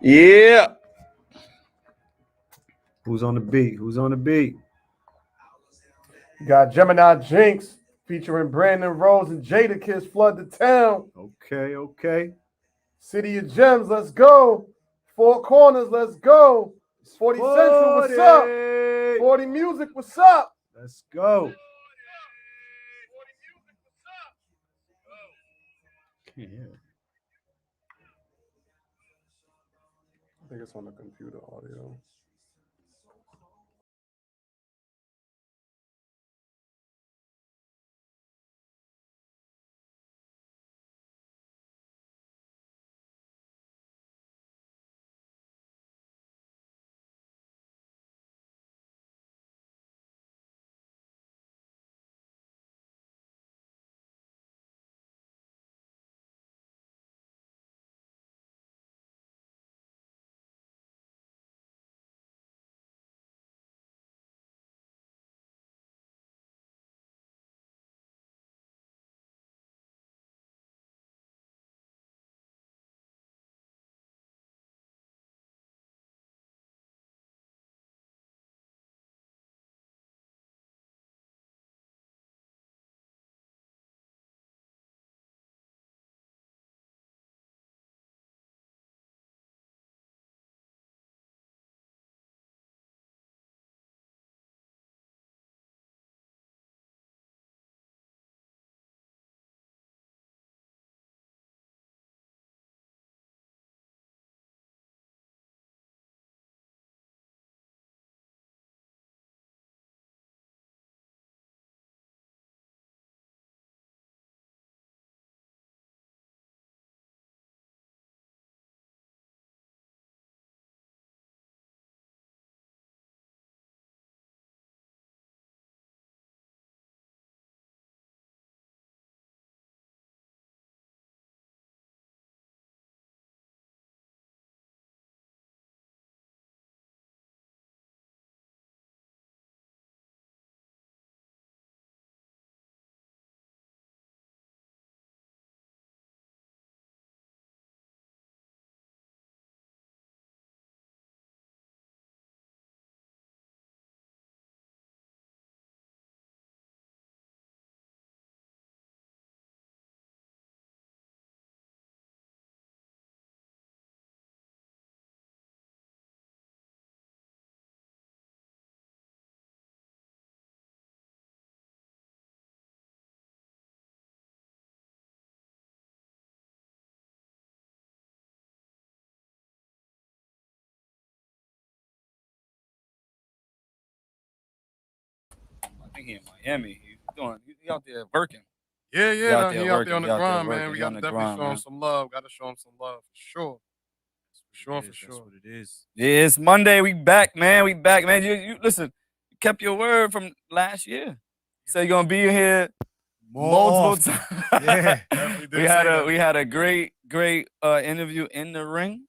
Yeah. Who's on the beat? Who's on the beat? You got Gemini Jinx featuring Brandon Rose and Jada Kiss flood the town. Okay, okay. City of Gems, let's go. Four Corners, let's go. 40 Central, what's up? 40 Music, what's up? Let's go. Can't hear it. I think it's on the computer audio. I think he in Miami. He out there working. Yeah, He out there he out there working. on He the out there grind, man. working. We He got on to the definitely grind, show him man. some love. Got to show him some love for sure. For That's sure. what it is. Yeah, it's Monday. We back, man. We back, man. You listen. You kept your word from last year. Say you're gonna be here multiple times. Yeah. Definitely did we say had that. we had a great interview in the ring.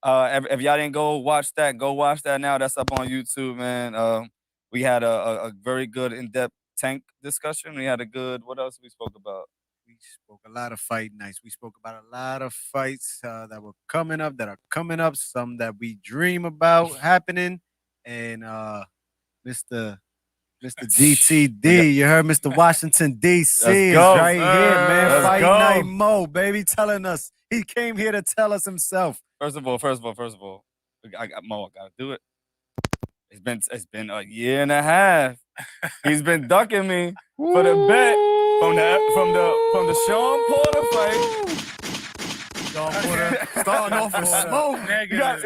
If y'all didn't go watch that, go watch that now. That's up on YouTube, man. We had a very good in-depth tank discussion. We had a good. What else we spoke about? We spoke a lot of fight nights. We spoke about a lot of fights that were coming up, that are coming up, some that we dream about happening. And Mr. GTD, you heard Mr. Washington DC Let's is go. right here, man. Let's Fight go. Night Mo, baby, telling us he came here to tell us himself. First of all, I gotta do it. It's been a year and a half. He's been ducking me for the bet from the Sean Porter fight. Sean Porter starting off with smoke.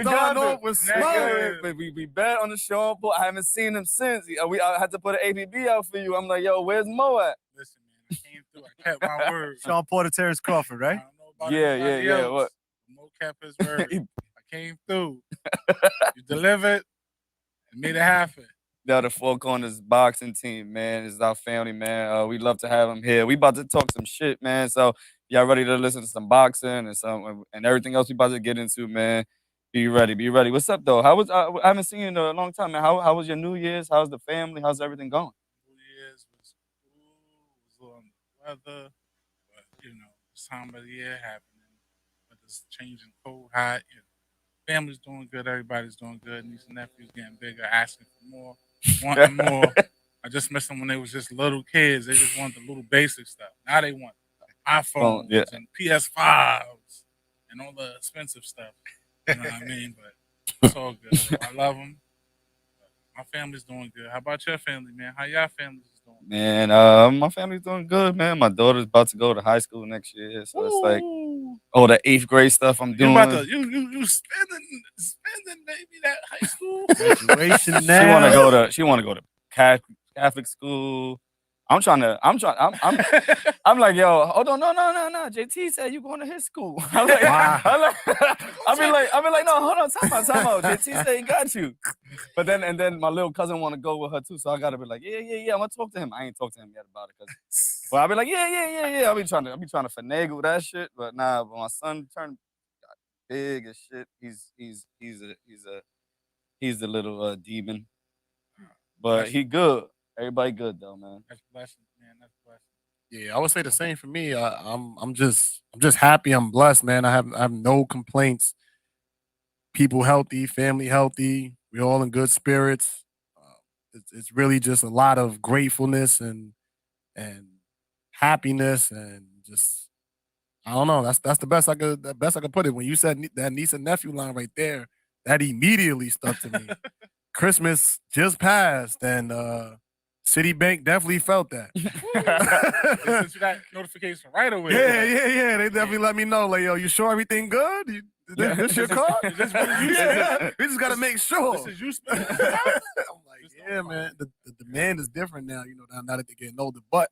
Starting off with smoke. We bet on the Sean Porter. I haven't seen him since. I had to put an ABB out for you. I'm like, yo, where's Mo at? Listen, man, I came through. I kept my word. Sean Porter, Terrence Crawford, I right? don't know about Yeah. anybody else. What? Mo kept his word. I came through. You delivered and made it happen. The Four Corners boxing team, man. This is our family, man. We love to have him here. We about to talk some shit, man. So y'all ready to listen to some boxing and everything else we about to get into, man. Be ready. What's up, though? I haven't seen you in a long time, man. How was your New Year's? How's the family? How's everything going? New Year's was cool. Was on the weather, but this time of the year happening. But the It's changing cold, hot. You know, family's doing good. Everybody's doing good. Niece and nephews getting bigger, asking for more, wanting more. I just miss them when they was just little kids. They just want the little basic stuff. Now they want iPhones yeah. and PS5s and all the expensive stuff. You know what I mean? But it's all good. So I love them. My family's doing good. How about your family, man? How y'all families is doing? Man, my family's doing good, man. My daughter's about to go to high school next year, so it's like all the 8th grade stuff I'm You doing. about to you spending maybe that high school Graduation She now. wanna go to Catholic school. I'm like, yo, hold on, no. JT said you going to his school. I'm like, Wow. I be like, no, hold on, time out. JT said he got you. But then my little cousin want to go with her too, so I gotta be like, yeah. I'm gonna talk to him. I ain't talked to him yet about it, but I'll be like, yeah. I'll be trying to finagle that shit, but nah. But my son turned big as shit. He's a little demon, but he good. Everybody good though, man. That's blessing, man. That's blessing. Yeah, I would say the same for me. I'm just happy. I'm blessed, man. I have no complaints. People healthy, family healthy. We're all in good spirits. It's really just a lot of gratefulness and happiness and just I don't know. That's the best I could put it. When you said that niece and nephew line right there, that immediately stuck to me. Christmas just passed, and Citibank definitely felt that. They sent you that notification right away. Yeah. They definitely let me know, like, yo, you sure everything good? This your card? Is this what you spend? We just gotta make sure. This is you spending. I'm like, yeah, man. The demand is different now, now that they're getting older. But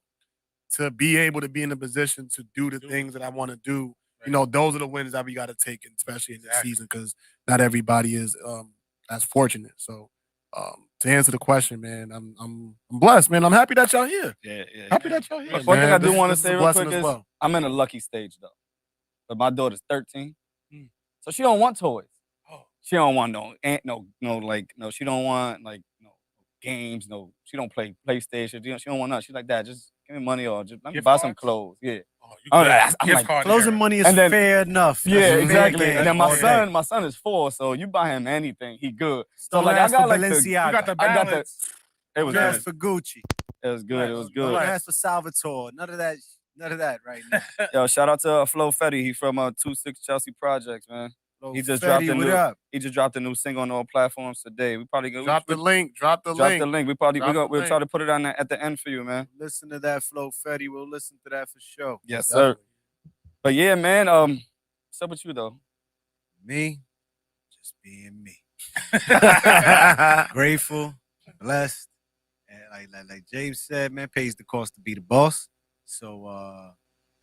to be able to be in a position to do the things that I want to do, those are the wins that we got to take, especially in this season, because not everybody is as fortunate. So to answer the question, man, I'm blessed, man. I'm happy that y'all here. Yeah. Happy that y'all here. One thing I do want to This is say a real blessing quick as is well. I'm in a lucky stage though. But my daughter's 13, so she don't want toys. Oh. She don't want she don't want games. No, she don't play PlayStation. She don't want nothing. She's like, Dad, just give me money or just let me Gift buy some cards? clothes. Yeah. Oh, I'm gift like, card Closing era. money is And then- fair enough. Yeah, That's exactly. fair And then game. my son is 4, so you buy him anything, he good. So Don't like I ask got for like You Balenciaga. got the I got balance. it was Don't good. ask for Gucci. It was good. It was Don't good. ask for Salvatore. None of that right now. Yo, shout out to Flo Fetty. He from 26 Chelsea Projects, man. He just Fetty, dropped a what new. up? He just dropped a new single on all platforms today. We probably go Drop the link. Drop the link. Drop We'll the try link. to put it on at the end for you, man. Listen to that Flo Fetty. We'll listen to that for sure. Yes, sir. But yeah, man. What's up with you though? Me, just being me. Grateful, blessed, and like James said, man, pays the cost to be the boss. So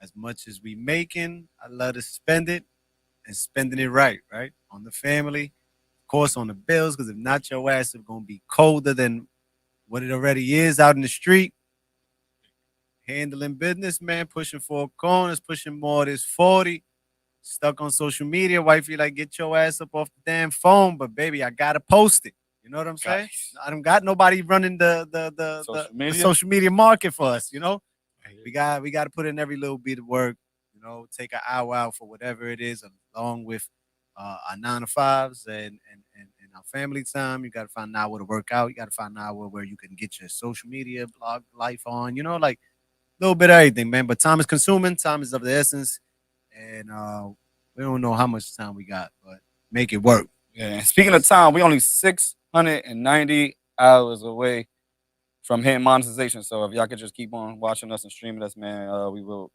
as much as we making, I love to spend it and spending it right on the family, of course, on the bills. Because if not, your ass is gonna be colder than what it already is out in the street. Handling business, man, pushing 4 corners, pushing more. This 40. Stuck on social media, wifey, like, get your ass up off the damn phone. But baby, I gotta post it. You know what I'm saying? I don't got nobody running the social media market for us. We got to put in every little bit of work. Take an hour out for whatever it is, along with our 9 to 5s and our family time. You got to find an hour to work out. You got to find an hour where you can get your social media blog life on. Like a little bit of everything, man. But time is consuming. Time is of the essence. And we don't know how much time we got, but make it work. Yeah. Speaking of time, we only 690 hours away from hitting monetization. So if y'all could just keep on watching us and streaming us, man, we will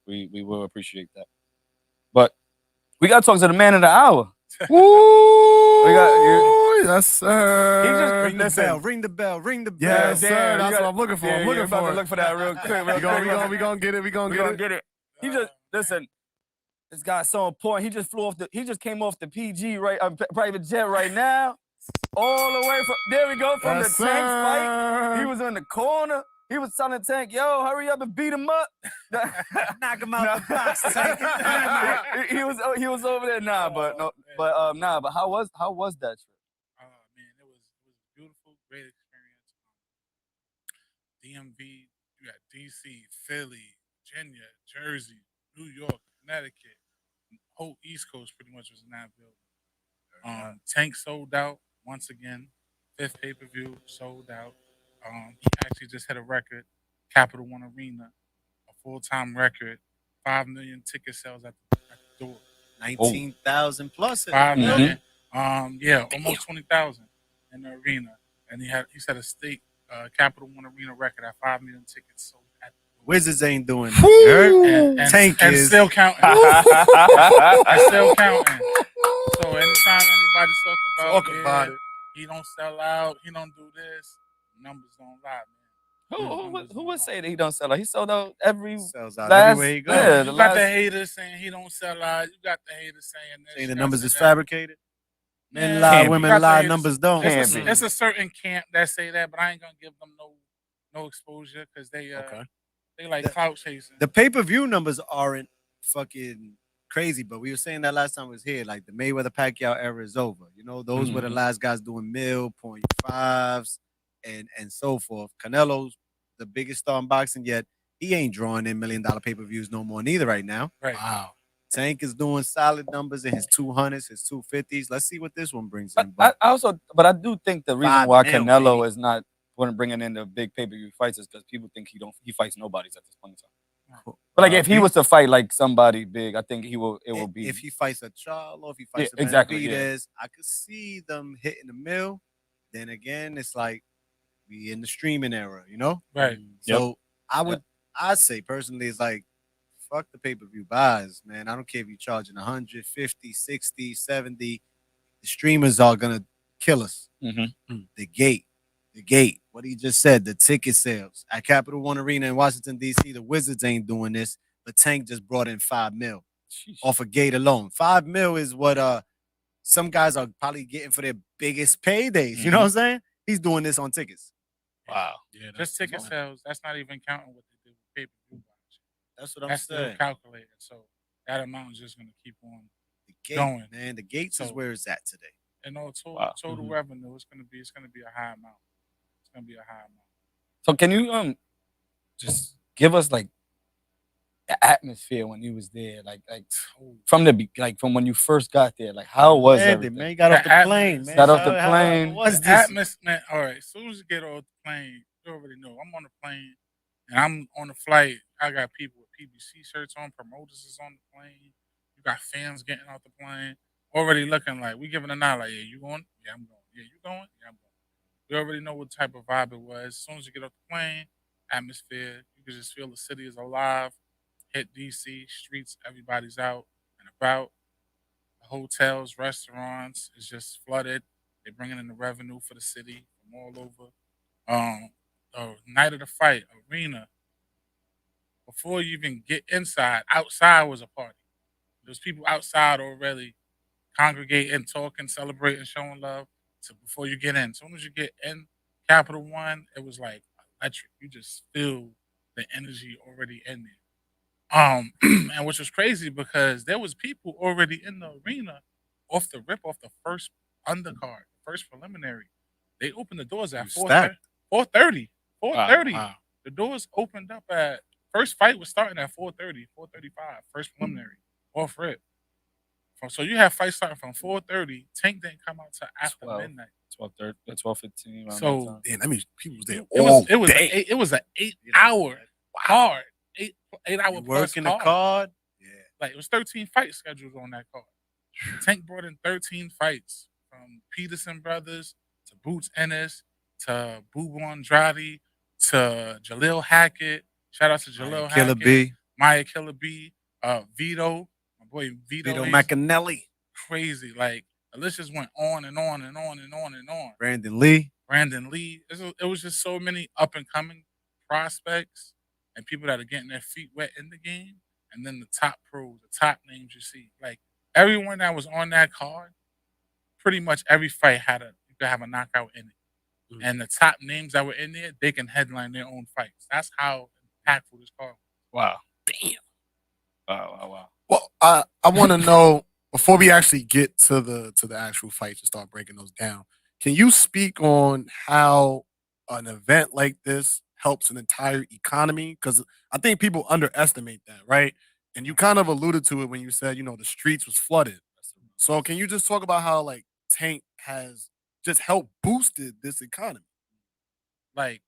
appreciate that. But we gotta talk to the man of the hour. Woo! Yes, sir. He just Ring the bell. Yes, sir. That's what I'm looking for. I'm looking about for to look for that real quick. We gonna get it. We gonna get it. He just listen. This guy's so important. He just came off the PG private jet right now. All the way from there we go from Yes, the tank fight. sir. He was in the corner. He was telling Tank, yo, hurry up and beat him up. Knock him out the box, Tank. he was over there. But how was that trip? Oh man, it was beautiful, great experience. DMV, you got DC, Philly, Virginia, Jersey, New York, Connecticut, whole East Coast pretty much was in that building. Tank sold out once again. 5th pay-per-view sold out. He actually just hit a record, Capital One Arena, a full-time record, 5 million ticket sales at the door. 19,000 plus. 5 million. Yeah, almost 20,000 in the arena, and he set a state Capital One Arena record at 5 million tickets sold at the door. Wizards ain't doing that. Tank and is still counting. And still counting. So anytime anybody talk about it. he don't sell out, he don't do this, numbers don't lie, man. Who would say that he don't sell out? He sold out every sells out last, everywhere he goes. Yeah, You got the haters saying he don't sell out. You got the haters saying this. Saying You the got numbers say is that. fabricated. Men Yeah, lie, Can't be. women You got the lie, haters. numbers don't. Can't be. It's a certain camp that say that, but I ain't gonna give them no exposure because they like clout chasing. The pay-per-view numbers aren't fucking crazy, but we were saying that last time we was here. Like the Mayweather Pacquiao era is over. You know, those were the last guys doing mil, 0.5s, and so forth. Canelo's the biggest star in boxing, yet he ain't drawing in $1 million pay-per-views no more neither right now. Right. Wow. Tank is doing solid numbers in his 200s, his 250s. Let's see what this one brings in. But I do think the reason 5 why mil, Canelo baby. is not bringing in the big pay-per-view fights is because people think he fights nobodies at this point in time. But like if he was to fight like somebody big, I think it will be. If he fights a Charlo, if he fights a exactly, Benavidez, I could see them hitting the mill. Then again, it's like we in the streaming era, you know? Right. So I'd say personally, it's like fuck the pay-per-view buys, man. I don't care if you're charging 100, 50, 60, 70. The streamers are gonna kill us. The gate. What he just said, the ticket sales at Capital One Arena in Washington, D.C. The Wizards ain't doing this, but Tank just brought in 5 mil off a gate alone. 5 mil is what some guys are probably getting for their biggest paydays. You know what I'm saying? He's doing this on tickets. Wow. Yeah, just ticket sales. That's not even counting what they do with pay-per-view buys. That's what I'm That's saying. still calculated. So that amount is just gonna keep on The gate, going. man. The gates is where it's at today. And total revenue, it's gonna be a high amount. It's gonna be a high amount. So can you just give us like the atmosphere when you was there, like from when you first got there, like how was everything? Man, got off the plane, man. Got off the plane. What's The this? atmosphere, all right. As soon as you get off the plane, you already know. I'm on the plane and I'm on the flight. I got people with PBC shirts on, promoters is on the plane. You got fans getting off the plane, already looking like we giving a nod, like, yeah, you going? Yeah, I'm going. Yeah, you going? Yeah, I'm going. We already know what type of vibe it was. As soon as you get off the plane, atmosphere, you can just feel the city is alive. Hit DC, streets, everybody's out and about. Hotels, restaurants is just flooded. They're bringing in the revenue for the city from all over. The night of the fight, arena. Before you even get inside, outside was a party. There's people outside already congregating, talking, celebrating, showing love. So before you get in, as soon as you get in Capital One, it was like electric. You just feel the energy already in there. And which was crazy because there was people already in the arena off the first undercard, first preliminary. They opened the doors at 4:30. 4:30. 4:30. Wow. The doors opened up at first fight was starting at 4:30, 4:35, first preliminary, off rip. So you have fights starting from 4:30. Tank didn't come out till after 12. midnight. 12:15. So damn, that means people was there it was an 8-hour card. 8-hour plus Working the card. card. Yeah. Like it was 13 fights scheduled on that card. Tank brought in 13 fights from Peterson brothers to Boots Ennis to Boo Andrade to Jaleel Hackett. Shout out to Jaleel Hackett. Killer B. Maya Killer B. Vito. My boy Vito McAnally. Crazy. Like the list just went on and on and on and on and on. Brandon Lee. It was just so many up and coming prospects and people that are getting their feet wet in the game. And then the top pros, the top names you see. Like everyone that was on that card, pretty much every fight you could have a knockout in it. And the top names that were in there, they can headline their own fights. That's how impactful this card was. Wow. Damn. Wow. Well, I want to know before we actually get to the actual fights and start breaking those down. Can you speak on how an event like this helps an entire economy? Because I think people underestimate that, right? And you kind of alluded to it when you said, the streets was flooded. So can you just talk about how like Tank has just helped boosted this economy? Like,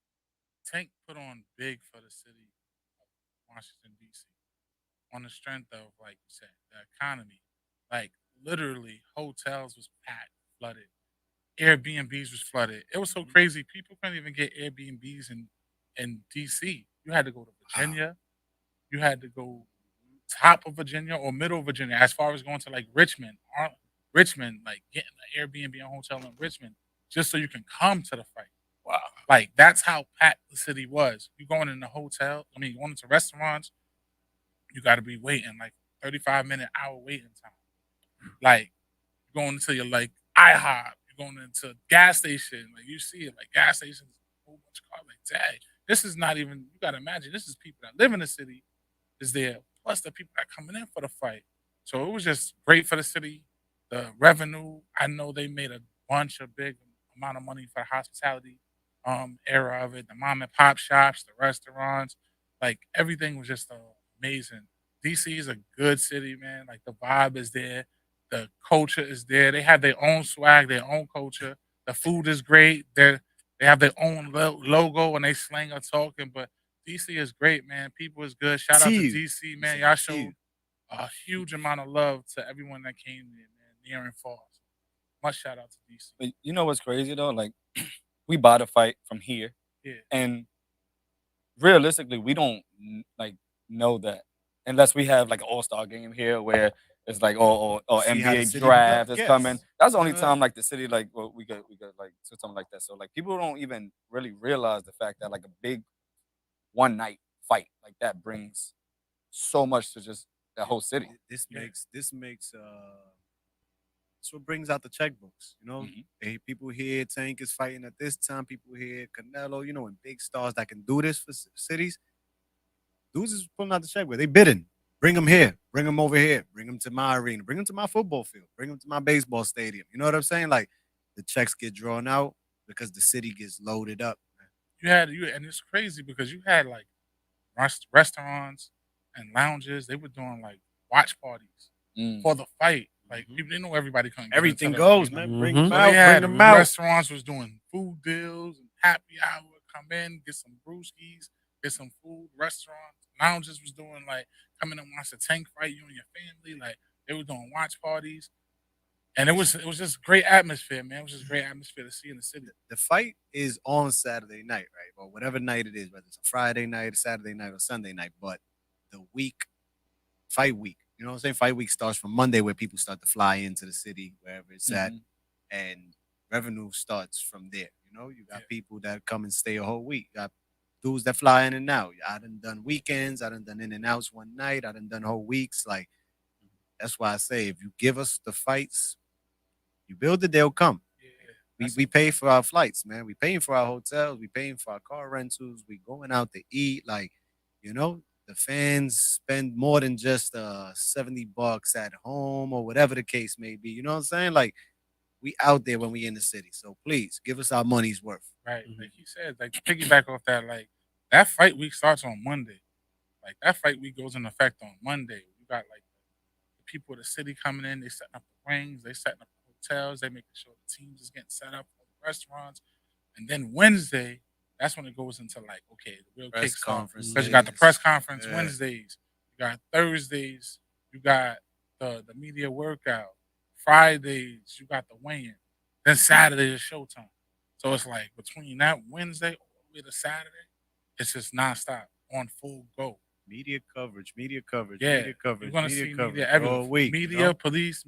Tank put on big for the city of Washington, D.C. on the strength of, like you said, the economy. Like, literally, hotels was packed, flooded. Airbnbs was flooded. It was so crazy. People couldn't even get Airbnbs in D.C. You had to go to Virginia. You had to go top of Virginia or middle of Virginia, as far as going to like Richmond, like getting an Airbnb and hotel in Richmond, just so you can come to the fight. Wow. Like, that's how packed the city was. You going in the hotel, going into restaurants, you got to be waiting like 35-minute hour waiting time. Like, you're going into your like IHOP, you're going into gas station, like you see it, like gas stations, a whole bunch of cars. Like, dang, this is not even. You got to imagine, this is people that live in the city is there, plus the people that coming in for the fight. So it was just great for the city. The revenue, I know they made a big amount of money for the hospitality era of it. The mom and pop shops, the restaurants, like everything was just amazing. DC is a good city, man. Like, the vibe is there, the culture is there. They have their own swag, their own culture. The food is great. They have their own logo and they slang are talking, but DC is great, man. People is good. Shout out to DC, man. Y'all showed a huge amount of love to everyone that came there, man, near and far. Much shout out to DC. But you know what's crazy though? Like, we bought a fight from here, and realistically, we don't like know that unless we have like an all-star game here where it's like or NBA draft is coming. That's the only time like the city like we could like do something like that. So like people don't even really realize the fact that like a big one night fight like that brings so much to just the whole city. This makes that's what brings out the checkbooks. Hey, people here, Tank is fighting at this time. People here, Canelo, and big stars that can do this for cities. Dudes is pulling out the checkbook. They bidding. Bring them here. Bring them over here. Bring them to my arena. Bring them to my football field. Bring them to my baseball stadium. You know what I'm saying? Like, the checks get drawn out because the city gets loaded up. And it's crazy because you had like restaurants and lounges. They were doing like watch parties for the fight. Like, they know everybody couldn't. Everything goes, man. Bring them out. Bring them out. Restaurants was doing food deals and happy hour. Come in, get some brewskis, get some food. Restaurants, lounges was doing like come in and watch the Tank fight. You and your family, like they were doing watch parties, and it was just great atmosphere, man. It was just great atmosphere to see in the city. The fight is on Saturday night, right? Or whatever night it is, whether it's a Friday night, Saturday night, or Sunday night. But the fight week. You know what I'm saying? Fight week starts from Monday, where people start to fly into the city, wherever it's at, and revenue starts from there. You got people that come and stay a whole week. You got dudes that fly in and out. I done weekends. I done in and outs one night. I done whole weeks. Like, that's why I say, if you give us the fights, you build it, they'll come. We pay for our flights, man. We paying for our hotels. We paying for our car rentals. We going out to eat. Like, the fans spend more than just $70 at home or whatever the case may be. You know what I'm saying? Like, we out there when we in the city. So please give us our money's worth. Right. Like you said, like piggyback off that, like that fight week starts on Monday. Like that fight week goes in effect on Monday. You got like the people of the city coming in, they setting up the rings, they setting up the hotels, they making sure the teams is getting set up for the restaurants. And then Wednesday, that's when it goes into like, okay, the real kicks off. Because you got the press conference Wednesdays, you got Thursdays, you got the media workout, Fridays, you got the weigh-in, then Saturday is showtime. So it's like between that Wednesday all the way to Saturday, it's just nonstop on full go. Media coverage. You're gonna see media every week. Media police.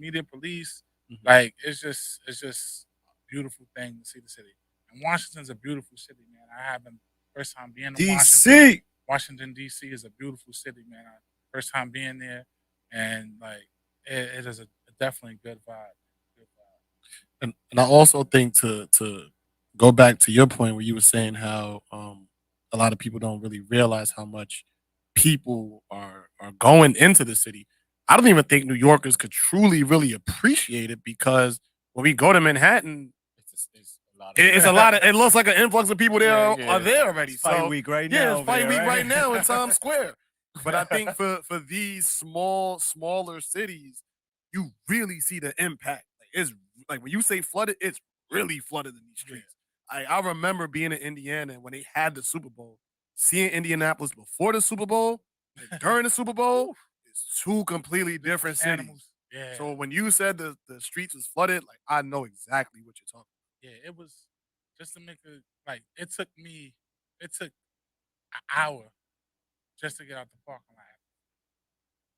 Like it's just a beautiful thing to see the city. And Washington's a beautiful city, man. I haven't first time being in DC. Washington DC is a beautiful city, man. First time being there, and like it is a definitely good vibe. And I also think to go back to your point where you were saying how a lot of people don't really realize how much people are going into the city. I don't even think New Yorkers could truly really appreciate it because when we go to Manhattan, it's a lot of. It looks like an influx of people there are there already. It's fight week right now. It's fight week right now in Times Square. But I think for these smaller cities, you really see the impact. Like, it's like when you say flooded, it's really flooded in these streets. I remember being in Indiana when they had the Super Bowl, seeing Indianapolis before the Super Bowl and during the Super Bowl. It's two completely different cities. Animals. Yeah. So when you said the streets was flooded, like I know exactly what you're talking Yeah, it was just to make it like it took an hour just to get out the parking lot.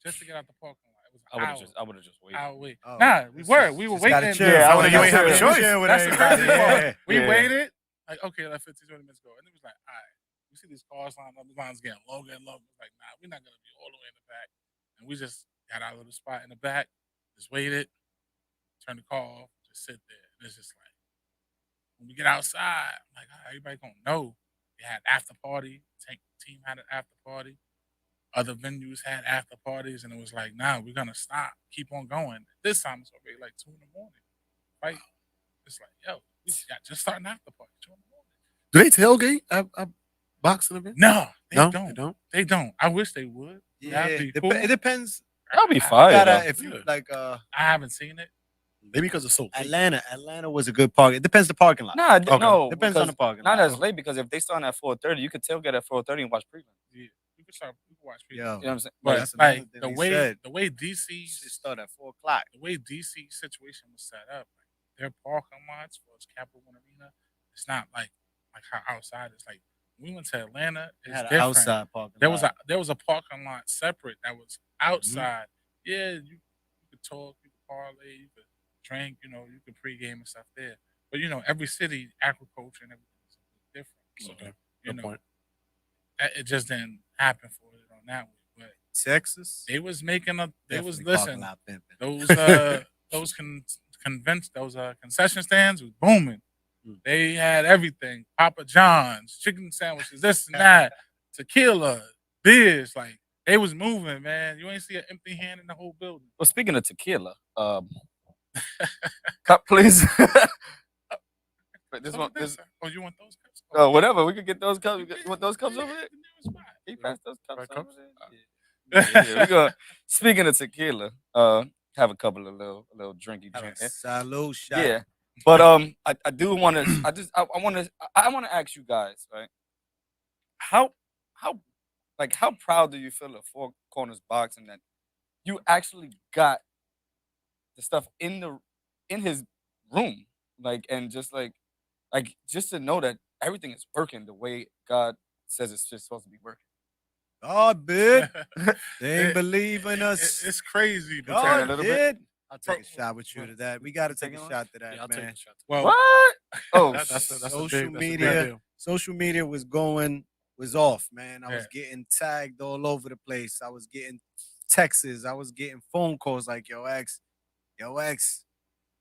Just to get out the parking lot. It was an hour. I would have just waited. Hour wait. Oh, nah, we were just waiting. gotta chill. Yeah, I So would've you got ain't have a chill. choice. With That's the everybody. crazy part. Yeah. We Yeah. waited. Like, okay, let 15, 20 minutes go. And it was like, all right, we see these cars lined up. The line's getting longer and longer. Like, nah, we're not going to be all the way in the back. And we just got our little spot in the back, just waited, turned the car off, just sit there. And it's just like, when we get outside, I'm like, everybody going to know. They had after party. Tank team had an after party. Other venues had after parties. And it was like, nah, we're going to stop, keep on going. This time it's already like 2 in the morning. Right? It's like, yo, we got just starting after party, 2 in the morning. about. Do they tailgate at boxing events? No, they No, don't. they don't. They don't. I wish they would. Yeah, That'd be cool. it depends. That'll be You fire. gotta, though. if you Yeah. like, I haven't seen it. Maybe because it's so late. Atlanta was a good park. It depends the parking lot. Nah, Okay. no. Depends on the because parking Not lot. as late because if they start at 4:30, you could tailgate at 4:30 and watch prelims. Yeah, you can watch people. Yo, You know what I'm saying? But that's another like thing the they way said. the way You should DC start at 4:00. the way DC situation was set up, like their parking lots was Capital One Arena. It's not like how outside it's like. When we went to Atlanta, They it's had an different. outside parking There lot. was a parking lot separate that was outside. Yeah, you could talk, you could parlay, you could drink, you could pregame and stuff there. But every city, agriculture and everything is different. So, Okay. you Good know, point. it just didn't happen for it on that way. But Texas. they was making Definitely parking listen. lot pimping. Those concession stands was booming. They had everything: Papa John's, chicken sandwiches, this and that, tequila, beers. Like they was moving, man. You ain't see an empty hand in the whole building. Well, speaking of tequila, cup, please. Oh, you want those cups? Whatever. We could get those cups. You want those cups over there? The nearest spot. Can you pass those cups Right, over cups? there? Yeah, we go. Speaking of tequila, have a couple of little drinky drinks. Salute shot. Yeah, but I do want to. I want to ask you guys, right? How proud do you feel of Four Corners Boxing that you actually got the stuff in his room, and just just to know that everything is working the way God says it's just supposed to be working. God did. They ain't believe in us. It's crazy. Turn a God little bit. did. I'll take a shot with you to that. We got to take a shot to that, Yeah, I'll take man. a shot. Well, What? Oh, That's a Social big media. deal. Social media was off, man. I was Yeah. getting tagged all over the place. I was getting texts. I was getting phone calls like, yo, X,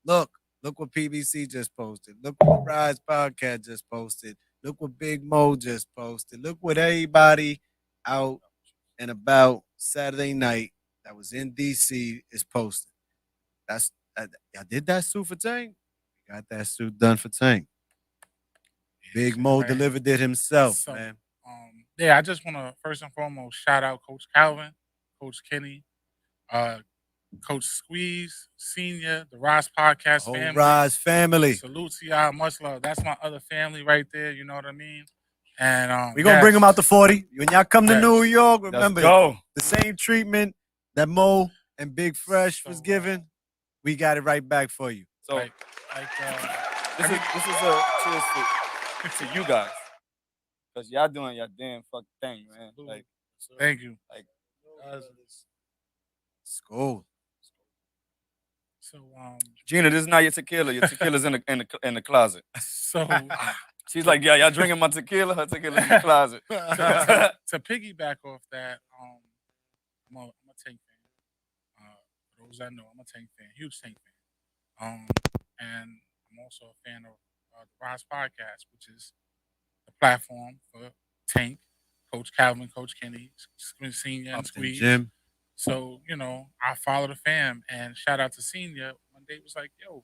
look what PBC just posted. Look what Rise Podcast just posted. Look what Big Mo just posted. Look what everybody out and about Saturday night that was in DC is posting. I did that suit for Tank. Got that suit done for Tank. Big Mo man. delivered it himself, So, man. Yeah, I just want to first and foremost shout out Coach Calvin, Coach Kenny, Coach Squeeze, Senior, the Rise Podcast Whole family. Rise family. Salute to y'all, much love. That's my other family right there. You know what I mean? And We're going to bring them out to 40. When y'all come to Yes. New York, let's remember go. the same treatment that Mo and Big Fresh was So, given. We got it right back for you. So like this is a cheers to you guys, because y'all doing your damn fucking thing, man. Like, thank you. School. So Gina, this is not your tequila. Your tequila's in the closet. so She's like, yeah, y'all drinking my tequila. Her tequila's in the closet. to piggyback off that, I'm a Tank fan. For those that know, I'm a Tank fan, huge Tank fan. And I'm also a fan of the Rise Podcast, which is the platform for Tank, Coach Calvin, Coach Kenny, Senior, and Upton Squeeze. Jim. So, I follow the fam, and shout out to Senior. One day was like, yo,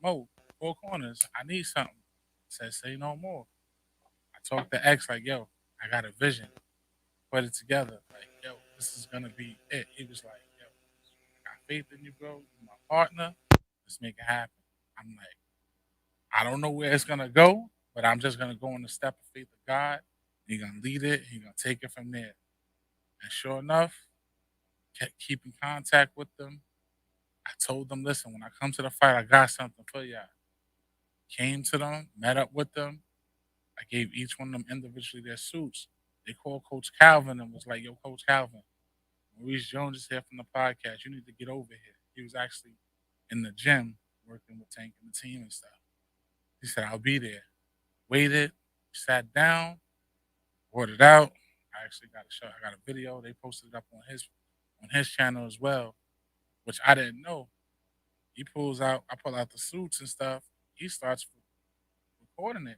Mo, Four Corners, I need something. Said, say no more. I talked to X like, yo, I got a vision. Put it together. Like, yo, this is gonna be it. He was like, yo, I got faith in you, bro. You're my partner. Let's make it happen. I'm like, I don't know where it's gonna go, but I'm just gonna go in the step of faith of God. He's gonna lead it. He's gonna take it from there. And sure enough, kept keeping contact with them. I told them, listen, when I come to the fight, I got something for y'all. Came to them, met up with them. I gave each one of them individually their suits. They called Coach Calvin and was like, yo, Coach Calvin, Maurice Jones is here from the podcast. You need to get over here. He was actually in the gym working with Tank and the team and stuff. He said, I'll be there. Waited, sat down, ordered out. I actually got a show. I got a video. They posted it up on his channel as well, which I didn't know. He pulls out, I pull out the suits and stuff. He starts recording it.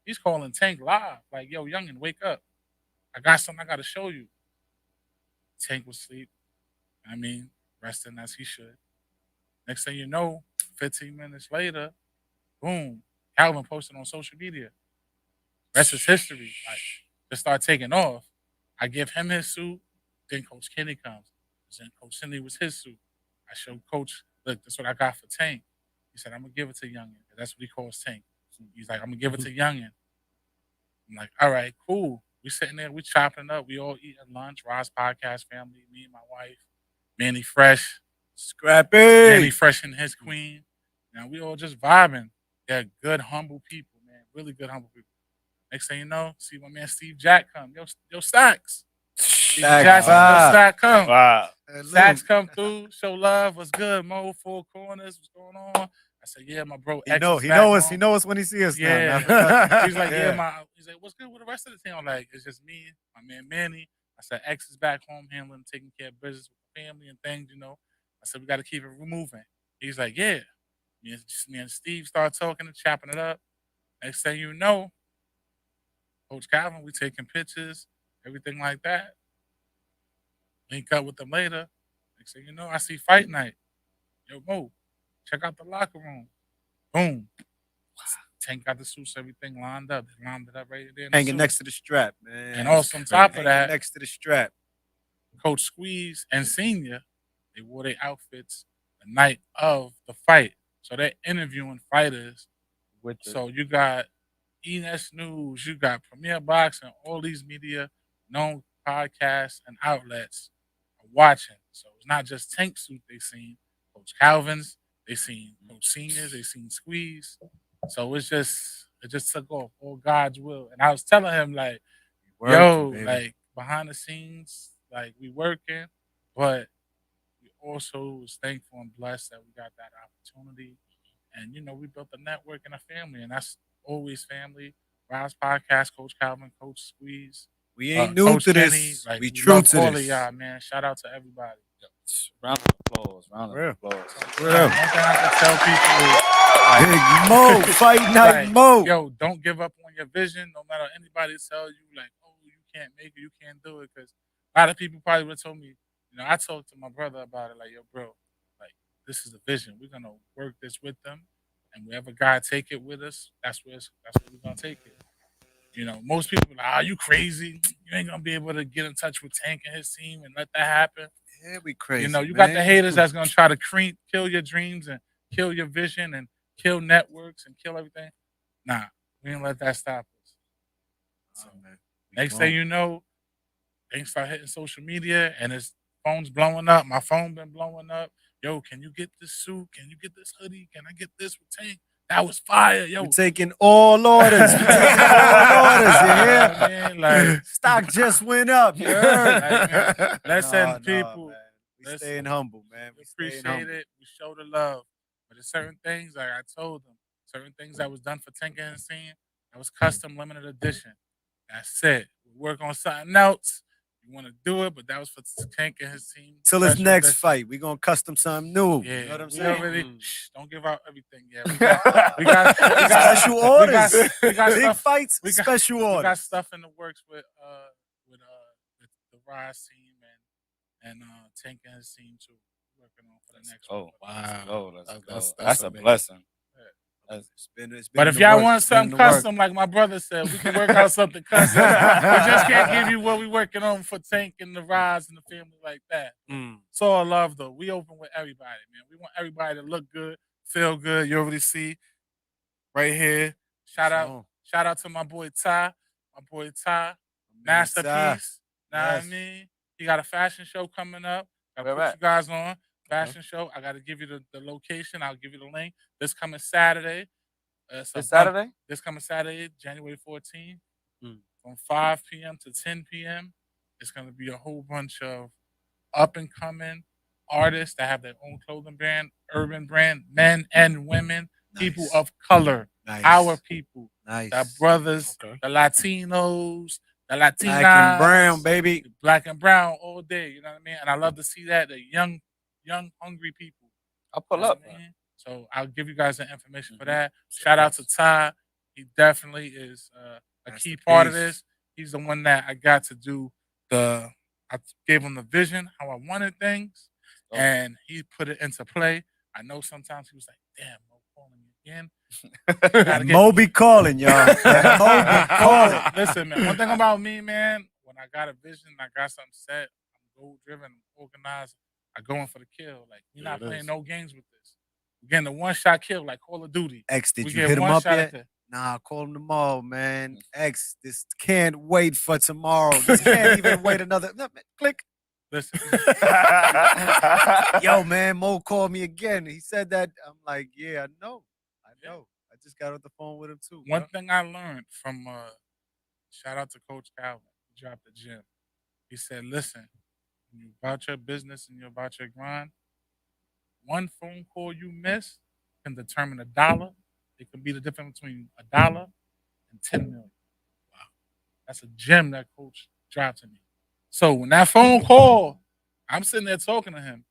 He's calling Tank live, like, yo, youngin, wake up. I got something I got to show you. Tank was asleep. I mean, resting as he should. Next thing you know, 15 minutes later, boom, Calvin posted on social media. Rest is history. Like, just start taking off. I give him his suit. Then Coach Kenny comes. Then Coach Kenny was his suit. I showed Coach, look, that's what I got for Tank. He said, I'm going to give it to Youngin. That's what he calls Tank. He's like, I'm going to give it to Youngin. I'm like, all right, cool. We sitting there, we chopping up. We all eating lunch. Ross Podcast family, me and my wife, Manny Fresh. Scrappy. Manny Fresh and his queen. Now we all just vibing. They're good, humble people, man. Really good, humble people. Next thing you know, see my man Steve Jack come. Yo, Stacks. Steve Jackson, Stack come. Wow. Stacks come through, show love. What's good, Mo? Four Corners, what's going on? I said, yeah, my bro. He know us. He know us when he see us. Yeah. Now. He's like, he's like, what's good with the rest of the team? I'm like, it's just me, my man Manny. I said, X is back home handling, taking care of business with the family and things, you know. I said, we got to keep it moving. He's like, yeah. Me and Steve start talking and chopping it up. Next thing you know, Coach Calvin, we taking pictures, everything like that. Link up with them later. Next thing you know, I see fight night. Yo, Mo, check out the locker room. Boom. Tank got the suits, everything lined up. They lined it up right there. Hanging next to the strap, man. And also on top of that, next to the strap, Coach Squeeze and Senior, they wore their outfits the night of the fight. So they're interviewing fighters. So you got ENS News, you got Premier Boxing, all these media, known podcasts and outlets are watching. So it's not just Tank suit they seen, Coach Calvin's, they seen Coach Seniors, they seen Squeeze. So it just took off, all God's will. And I was telling him, like, like behind the scenes, like we working, but we also was thankful and blessed that we got that opportunity. And, you know, we built a network and a family, and that's always family. Rise Podcast, Coach Calvin, Coach Squeeze. We ain't new Coach to Kenny, this. like, we true to all this. of y'all, man. Shout out to everybody. Round of applause. Round of applause. One thing I can tell people is, Big Mo, fight night Mo. Yo, don't give up on your vision, no matter anybody tell you, like, oh, you can't make it, you can't do it. Because a lot of people probably would have told me, you know, I talked to my brother about it, like, yo, bro, like, this is the vision. We're going to work this with them. And wherever God take it with us, that's where we're going to take it. You know, most people are like, you crazy. You ain't going to be able to get in touch with Tank and his team and let that happen. Yeah, we crazy. You know, you got the haters that's going to try to kill your dreams and kill your vision and kill networks and kill everything. Nah, we didn't let that stop us. So, next thing you know, things start hitting social media and his phone's blowing up. My phone been blowing up. Yo, can you get this suit? Can you get this hoodie? Can I get this with Tank? That was fire, yo. We're taking all orders. You hear? Man, like, stock just went up. You heard? Like, listen, people. We staying humble, man. We appreciate it. We show the love. But there's certain things, like I told them, certain things that was done for Tank and his team, that was custom limited edition. That's it. We work on something else. We want to do it, but that was for Tank and his team. Till his next fight, we're going to custom something new. Yeah, you know what I'm we saying? already, don't give out everything yet. We got special orders. We got big stuff, fights, special orders. We got stuff in the works with the Rise team and Tank and his team too. Working on for the next one. Wow. Let's go. That's That's a amazing. blessing. It's been But in if the y'all works. want It's been in something the works. custom, like my brother said, we can work out something custom. We just can't give you what we working on for Tank and the Rise and the family like that. It's all love, though. We open with everybody, man. We want everybody to look good, feel good. You already see right here. Shout out to my boy Ty. Masterpiece. Know what I mean? He got a fashion show coming up. Gotta put you guys on. Fashion show. I gotta give you the location. I'll give you the link. This coming Saturday. This Saturday? This coming Saturday, January 14th, from 5 p.m. to 10 p.m. It's gonna be a whole bunch of up and coming artists that have their own clothing brand, urban brand, men and women, people of color, our people, the brothers, the Latinos, the Latinas, black and brown, baby, black and brown all day. You know what I mean? And I love to see that the young, hungry people. I'll pull up. So I'll give you guys the information for that. Shout out to Ty. He definitely is a key part of this. He's the one that I got to do I gave him the vision, how I wanted things, and he put it into play. I know sometimes he was like, damn, Mo calling me again. Mo be calling, y'all. Mo be calling. Listen, man, one thing about me, man, when I got a vision, I got something set, I'm goal-driven, organized, I go in for the kill. Like, we're not playing no games with this. We're getting a one-shot kill like Call of Duty. X, did you hit him up yet? Nah, call him tomorrow, man. X, this can't wait for tomorrow. This can't even wait another. No, man, click. Listen. Yo, man, Mo called me again. He said that. I'm like, yeah, I know. I just got on the phone with him too. One thing I learned from shout out to Coach Calvin, who dropped the gym. He said, listen, when you're about your business and you're about your grind, one phone call you miss can determine $1. It can be the difference between $1 and 10 million. Wow. That's a gem that Coach dropped to me. So when that phone call, I'm sitting there talking to him.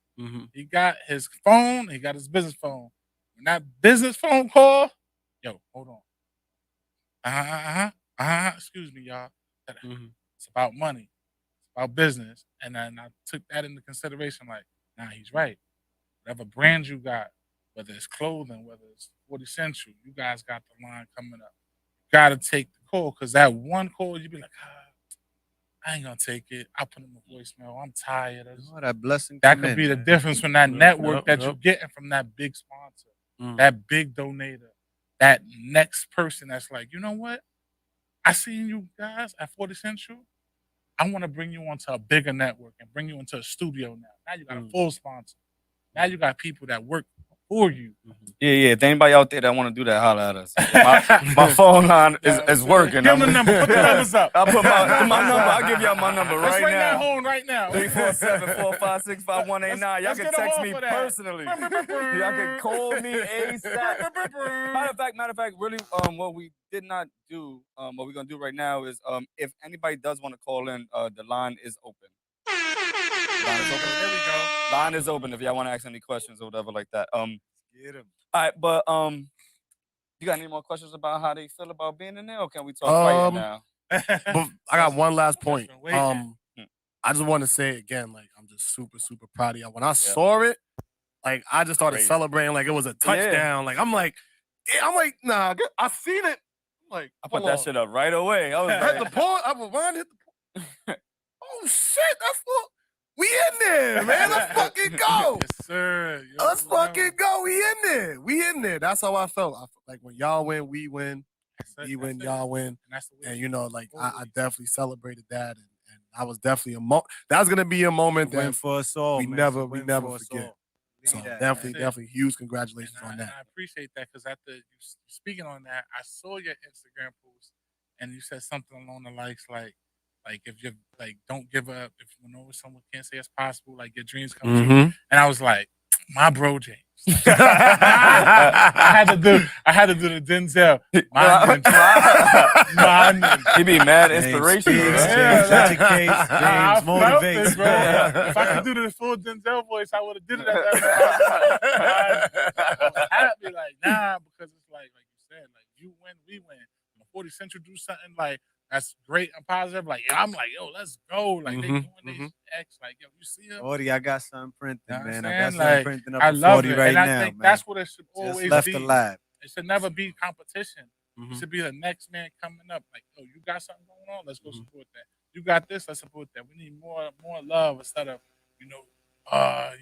He got his phone, he got his business phone. When that business phone call, yo, hold on. Excuse me, y'all. It's about money. It's about business. And then I took that into consideration, like, nah, he's right. Whatever brand you got, whether it's clothing, whether it's 40Central, you guys got the line coming up. You got to take the call, because that one call, you be like, I ain't going to take it. I'll put in a voicemail. I'm tired. That blessing. That could be the difference from that network that you're getting from that big sponsor, that big donator, that next person that's like, you know what? I seen you guys at 40Central. I want to bring you onto a bigger network and bring you into a studio now. Now you got a full sponsor. Now you got people that work for you. Yeah. If anybody out there that want to do that, holler at us. My phone line is working. Give them the number. Put the numbers up. I'll put my number. I'll give y'all my number right now. That home right now. 347-456-5189. Y'all can text me personally. Y'all can call me ASAP. Matter of fact, really, what we did not do, what we're gonna do right now is, if anybody does want to call in, the line is open. Line is open. There we go. Line is open if y'all want to ask any questions or whatever like that. Get him. All right, but you got any more questions about how they feel about being in there, or can we talk fighting now? But I got one last point. I just want to say again, like, I'm just super, super proud of y'all. When I saw it, like, I just started celebrating like it was a touchdown. Like, I'm like, nah, I seen it. I'm like, I put that shit up right away. I was like, the point. I rewind it. Oh shit, that's what. We in there, man. Let's fucking go. Yes, sir. Let's fucking go. We in there. We in there. That's how I felt. Like, when y'all win, we win. We win, y'all win. And you know, like, I definitely celebrated that, and I was definitely that's gonna be a moment that for us all. We never forget. So definitely huge congratulations on that. I appreciate that, because after you speaking on that, I saw your Instagram post, and you said something along the likes like if you like, don't give up. If you know someone can't say it's possible, like, your dreams come true. And I was like, my bro James. I had to do the Denzel. He be mad inspirational. James educates, James motivates. Bro. If I could do the full Denzel voice, I would have did it at that time. I happy, like, nah, because it's like you said, like, you win, we win. When 40Central do something like that's great and positive, like, I'm like, yo, let's go. Like, they doing this X, like, yo, you see him? 40, I got something printed, man. I got saying? something Like, printing up I for love 40 it. right and I now, think man. that's what it should always Just left be. the lab. It should never be competition. Mhm. It should be the next man coming up. Like, oh, you got something going on? Let's go support that. You got this? Let's support that. We need more love instead of, I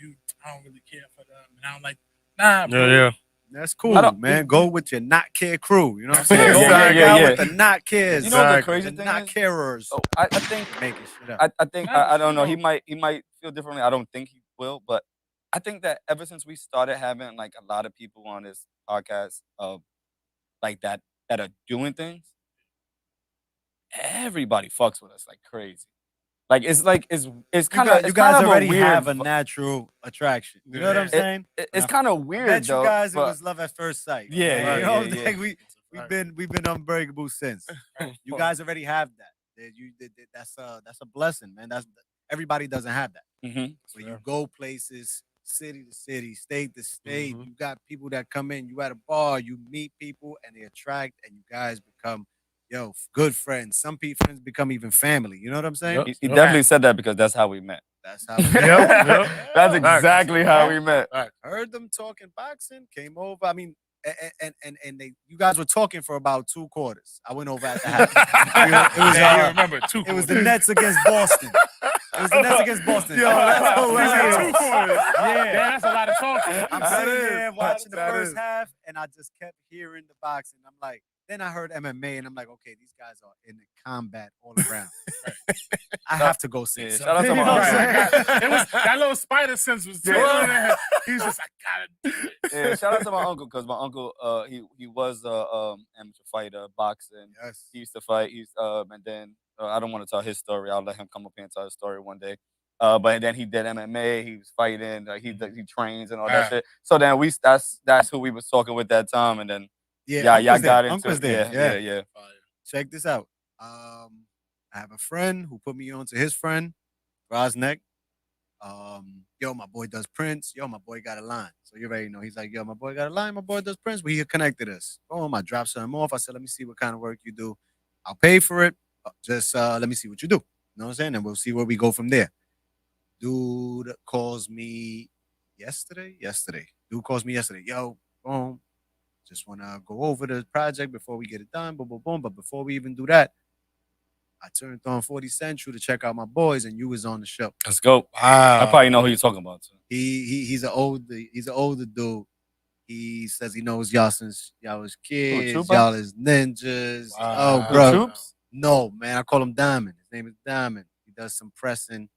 don't really care for them, and I don't like. Nah, bro. Yeah. That's I cool, don't- man. Go with your not care crew. You know what I'm saying? Yeah, Go yeah, hang yeah, out yeah. with the not cares. You know what the Exactly. crazy The thing not is? carers. Oh, I think Making shit up. I think I don't know. He might feel differently. I don't think he will, but I think that ever since we started having like a lot of people on this podcast like that are doing things, everybody fucks with us like crazy. Like it's kind of You guys kind of already a weird, have a natural attraction. You know what I'm saying? it's kind of weird Met though. you guys, it but- was love at first sight. Yeah, And, yeah, you know, yeah, like yeah. we've been unbreakable since. You guys already have that. That's a blessing, man. Everybody doesn't have that. Mhm. Where you go places, city to city, state to state. You got people that come in. You at a bar, you meet people, and they attract, and you guys become good friends. Some friends become even family. You know what I'm saying? Yep. He definitely said that because that's how we met. That's how. That's exactly how we met. Heard them talking boxing. Came over. I mean, and you guys were talking for about 2 quarters. I went over at the half. It was you remember 2 It was the Nets against Boston. It was the Nets against Boston. Yo, that's hilarious. 2 quarters. Yeah. That's a lot of talking. I'm That sitting is. there watching the That first is. half, and I just kept hearing the boxing. I'm like, then I heard MMA, and I'm like, okay, these guys are in the combat all around. I have to go see. Yeah, something. shout out to You my know what I'm uncle. saying? It was that little spider sense was tingling. He's just like, gotta do it. Yeah, shout out to my uncle because my uncle he was a amateur fighter, boxing. Yes. He used to fight. And then I don't want to tell his story. I'll let him come up here and tell his story one day. But then he did MMA. He was fighting. Like he trains and all that shit. So then that's who we was talking with that time. And then y'all got into Uncle's it. there. Yeah. Check this out. I have a friend who put me on to his friend, Rosneck. My boy does prints. My boy got a line. So you already know. He's like, my boy got a line. My boy does prints. We connected us. Boom, I dropped something off. I said, let me see what kind of work you do. I'll pay for it. Just let me see what you do. You know what I'm saying? And we'll see where we go from there. Dude calls me yesterday. Dude calls me yesterday. Yo, boom. Just want to go over the project before we get it done. Boom, boom, boom. But before we even do that, I turned on 40Central to check out my boys, and you was on the show. Let's go. I probably know who you're talking about too. He's an older dude. He says he knows y'all since y'all was kids. Trooper? Y'all is ninjas. Wow. Oh, bro. Troops? No, man. I call him Diamond. His name is Diamond. He does some pressing.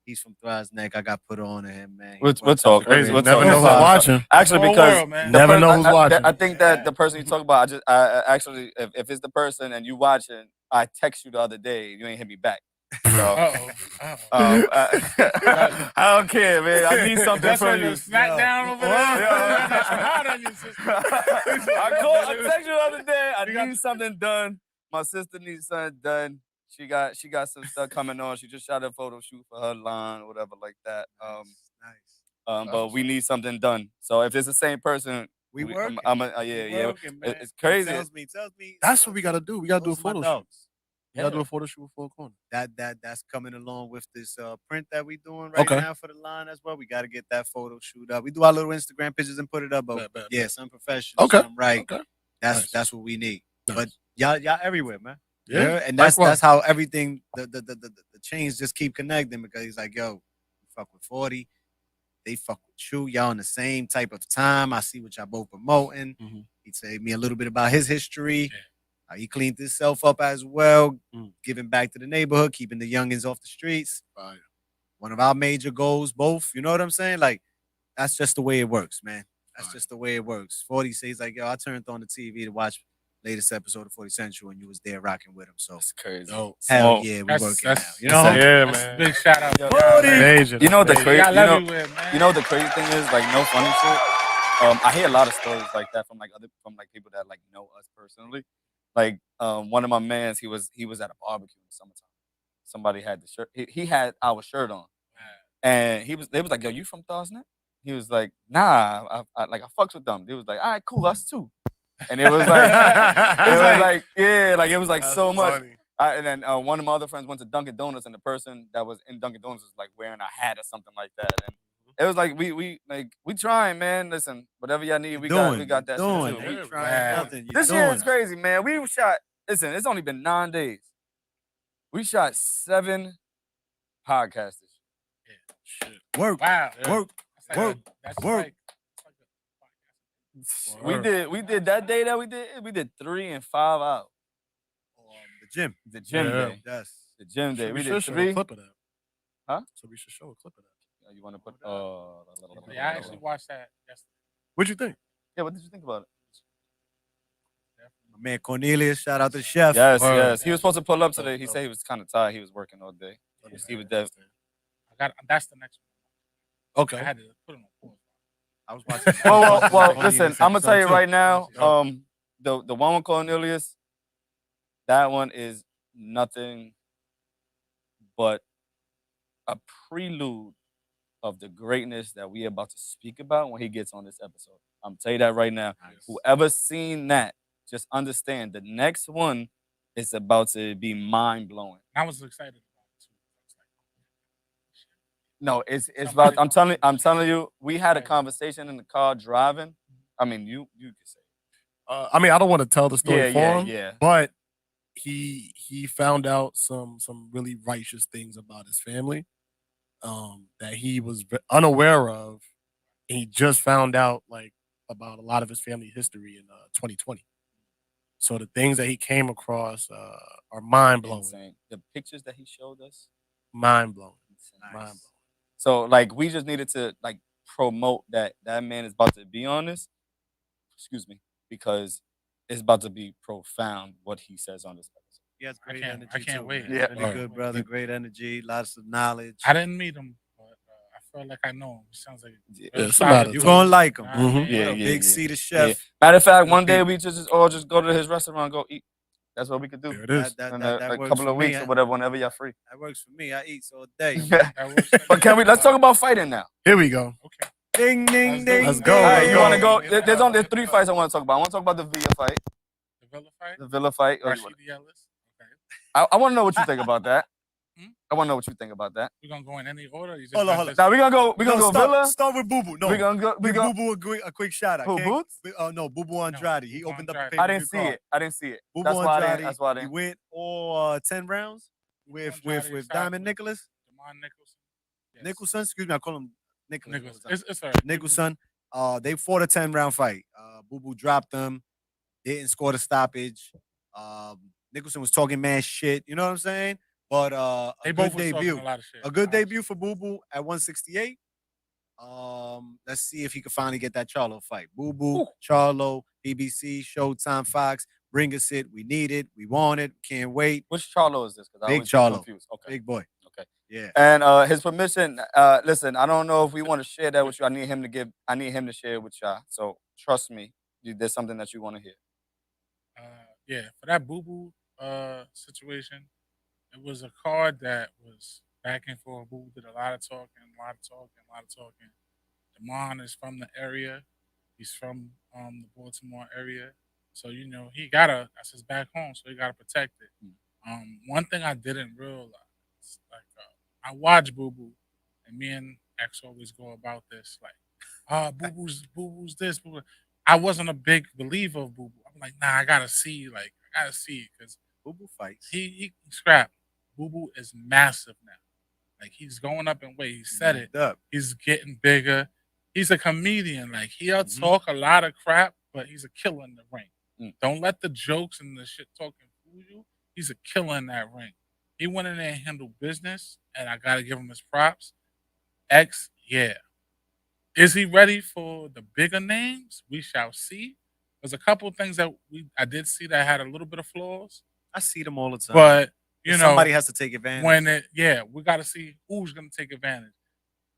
He's from Neck. I got put on to him, man. We'll talk. Crazy. We'll Never talk. know who's watching. Actually, Whole because world, man. Never know who's watching. I think that the person you talk about, I actually, if it's the person and you watching, I text you the other day. You ain't hit me back. So, I don't care, man. I need something That's from why you. you snack down over there. Yeah. That's hot on your sister. I text you the other day. I need something done. My sister needs something done. She got some stuff coming on. She just shot a photo shoot for her line or whatever like that. Nice. But we need something done. So if it's the same person, We working. yeah. Working, man. It's crazy. Tells me. That's what we gotta do. We gotta do a those are my photo shoot. dogs. We gotta do a photo shoot with Four Corners. That's coming along with this print that we doing right Okay. now for the line as well. We got to get that photo shoot up. We do our little Instagram pictures and put it up, but Bet. some professional, Okay. some right. Okay. That's what we need. Nice. But y'all everywhere, man. Yeah. And that's Likewise. how everything the chains just keep connecting because he's like, yo, you fuck with 40, they fuck with you. Y'all on the same type of time. I see what y'all both promoting. Mhm. He told me a little bit about his history. He cleaned himself up as well, giving back to the neighborhood, keeping the youngins off the streets. Fire. One of our major goals, both. You know what I'm saying? Like, that's just the way it works, man. That's just the way it works. 40 says like, yo, I turned on the TV to watch latest episode of 40Central and you was there rocking with him. So It's crazy. No. hell yeah, we That's- working that's- now. You know? Yeah, That's man. big shout out. Major. You know the Hey, crazy. y'all everywhere, man. You know the crazy thing is like no funny shit. I hear a lot of stories like that from people that like know us personally. Like one of my mans, he was at a barbecue in the summertime. Somebody had the shirt. He had our shirt on, and they was like, "Yo, you from Thorsnet?" He was like, "Nah, I fucks with them." They was like, "All right, cool, us too." And it was like, it was like so much. Funny. And then one of my other friends went to Dunkin' Donuts, and the person that was in Dunkin' Donuts was like wearing a hat or something like that. And It was like we trying, man. Listen, whatever y'all need, we got that shit too. You trying nothing. This year is crazy, man. We shot. Listen, it's only been 9 days. We shot 7 podcasts. Shit. Work. Wow. Work. Work. Work. We did that day that we did 3 and 5 out. The gym. The gym day. Yes. The gym day. So we should did show 3. a clip of that. Huh? So we should show a clip of that. You want to put? Yeah, I actually watched that yesterday. What'd you think? Yeah, what did you think about it? My man Cornelius, shout out to the chef. Yes. He was supposed to pull up today. He said he was kind of tired. He was working all day. He was dead. That's the next one. Okay. I had to put him on pause. I was watching. Well, listen, I'm gonna tell you right now. The one with Cornelius, that one is nothing but a prelude of the greatness that we are about to speak about when he gets on this episode. I'm tell you that right now. Nice. Whoever's seen that, just understand the next one is about to be mind blowing. I was excited about it too. No, it's about. I'm telling you, we had a conversation in the car driving. I mean, you could say. I mean, I don't want to tell the story for him. Yeah. But he found out some really righteous things about his family that he was unaware of. And he just found out about a lot of his family history in 2020. So the things that he came across are mind blowing. Insane. The pictures that he showed us, mind blowing. Nice. Mind blowing. So we just needed to promote that man is about to be on this. Excuse me, because it's about to be profound what he says on this episode. He has great energy. I can't wait. Yeah, really good brother. Great energy. Lots of knowledge. I didn't meet him, but I feel like I know him. He sounds like somebody. You're gonna like him. Yeah, Big C, the chef. Yeah. Matter of fact, one day we just all go to his restaurant and go eat. That's what we could do. There it is. That a works couple for of weeks me. or whatever, whenever you're free. That works for me. I eat all day. But let's talk about fighting now. Here we go. Okay. Ding, ding, ding. Let's go. All right, Let's you go. want to go? There's 3 fights I want to talk about. I want to talk about the Villa fight. The Villa fight? The Villa fight. Rashidi Ellis. I want to know what you think about that. I want to know what you think about that. We're gonna go in any order. Hold on. Now we're gonna go Villa. Start with Boo Boo. No, We're gonna go. Boo Boo a quick shout out. Who, Boots? No, Boo Boo Andrade. He opened up the I didn't see it. Boo That's Boo why Andrade. that's why I He didn't. went all 10 rounds with Diamond Nicholas. Demond Nicholson. Yes. Nicholson. Excuse me, I call him Nicholas. It's all right. Nicholson. They fought a 10-round fight. Boo Boo dropped them. Didn't score the stoppage. Nicholson was talking mad shit. You know what I'm saying? But They a both good was talking debut. a lot of shit. A good debut for Boo Boo at 168. Let's see if he can finally get that Charlo fight. Boo Boo, Charlo, BBC, Showtime, Fox. Bring us it. We need it. We want it. Can't wait. Which Charlo is this? Big Charlo. Confused. Okay. Big boy. Okay. Yeah. And his permission. Listen, I don't know if we want to share that with you. I need him to share it with y'all. So trust me, there's something that you want to hear. Yeah, for that Boo Boo situation, it was a card that was back and forth. Boo did a lot of talking. Demond is from the area. He's from the Baltimore area. So, that's his back home, so he gotta protect it. One thing I didn't realize, I watch Boo Boo, and me and X always go about this, Boo Boo's this, Boo Boo. I wasn't a big believer of Boo Boo. I'm like, nah, I gotta see it, because Boo Boo fights. He scrapped. Boo Boo is massive now. He's going up in weight. He said it. He's getting bigger. He's a comedian. He'll talk a lot of crap, but he's a killer in the ring. Don't let the jokes and the shit talking fool you. He's a killer in that ring. He went in there and handled business, and I gotta give him his props. X, yeah. Is he ready for the bigger names? We shall see. There's a couple of things that I did see that had a little bit of flaws. I see them all the time. But somebody has to take advantage. We got to see who's going to take advantage.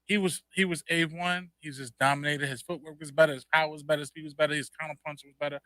He was A1. He just dominated. His footwork was better. His power was better. His speed was better. His counterpunch was better.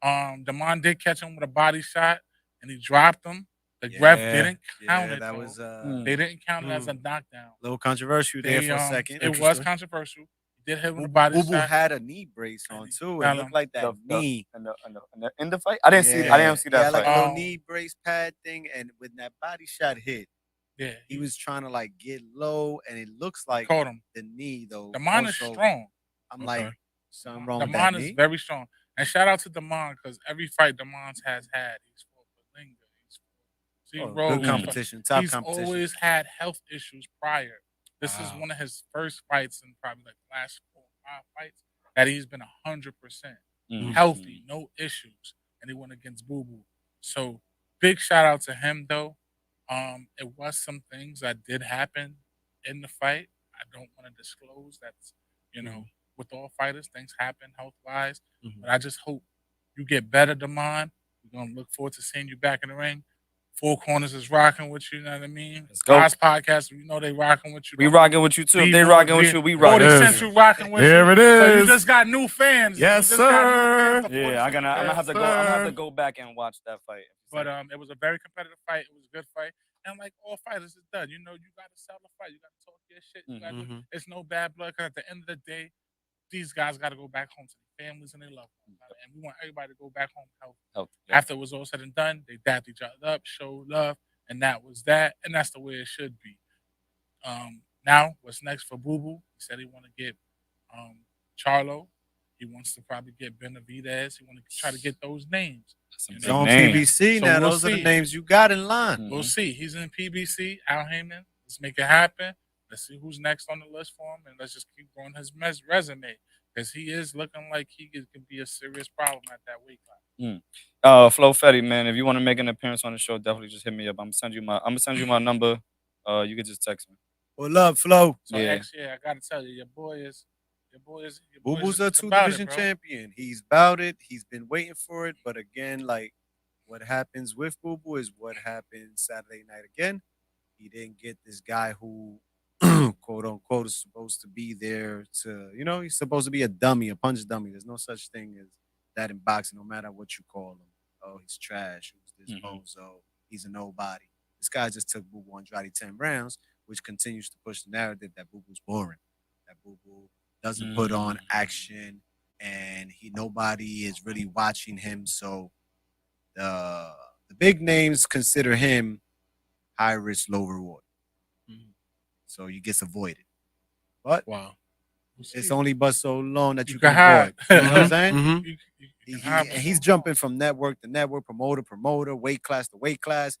Demond did catch him with a body shot, and he dropped him. The ref didn't count it. That was they didn't count it as a knockdown. A little controversial there for a second. It was controversial. He did hit him with a body shot. Boo Boo had a knee brace on too. It looked like that knee in the fight. I didn't see. I didn't see that like fight. a little knee brace pad thing, and when that body shot hit, Yeah, He was trying to like get low, and it looks like caught him. the knee though. Damon is strong. I'm Okay. like, something wrong with that Damon is knee. very strong. And shout out to Damon because every fight Damon has had, he's fought Berlinga, he's fought Oh, Zero. good competition, top He's competition. always had health issues prior. This is Wow. one of his first fights in probably like the last 4 or 5 fights that he's been 100% healthy, no issues, and he went against Boo Boo. So big shout out to him though. It was some things that did happen in the fight. I don't want to disclose. That's with all fighters, things happen health wise. But I just hope you get better, Damon. We're gonna look forward to seeing you back in the ring. Four Corners is rocking with you. You know what I mean? Let's go. Guys podcast, you know they rocking with you. We rocking with you too. If they rocking with you, we rocking. 40Central rocking with you. There it So you is. just got new fans. Yes, You just got new sir. fans to Yeah, 40 I'm gonna have to go. I'm gonna have to go back and watch that fight. But it was a very competitive fight. It was a good fight. And like all fighters, it's done. You know, you got to sell the fight. You got to talk your shit. You gotta, it's no bad blood. Because at the end of the day, these guys got to go back home to their families and their loved ones. And we want everybody to go back home healthy. After it was all said and done, they dapped each other up, showed love, and that was that. And that's the way it should be. Now, what's next for Boo Boo? He said he want to get Charlo. He wants to probably get Benavidez. He want to try to get those names. It's on PBC So now. we'll Those are the see. names you got in line. We'll see. He's in PBC. Al Heyman. Let's make it happen. Let's see who's next on the list for him, and let's just keep growing his resume because he is looking like he could be a serious problem at that weight class. Flo Fetty, man. If you want to make an appearance on the show, definitely just hit me up. I'm gonna send you my number. You can just text me. Well, love, Flo. So I gotta tell you, your boy is. Boo Boo's a 2-division champion. He's about it. He's been waiting for it. But again, like what happens with Boo Boo is what happened Saturday night again. He didn't get this guy who, quote unquote, is supposed to be there to, he's supposed to be a dummy, a punch dummy. There's no such thing as that in boxing, no matter what you call him. Oh, he's trash. Who's this bozo? He's a nobody. This guy just took Boo Boo Andrade 10 rounds, which continues to push the narrative that Boo Boo's boring. That Boo Boo doesn't put on action, and nobody is really watching him. So the big names consider him high risk, low reward. So he gets avoided. But it's only but so long that you can avoid. You know what I'm saying? He's jumping from network to network, promoter to promoter, weight class to weight class.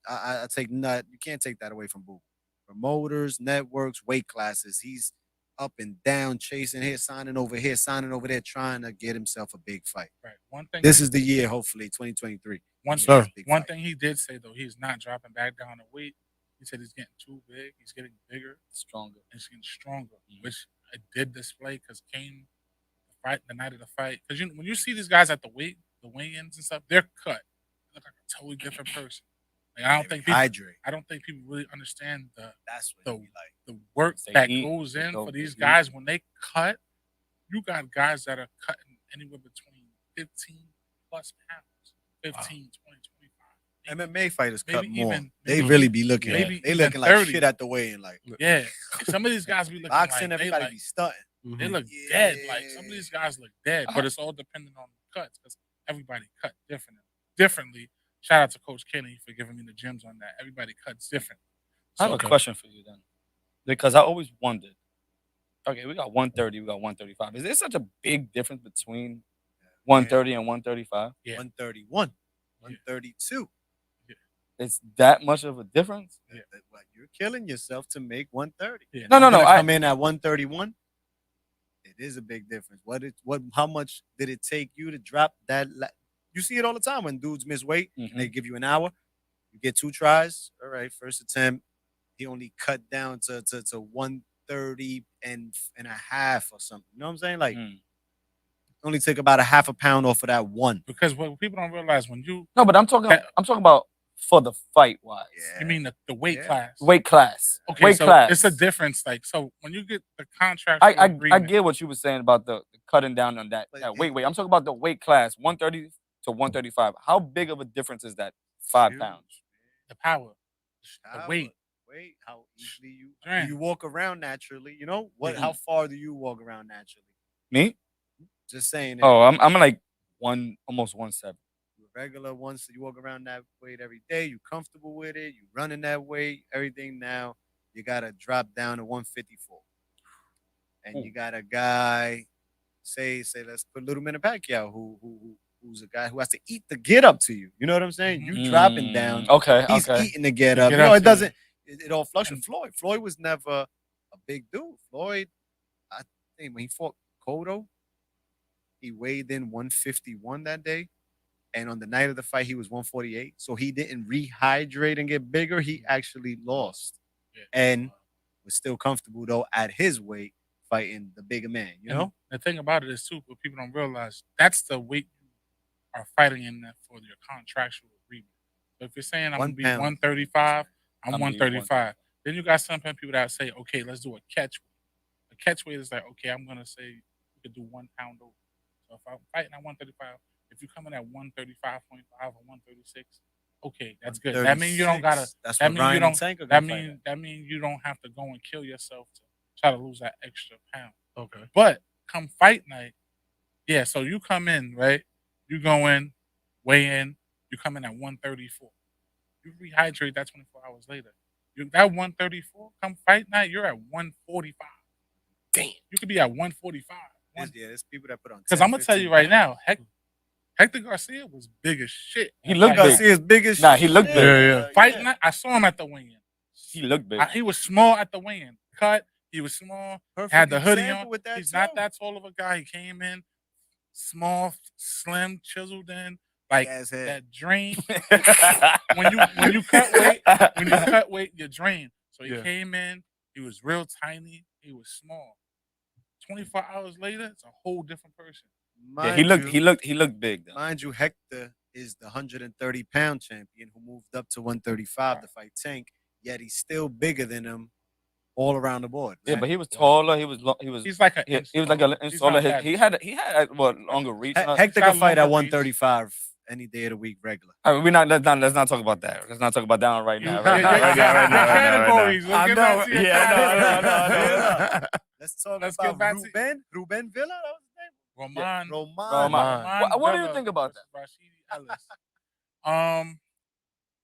I take nut. You can't take that away from Boo. Promoters, networks, weight classes. He's up and down, chasing here, signing over there, trying to get himself a big fight. Right. One thing. This is the year, hopefully, 2023. One thing he did say though, he's not dropping back down the weight. He said he's getting too big. He's getting bigger, stronger, and he's getting stronger, which it did display because Kane, the night of the fight, because when you see these guys at the weigh-ins and stuff, they're cut. They look like a totally different person. Like, I don't think people really understand the work that goes in for these guys when they cut. You got guys that are cutting anywhere between 15 plus pounds, 15, 20, 25. MMA fighters cut more. They really be looking. They looking like 30. Shit at the weigh-in. Like some of these guys be looking boxing. Like everybody be stunting. They look dead. Like some of these guys look dead, but it's all dependent on the cuts because everybody cut differently. Shout out to Coach Kenny for giving me the gems on that. Everybody cuts different. I have a question for you then, because I always wondered. Okay, we got 130, we got 135. Is there such a big difference between 130 and 135? Yeah. 131, 132. Yeah. It's that much of a difference? Yeah. You're killing yourself to make 130. Yeah. No. I come in at 131. It is a big difference. How much did it take you to drop that? You see it all the time when dudes miss weight and they give you an hour. You get 2 tries. All right, first attempt, he only cut down to 130 and a half or something. You know what I'm saying? Like, only took about a half a pound off of that one. Because what people don't realize when you but I'm talking about for the fight wise. Yeah. You mean the weight class? Weight class. Okay, weight so class. It's a difference. Like, so when you get the contract, I get what you were saying about the cutting down on that weight. I'm talking about the weight class, 130 to 135. How big of a difference is that? 5 pounds. The power, the weight. How easily you walk around naturally. You know what? How far do you walk around naturally? Me? Just saying. Oh, I'm like almost 170. regular once you walk around that weight every day, you comfortable with it, you running that weight, everything. Now you gotta drop down to 154, and you got a guy, say let's put Little Man Pacquiao, who's a guy who has to eat the get up to you. You know what I'm saying? You dropping down, Okay, he's okay. eating the get up. Get You know, up it to doesn't. It all fluctuates. Floyd was never a big dude. Floyd, I think when he fought Cotto, he weighed in 151 that day. And on the night of the fight, he was 148. So he didn't rehydrate and get bigger. He actually lost. And was still comfortable, though, at his weight, fighting the bigger man, you know? The thing about it is, too, what people don't realize, that's the weight you are fighting in that for your contractual agreement. So if you're saying I'm going to be 135, I'm 135. Then you got some people that say, okay, let's do a catch weight. A catch weight is like, okay, I'm going to say we could do 1 pound over. So if I'm fighting at 135, if you come in at 135.5 or 136, okay, that's good. That means you don't gotta. That's that what means you Ryan and don't. Tank are That gonna fight means that means you don't have to go and kill yourself to try to lose that extra pound. Okay. But come fight night, yeah. So you come in, right? You go in, weigh in. You come in at 134. You rehydrate that 24 hours later. You that 134. Come fight night, you're at 145. Damn. You could be at 145. Yeah, there's people that put on. Because I'm gonna tell you right now, Hector Garcia was big as shit. He looked big. Garcia's big as Nah, shit. he looked big. Yeah. Fight night, I saw him at the weigh-in. He looked big. He was small at the weigh-in. Cut. He was small. Perfect had the hoodie example on. with that He's too. not that tall of a guy. He came in small, slim, chiseled in, like that drain. when you cut weight, you drain. So he came in. He was real tiny. He was small. 24 hours later, it's a whole different person. Yeah, he looked big though. Mind you, Hector is the 130-pound champion who moved up to 135 to fight Tank. Yet he's still bigger than him all around the board. Yeah, but he was taller. He was. He's like an. He was like an installer. He had what longer reach. Hector can fight at 135 any day of the week, regular. I mean, let's not talk about that. Let's not talk about that right now. Categories. I know. Yeah, no. Let's talk about Ruben Villa. That was his name. Roman. What do you think about that? Rashidi Ellis.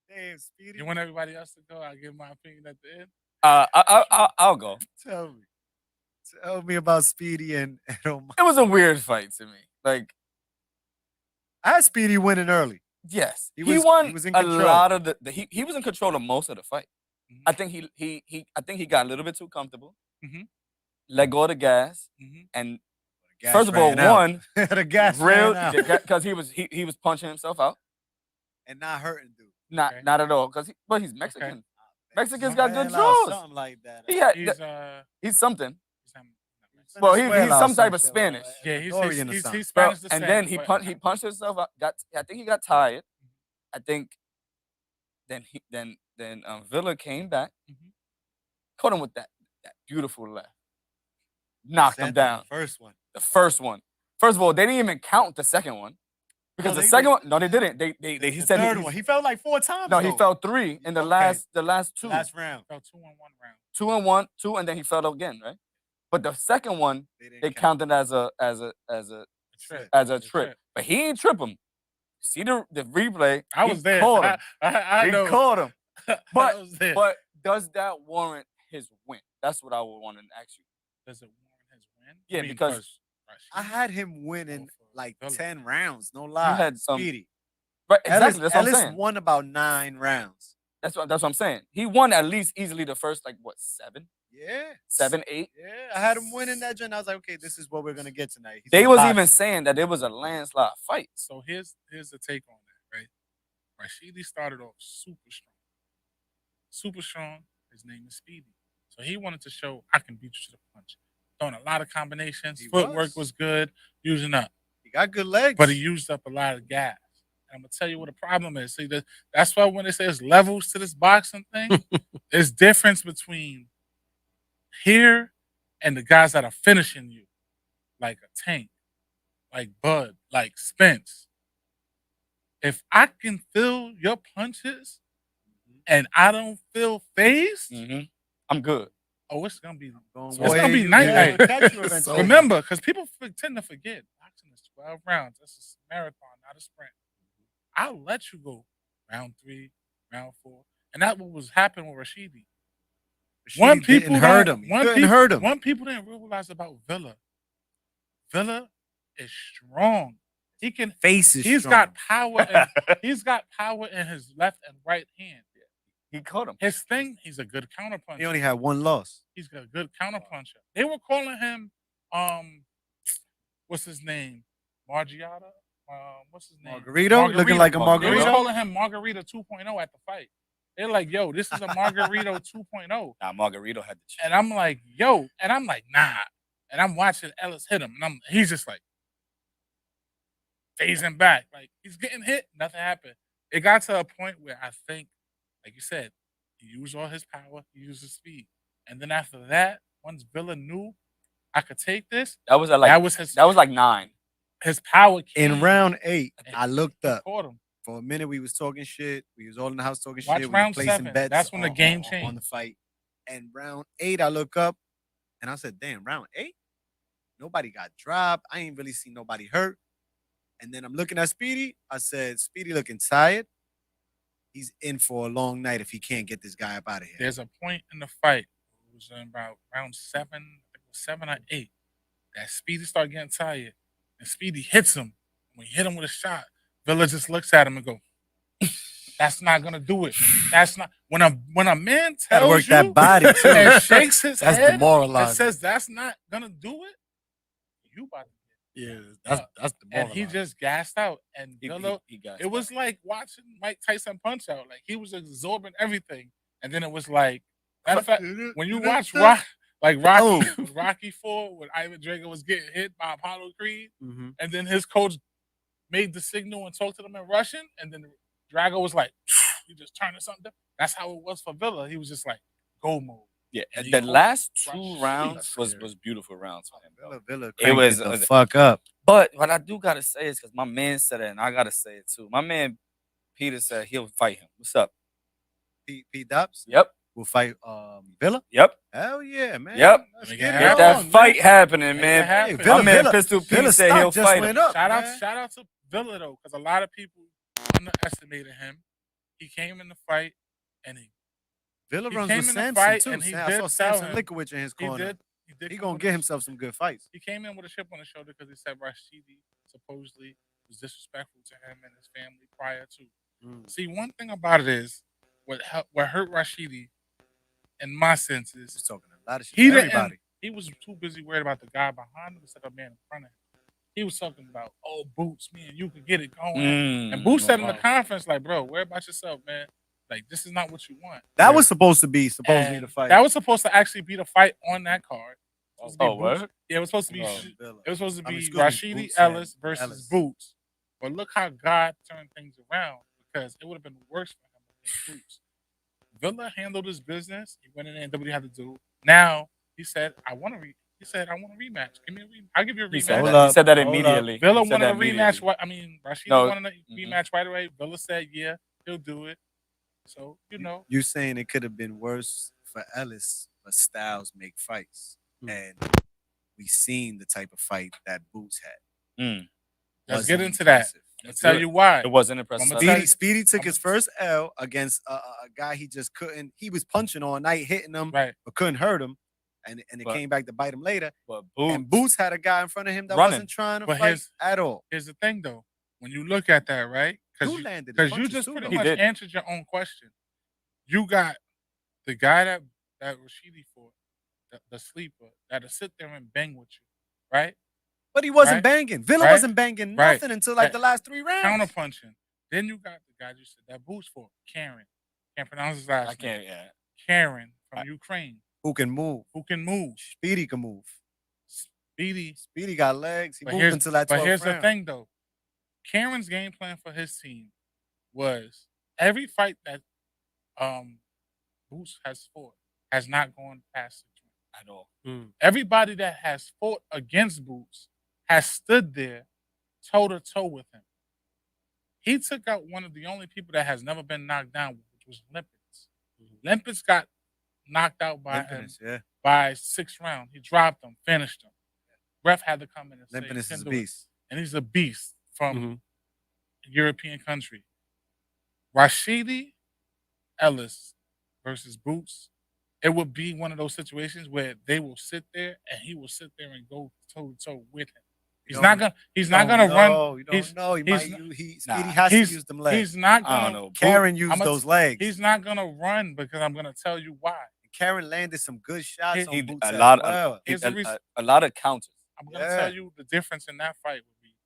Damn, Speedy. You want everybody else to go? I'll give my opinion at the end. I'll go. Tell me about Speedy and Roman. It was a weird fight to me. Like, I had Speedy winning early. Yes, he was in a control. lot of he was in control of most of the fight. Mm-hmm. I think he got a little bit too comfortable. Mm-hmm. Let go of the gas, and gas first of all, ran out. The gas real because he was punching himself out and not hurting dude. Not at all but he's Mexican. Okay. Mexicans got good draws. Something like that. He's something. Well, he's some type of Spanish. Yeah, he's Spanish. Bro, and then he punched himself out. I think he got tired. I think then Villa came back, caught him with that beautiful left, knocked him down. The first one. First of all, they didn't even count the second one. Because the second one, no, they didn't. He said third one. He fell like 4 times. No, he fell 3 in the last 2. Last round. Fell 2 in 1 round. 2 and 1, 2, and then he fell again, right? But the second one, they counted as a trip. But he ain't trip him. See the replay? I was there. Caught him. I know. He caught him. But does that warrant his win? That's what I would want to ask you. Does it warrant his win? Yeah, because I had him winning like 10 rounds. No lie. You had some. Speedy. Right, exactly. That's what I'm saying. Ellis won about 9 rounds. That's what I'm saying. He won at least easily the first 7? Yeah. 7, 8. Yeah, I had him winning that joint. I was like, okay, this is what we're gonna get tonight. They was even saying that it was a landslide fight. So here's the take on that, right? Rashidi started off super strong. Super strong. His name is Speedy. So he wanted to show I can beat you to the punch. Throwing a lot of combinations. Footwork was good. Using up. He got good legs. But he used up a lot of gas. I'm gonna tell you what the problem is. See, that's why when they say there's levels to this boxing thing, there's difference between here and the guys that are finishing you, like a Tank, like Bud, like Spence. If I can feel your punches and I don't feel phased, I'm good. Oh, it's gonna be night. Remember, because people tend to forget boxing is 12 rounds. That's a marathon, not a sprint. I'll let you go round 3, round 4. And that's what was happening with Rashidi. One people didn't hurt him. One people didn't realize about Villa. Villa is strong. He can He's strong. got power. He's got power in his left and right hand. He caught him. His thing, he's a good counterpuncher. He only had one loss. He's a good counterpuncher. They were calling him, what's his name? Margiata? What's his name? Margarito? Looking like a They Margarito? were calling him Margarito 2.0 at the fight. They're like, yo, this is a Margarito 2.0. Nah, Margarito had the chance. And I'm like, yo. And I'm like, nah. And I'm watching Ellis hit him. And he's just like, phasing back. Like, he's getting hit. Nothing happened. It got to a point where I think, like you said, he used all his power. He used his speed. And then after that, once Villa knew I could take this, that was like 9. His power came. In round 8, I looked up. Caught him. For a minute, we was talking shit. We was all in the house talking Watch shit. round We was placing 7. bets. That's when the game changed. On the fight. And round 8, I look up and I said, damn, round 8? Nobody got dropped. I ain't really seen nobody hurt. And then I'm looking at Speedy. I said, Speedy looking tired. He's in for a long night if he can't get this guy up out of here. There's a point in the fight. It was in about round 7, I think it was 7 or 8, that Speedy started getting tired. And Speedy hits him. When he hit him with a shot, Villa just looks at him and go, that's not gonna do it. That's not when a man tells work you that body too. and shakes his That's head demoralizing. and says that's not gonna do it, you about to Yeah, that's demoralizing. and he just gassed out. And Villa, He got it was like watching Mike Tyson punch out. Like he was absorbing everything. And then it was like, matter of fact, when you watch Rocky 4, when Ivan Drago was getting hit by Apollo Creed, and then his coach made the signal and talked to them in Russian, and then Drago was like, you just turning something. That's how it was for Villa. He was just like, go mode. Yeah, the last 2 rounds was beautiful rounds for him. Villa it was the fuck up. But what I do gotta say is because my man said it, and I gotta say it too. My man Peter said he'll fight him. What's up? Pete Dobbs? Yep. Will fight Villa? Yep. Hell yeah, man. Yep. Let's Get get it Get on, that man. fight happening, man. Hey, My man Pistol Pete Villa said he'll stock just fight went him. up, Shout man. out to Villa though, because a lot of people underestimated him. He came in the fight and Villa he runs came with in the Samson fight, too. and he I did saw tell Samson him- Likowicz in his corner. He He gonna get himself some good fights. He came in with a chip on his shoulder because he said Rashidi supposedly was disrespectful to him and his family prior to. See, one thing about it is what hurt Rashidi, in my sense, is He's talking a lot of shit he to didn't. everybody. He was too busy worried about the guy behind him instead of the man in front of him. He was talking about, oh, Boots, man, you can get it going. And Boots said in the conference, like, bro, worry about yourself, man. Like, this is not what you want. That was supposed to be And the fight. that was supposed to actually be the fight on that card. What? Yeah, it was supposed to be. Villa. It was supposed to I mean, be excuse me, Rashidi Boots Ellis and versus Ellis. Boots. But look how God turned things around, because it would have been worse for him against Boots. Villa handled his business. He went in there and did what he had to do. Now he said, "I want to rematch. Give me a rematch. I'll give you a He rematch." said that Hold up. immediately. Villa He said wanted that a rematch. Rashidi No. wanted a rematch right away. Villa said, "Yeah, he'll do it." So You're saying it could have been worse for Ellis, but Styles make fights, and we seen the type of fight that Boots had. let's Wasn't get into that. impressive. I'll tell you why. It wasn't impressive. Speedy took his first L against a guy he just couldn't. He was punching all night, hitting him, Right. but couldn't hurt him, and it But- came back to bite him later. But And Boots had a guy in front of him that Running. wasn't trying to But fight at all. Here's the thing, though. When you look at that, right? You landed his Because you punches just too, pretty though. much did. answered your own question. You got the guy that Rashidi fought, the sleeper, that'll sit there and bang with you, right? But he wasn't Right. banging. Villa Right. wasn't banging Right. nothing until like the last 3 rounds. Counterpunching. Then you got the guy you said that Boots fought, Karen. Can't pronounce his last I name. can't. Yeah. Karen from Ukraine, Who can move? who can move. Speedy can move. Speedy. got legs. He But moved here's, until that 12th but here's the round. thing, though. Karen's game plan for his team was every fight that Boots has fought has not gone past 6 rounds at all. Everybody that has fought against Boots has stood there toe-to-toe with him. He took out one of the only people that has never been knocked down, which was Limpets. Limpets got knocked out by him by 6th round. He dropped him, finished him. Ref had to come in and say, Limpinus "You is can a do it." beast. And he's a beast. European country. Rashidi Ellis versus Boots. It would be one of those situations where they will sit there and he will sit there and go toe to toe with him. He's not gonna. He's not gonna run. You don't know. He might. Speedy nah, has to use them legs. He's not I don't gonna. know. Karen used those legs. He's not gonna run because I'm gonna tell you why. Karen landed some good shots on Boots a as lot, well. a lot of counters. I'm gonna tell you the difference in that fight would be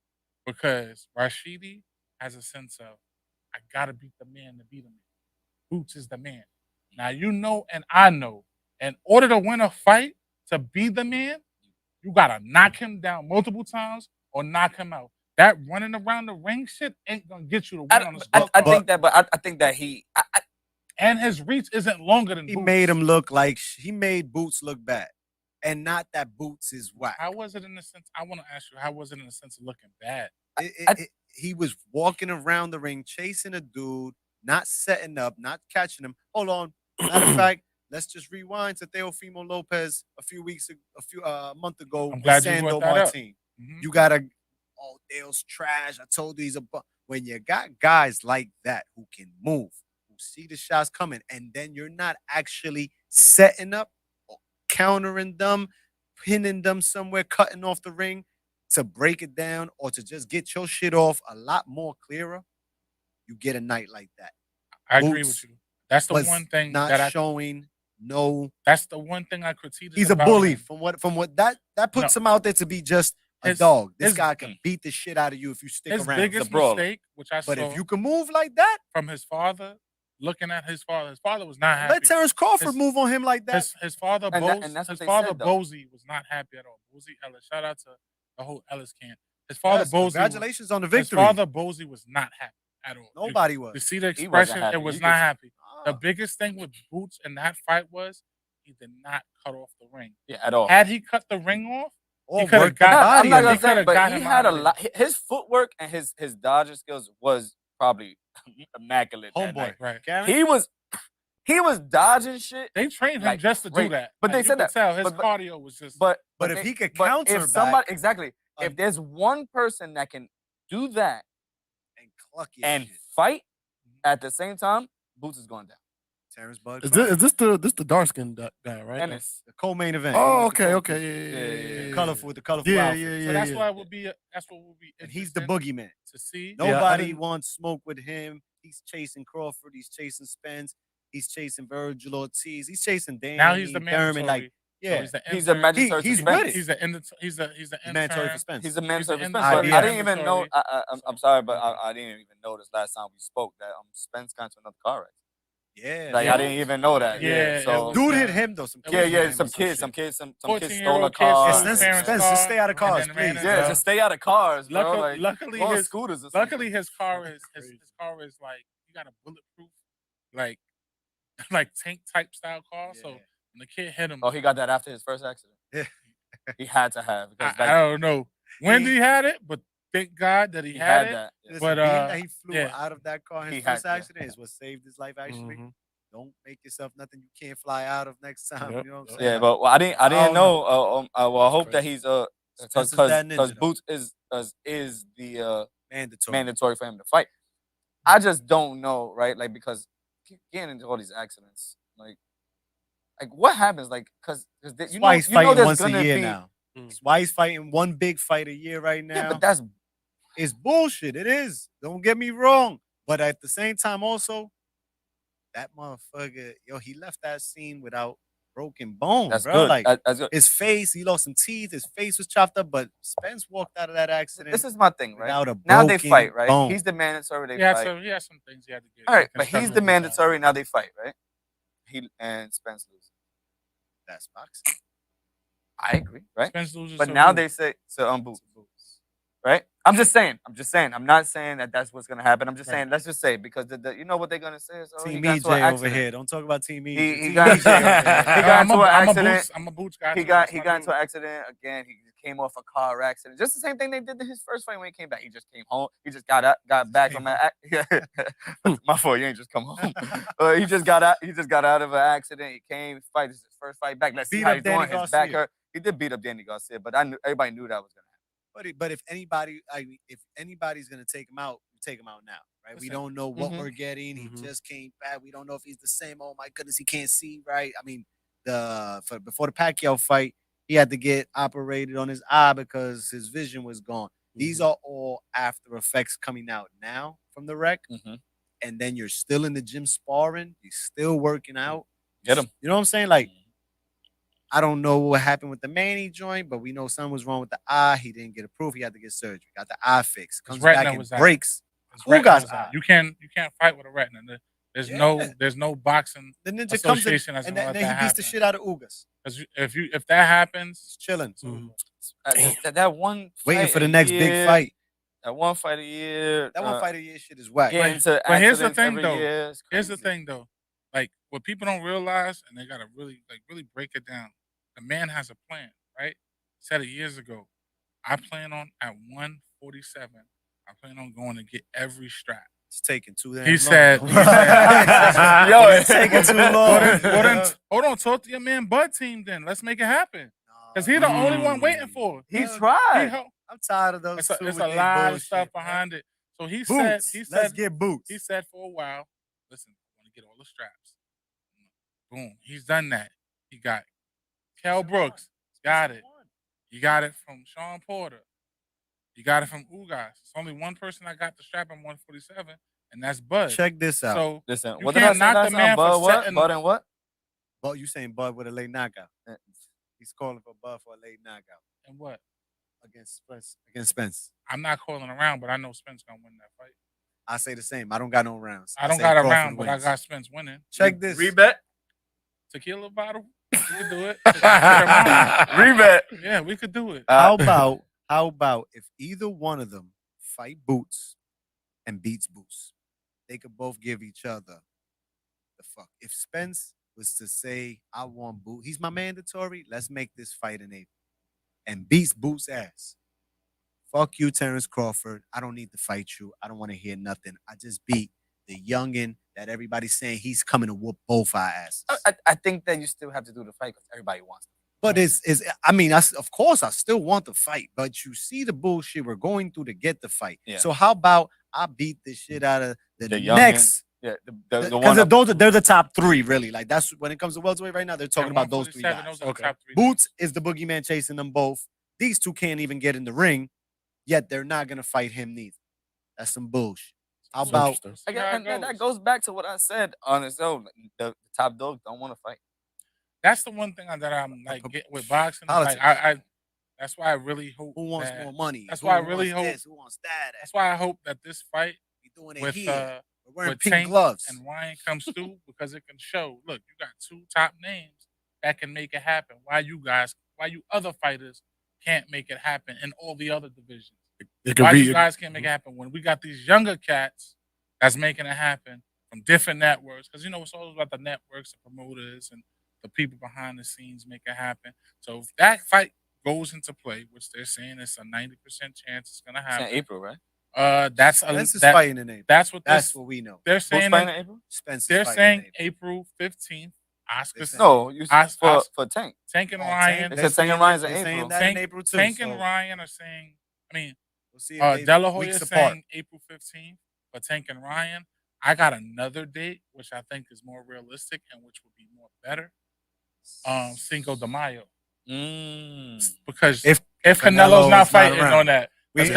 because Rashidi has a sense of I gotta beat the man to beat him. Boots is the man. Now you know and I know. In order to win a fight, to be the man, you gotta knock him down multiple times or knock him out. That running around the ring shit ain't gonna get you to win on the spot. I think that he and his reach isn't longer than he Boots. made him look like he made Boots look bad, and not that Boots is whack. How was it in the sense? I want to ask you, how was it in the sense of looking bad? He was walking around the ring, chasing a dude, not setting up, not catching him. Hold on. Matter of fact, let's just rewind to Teofimo Lopez a month ago with Sando Martin. You gotta, Dale's trash. I told you when you got guys like that who can move, who see the shots coming, and then you're not actually setting up or countering them, pinning them somewhere, cutting off the ring to break it down or to just get your shit off a lot more clearer, you get a night like that. I agree with you. That's the one thing not showing. No, that's the one thing I critiqued. He's a bully. From what that puts him out there to be just a dog. This guy can beat the shit out of you if you stick around. His biggest mistake, which I saw, but if you can move like that, from his father, looking at his father was not happy. Let Terrence Crawford move on him like that. His father, Bozy, was not happy at all. Bozy Ellis, shout out to the whole Ellis camp. His father, Bozy, congratulations on the victory. His father, Bozy, was not happy at all. Nobody was. You see the expression? It was not happy. The biggest thing with Boots in that fight was he did not cut off the ring. Yeah, at all. Had he cut the ring off, he could have got him. I'm not gonna say, but he had a lot. His footwork and his dodging skills was probly immaculate. Homeboy, right? He was dodging shit. They trained him just to do that. But they said that. His cardio was just. But if he could counter, if somebody exactly, if there's one person that can do that and cluck and fight at the same time, Boots is going down. Terrence Bud. Is this the dark skinned guy, right? Ennis. The co-main event. Oh, okay, yeah. Colorful with the colorful outfit. So that's why it would be. That's what would be. And he's the boogeyman. To see nobody wants smoke with him. He's chasing Crawford. He's chasing Spence. He's chasing Virgil Ortiz. He's chasing Dan. Now he's the mandatory. Like, yeah, so he's a mandatory. He's with it. He's the mandatory for Spence. He's a mandatory for Spence. I didn't even know. I'm sorry, but I didn't even notice last time we spoke that Spence got into another car wreck. Yeah, I didn't even know that. Yeah, so dude hit him though. Some kids stole a car. Spence, just stay out of cars, please. Yeah, just stay out of cars, bro. Luckily, his scooters. Luckily, his car is like you got a bulletproof, like tank type style car. So when the kid hit him, he got that after his first accident. Yeah, he had to have. I don't know when he had it, but thank God that he had it. That. But he flew out of that car. His first accident is what saved his life. Actually, don't make yourself nothing you can't fly out of next time. You know what I'm saying? Yeah, but I didn't know. I hope that he's because Boots is the mandatory for him to fight. I just don't know, right? Like because getting into all these accidents, like what happens? Like because you know, he's fighting once a year now. That's why he's fighting one big fight a year right now. Yeah, but it's bullshit. It is. Don't get me wrong. But at the same time, also, that motherfucker, he left that scene without broken bones. That's bro. good. Like that's good. His face, he lost some teeth. His face was chopped up. But Spence walked out of that accident. This is my thing, right? Now they fight, right? Bone. He's the mandatory. They fight. He has some things he had to get. All right, but he's the mandatory. Now they fight, right? He and Spence loses. That's boxing. I agree, right? Spence loses, but now they say Boots, right? I'm just saying. I'm not saying that that's what's gonna happen. I'm just saying. Let's just say because you know what they're gonna say is Team EJ over here. Don't talk about Team EJ. He got into an accident. I'm a Boots guy. He got into an accident again. He came off a car accident. Just the same thing they did in his first fight when he came back. He just came home. He just got back from that. My fault. You ain't just come home. He just got out. He just got out of an accident. He came fight. This is his first fight back. Let's see how he's doing. His back hurt. He did beat up Danny Garcia, but everybody knew that was gonna happen. But if anybody's gonna take him out, take him out now, right? We Listen. don't know what Mhm. we're getting. He Mhm. just came back. We don't know if he's the same. Oh my goodness, he can't see, right? I mean, before the Pacquiao fight, he had to get operated on his eye because his vision was gone. These Mhm. are all after effects coming out now from the wreck. Mhm. And then you're still in the gym sparring. He's still working out. Get him. You know what I'm saying? Like, I don't know what happened with the Manny joint, but we know something was wrong with the eye. He didn't get approved. He had to get surgery. Got the eye fixed. His Comes back retina and was out. breaks. His Who retina got was out. eye? You can't fight with a retina. There's Yeah. no boxing The ninja comes in, association that's and gonna then let he that beats the happen. shit out of Ugas. Because if that happens, He's chilling. Mhm. That one Waiting fight for the a next big year, fight. That one fight a year. That one fight a year shit is whack. Get into but here's the accidents thing, every though. year. It's Here's the crazy. thing though, like what people don't realize, and they gotta really break it down. The man has a plan, right? Said it years ago. I plan on at 147. I plan on going to get every strap. It's taking too damn He long. said, Yo, It's taking too long. well then, hold on, talk to your man Bud team then. Let's make it happen. Because he's the only one waiting for it. he tried. I'm tired of those It's two. a with their lot of bullshit, stuff man. behind it. So he Boots. said, Let's get boots. he said for a while, listen, I want to get all the straps. Boom. He's done that. He got Kel Brooks. Got it. You got it from Sean Porter. You got it from Ugas. It's only one person that got the strap in 147, and that's Bud. Check this out. So Listen, you what did I can't say knock last the time? man for Bud what? setting. Bud and what? Bud, you saying Bud with a late knockout? He's calling for Bud for a late knockout And what? against Spence. Against Spence. I'm not calling around, but I know Spence gonna win that fight. I say the same. I don't got no rounds. I don't say got a Crawford round, but I wins. got Spence winning. Check this. Rebet. Tequila bottle. We could do it. Get a round. Rebet. Yeah, we could do it. How about if either one of them fight Boots and beats Boots? They could both give each other the fuck. If Spence was to say, I want Boots, he's my mandatory, let's make this fight in April. And beats Boots' ass. Fuck you, Terrence Crawford. I don't need to fight you. I don't want to hear nothing. I just beat the youngin' that everybody's saying he's coming to whoop both our asses. I think that you still have to do the fight because everybody wants it. But of course, I still want the fight. But you see the bullshit we're going through to get the fight. Yeah. So how about I beat the shit out of the youngin'? next? Yeah, the one. Because they're the top three, really. Like that's when it comes to welterweight right now. They're talking At about those three 147, guys. those are the top three. Boots is the boogeyman chasing them both. These two can't even get in the ring, yet they're not gonna fight him neither. That's some bullshit. How about Again, and that goes back to what I said on its own. The top dogs don't want to fight. That's the one thing that I'm like get with boxing. Like Politics. I that's why I really hope who wants that, more money? That's Who why I really wants hope. this? Who wants that? That's why I hope that this fight We doing it with here. We're wearing with pink Tank gloves. and Ryan comes through because it can show. Look, you got two top names that can make it happen. Why you other fighters can't make it happen in all the other divisions? Why you guys can't make it happen when we got these younger cats that's making it happen from different networks? Because it's all about the networks, the promoters, and the people behind the scenes make it happen. So if that fight goes into play, which they're saying it's a 90% chance it's gonna It's happen. in April, right? Spence is fighting in April. That's what we know. they're Who's saying. fighting in April? Spence is They're fighting saying in April. April 15th. Oscar. No, you said for Tank. Tank and Oh, Ryan. They said Tank and Ryan's in They're saying April. that in April too. Tank so and Ryan are saying. I mean, we'll see if they De La Hoya weeks is apart. saying April 15th for Tank and Ryan. I got another date, which I think is more realistic and which would be more better. Cinco de Mayo. Because if Canelo's not fighting on that, word is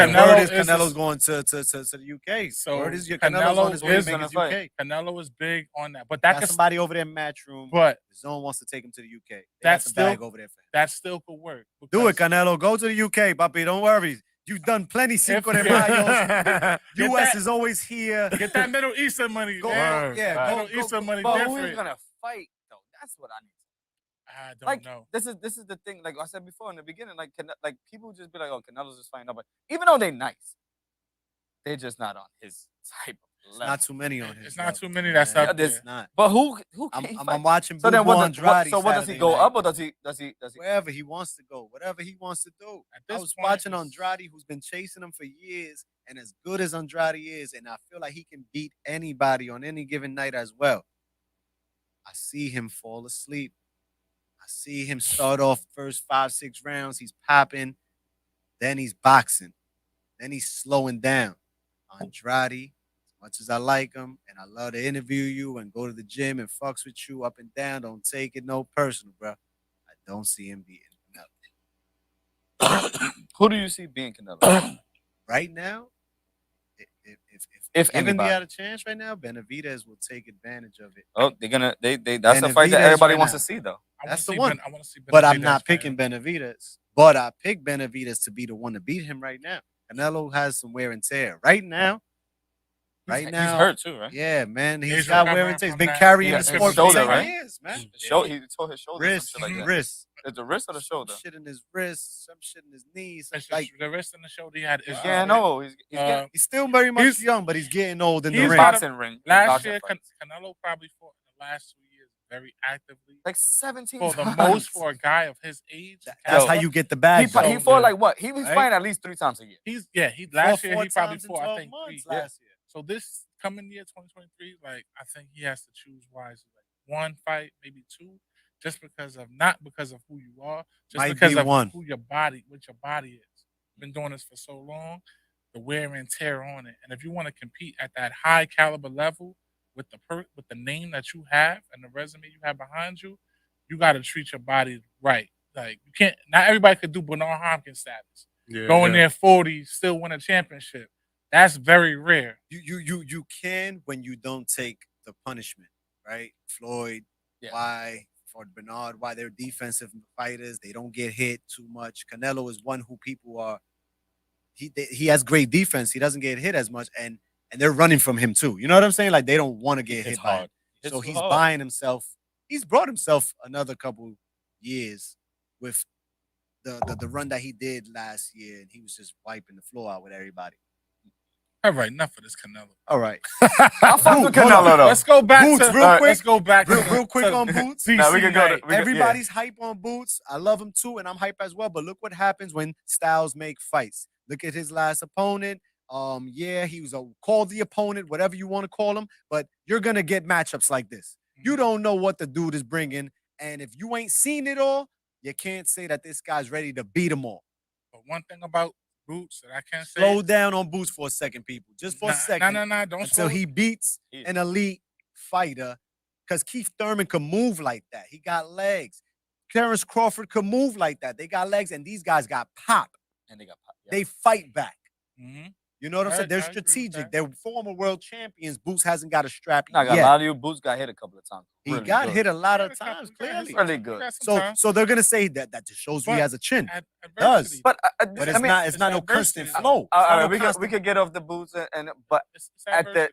Canelo's going to the UK. So word is Canelo's on his way to make his UK. Canelo is big on that, but Got somebody over there in Matchroom. But Zone wants to take him to the UK. That's the bag over there for him. That still could work. Do it, Canelo. Go to the UK, papi. Don't worry. You've done plenty Cinco de Mayos. US is always here. Get that Middle Eastern money. Middle Eastern money. But different. who's gonna fight though? That's what I need. I don't know. This is the thing. Like I said before in the beginning, like people just be like, "Oh, Canelo's just fighting up," but even though they nice, they're just not on his type of level. Not too many on his. It's not too many that's up there. Not. But who can't I'm fight? watching. So then, Andrade so what does he Saturday go night. up or does he? Wherever he wants to go, whatever he wants to do. I was point, watching Andrade, who's been chasing him for years, and as good as Andrade is, and I feel like he can beat anybody on any given night as well. I see him fall asleep. I see him start off first 5-6 rounds. He's popping. Then he's boxing. Then he's slowing down. Andrade. As much as I like him and I love to interview you and go to the gym and fucks with you up and down, don't take it no personal, bro. I don't see him beating Canelo. Who do you see being Canelo? Right now, If given anybody. the other chance right now, Benavidez will take advantage of it. Oh, they're gonna that's a fight that Benavidez everybody right wants now. to see though. That's the one. I want to see. But I'm Benavidez not fight picking him. Benavidez. But I pick Benavidez to be the one to beat him right now. Canelo has some wear and tear right now. Right now, he's hurt too, right? Yeah, man, he's He's got wear recovering and tear. He's from been that. carrying Yeah, the his sport for shoulder, 10 right? years, man. He tore his shoulder. Wrist, some shit like that. wrist. Is the wrist or the shoulder? Some shit in his wrist, some shit in his knees. It's Like the wrist and the shoulder. He had. He's getting old. he's still very much he's- young, but he's getting old in the he's ring. about boxing ring. Last boxing year, fights. Canelo probably fought in the last 2 years very actively. Like 17 For the times. most for a guy of his age. That's Yo, how you get the bag. He fought like what? He was Right? fighting at least 3 times a year. He last year Four he probably times in fought 12 I think 3. months last year. So this coming year 2023, like I think he has to choose wisely. Like 1 fight, maybe 2, just because of not because of who you are, just Might because be of one. who your body, what your body is. Been doing this for so long, the wear and tear on it. And if you want to compete at that high caliber level with the name that you have and the resume you have behind you, you got to treat your body right. Like you can't. Not everybody could do Bernard Hopkins status. Go in there 40, still win a championship. That's very rare. You can when you don't take the punishment, right? Floyd, why for Bernard, why they're defensive fighters, they don't get hit too much. Canelo is one who people are. He has great defense. He doesn't get hit as much, and they're running from him too. You know what I'm saying? Like they don't want to get hit by him. So he's buying himself. He's brought himself another couple years with the run that he did last year, and he was just wiping the floor out with everybody. All right, enough of this Canelo. All right. I fuck with Canelo though. Let's go back Boots, to real quick. Let's go back real quick on Boots. Now we can go. Everybody's hype on Boots. I love him too, and I'm hype as well. But look what happens when styles make fights. Look at his last opponent. Yeah, he was called the opponent, whatever you want to call him. But you're gonna get matchups like this. You don't know what the dude is bringing, and if you ain't seen it all, you can't say that this guy's ready to beat them all. But one thing about Boots that I can't say. Slow down on Boots for a second, people. Just for a second. No, don't until he beats an elite fighter. Because Keith Thurman could move like that. He got legs. Terrence Crawford could move like that. They got legs, and these guys got pop. And they got pop. They fight back. Mm-hmm. You know what I'm saying? They're strategic. They're former world champions. Boots hasn't got a strap yet. A lot of you, Boots got hit a couple of times. He got hit a lot of times, clearly. Really good. So they're gonna say that just shows he has a chin. It does. But it's not no constant flow. We could get off the Boots but at the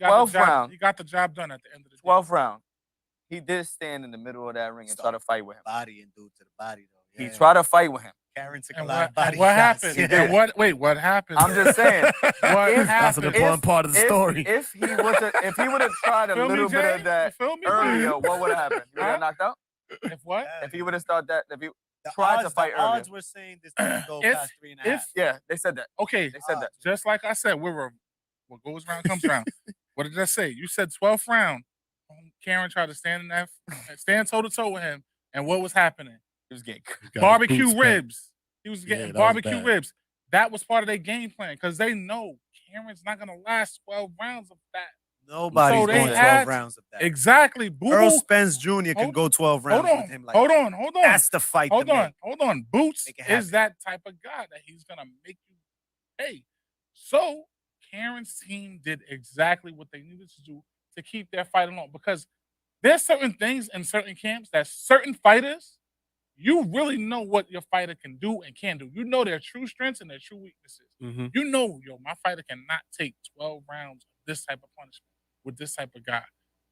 12th round, he got the job done at the end of the 12th round. He did stand in the middle of that ring and try to fight with him. Body and dude to the body though. He tried to fight with him. Karen took and a lot of body what shots. happened? And what happened? I'm just saying. That's an important part of the story. If he would have tried a little bit of that earlier, what would have happened? He would have knocked out? If what? If he would have started that, if he the tried to fight the earlier. odds were saying this didn't go past 3.5. Yeah, they said that. Okay, they said that. Just like I said, what goes around comes around. What did I say? You said 12th round. Karen tried to stand toe to toe with him, and what was happening? He was getting barbecue ribs. He was getting barbecue was ribs. That was part of their game plan because they know Karen's not gonna last 12 rounds of that. Nobody's going 12 rounds of that. Exactly. Earl Spence Jr. can go 12 rounds with him. Like hold on. That's the fight. Hold on. Boots is that type of guy that he's gonna make you pay. So Karen's team did exactly what they needed to do to keep their fight along because there's certain things in certain camps that certain fighters, you really know what your fighter can do and can't do. You know their true strengths and their true weaknesses. Mm-hmm. You know, my fighter cannot take 12 rounds of this type of punishment with this type of guy.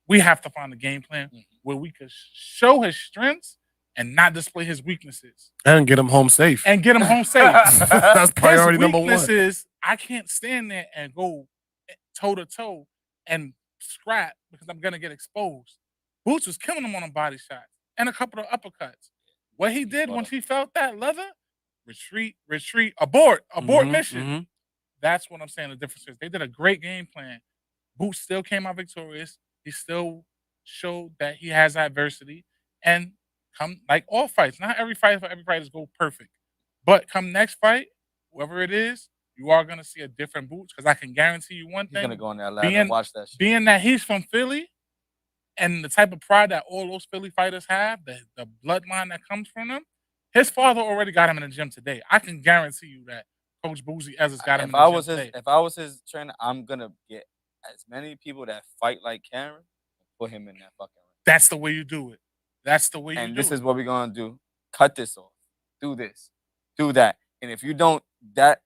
We have to find a game plan where we could show his strengths and not display his weaknesses. And get him home safe. That's priority number one. His weakness is I can't stand there and go toe to toe and scrap because I'm going to get exposed. Boots was killing him on a body shot and a couple of uppercuts. What he did once he felt that leather, retreat, abort mission. Mm-hmm. That's what I'm saying the difference is. They did a great game plan. Boots still came out victorious. He still showed that he has adversity. And come like all fights, not every fight for every fighters go perfect. But come next fight, whoever it is, you are gonna see a different Boots because I can guarantee you one He's thing. gonna go on that ladder and watch that shit. Being that he's from Philly, and the type of pride that all those Philly fighters have, the bloodline that comes from them, his father already got him in the gym today. I can guarantee you that Coach Boozy Ezra's got him in the gym today. If I was his trainer, I'm gonna get as many people that fight like Karen and put him in that fucking ring. That's the way you do it. That's the way you do it. And this is what we're gonna do. Cut this off. Do this. Do that. And if you don't, that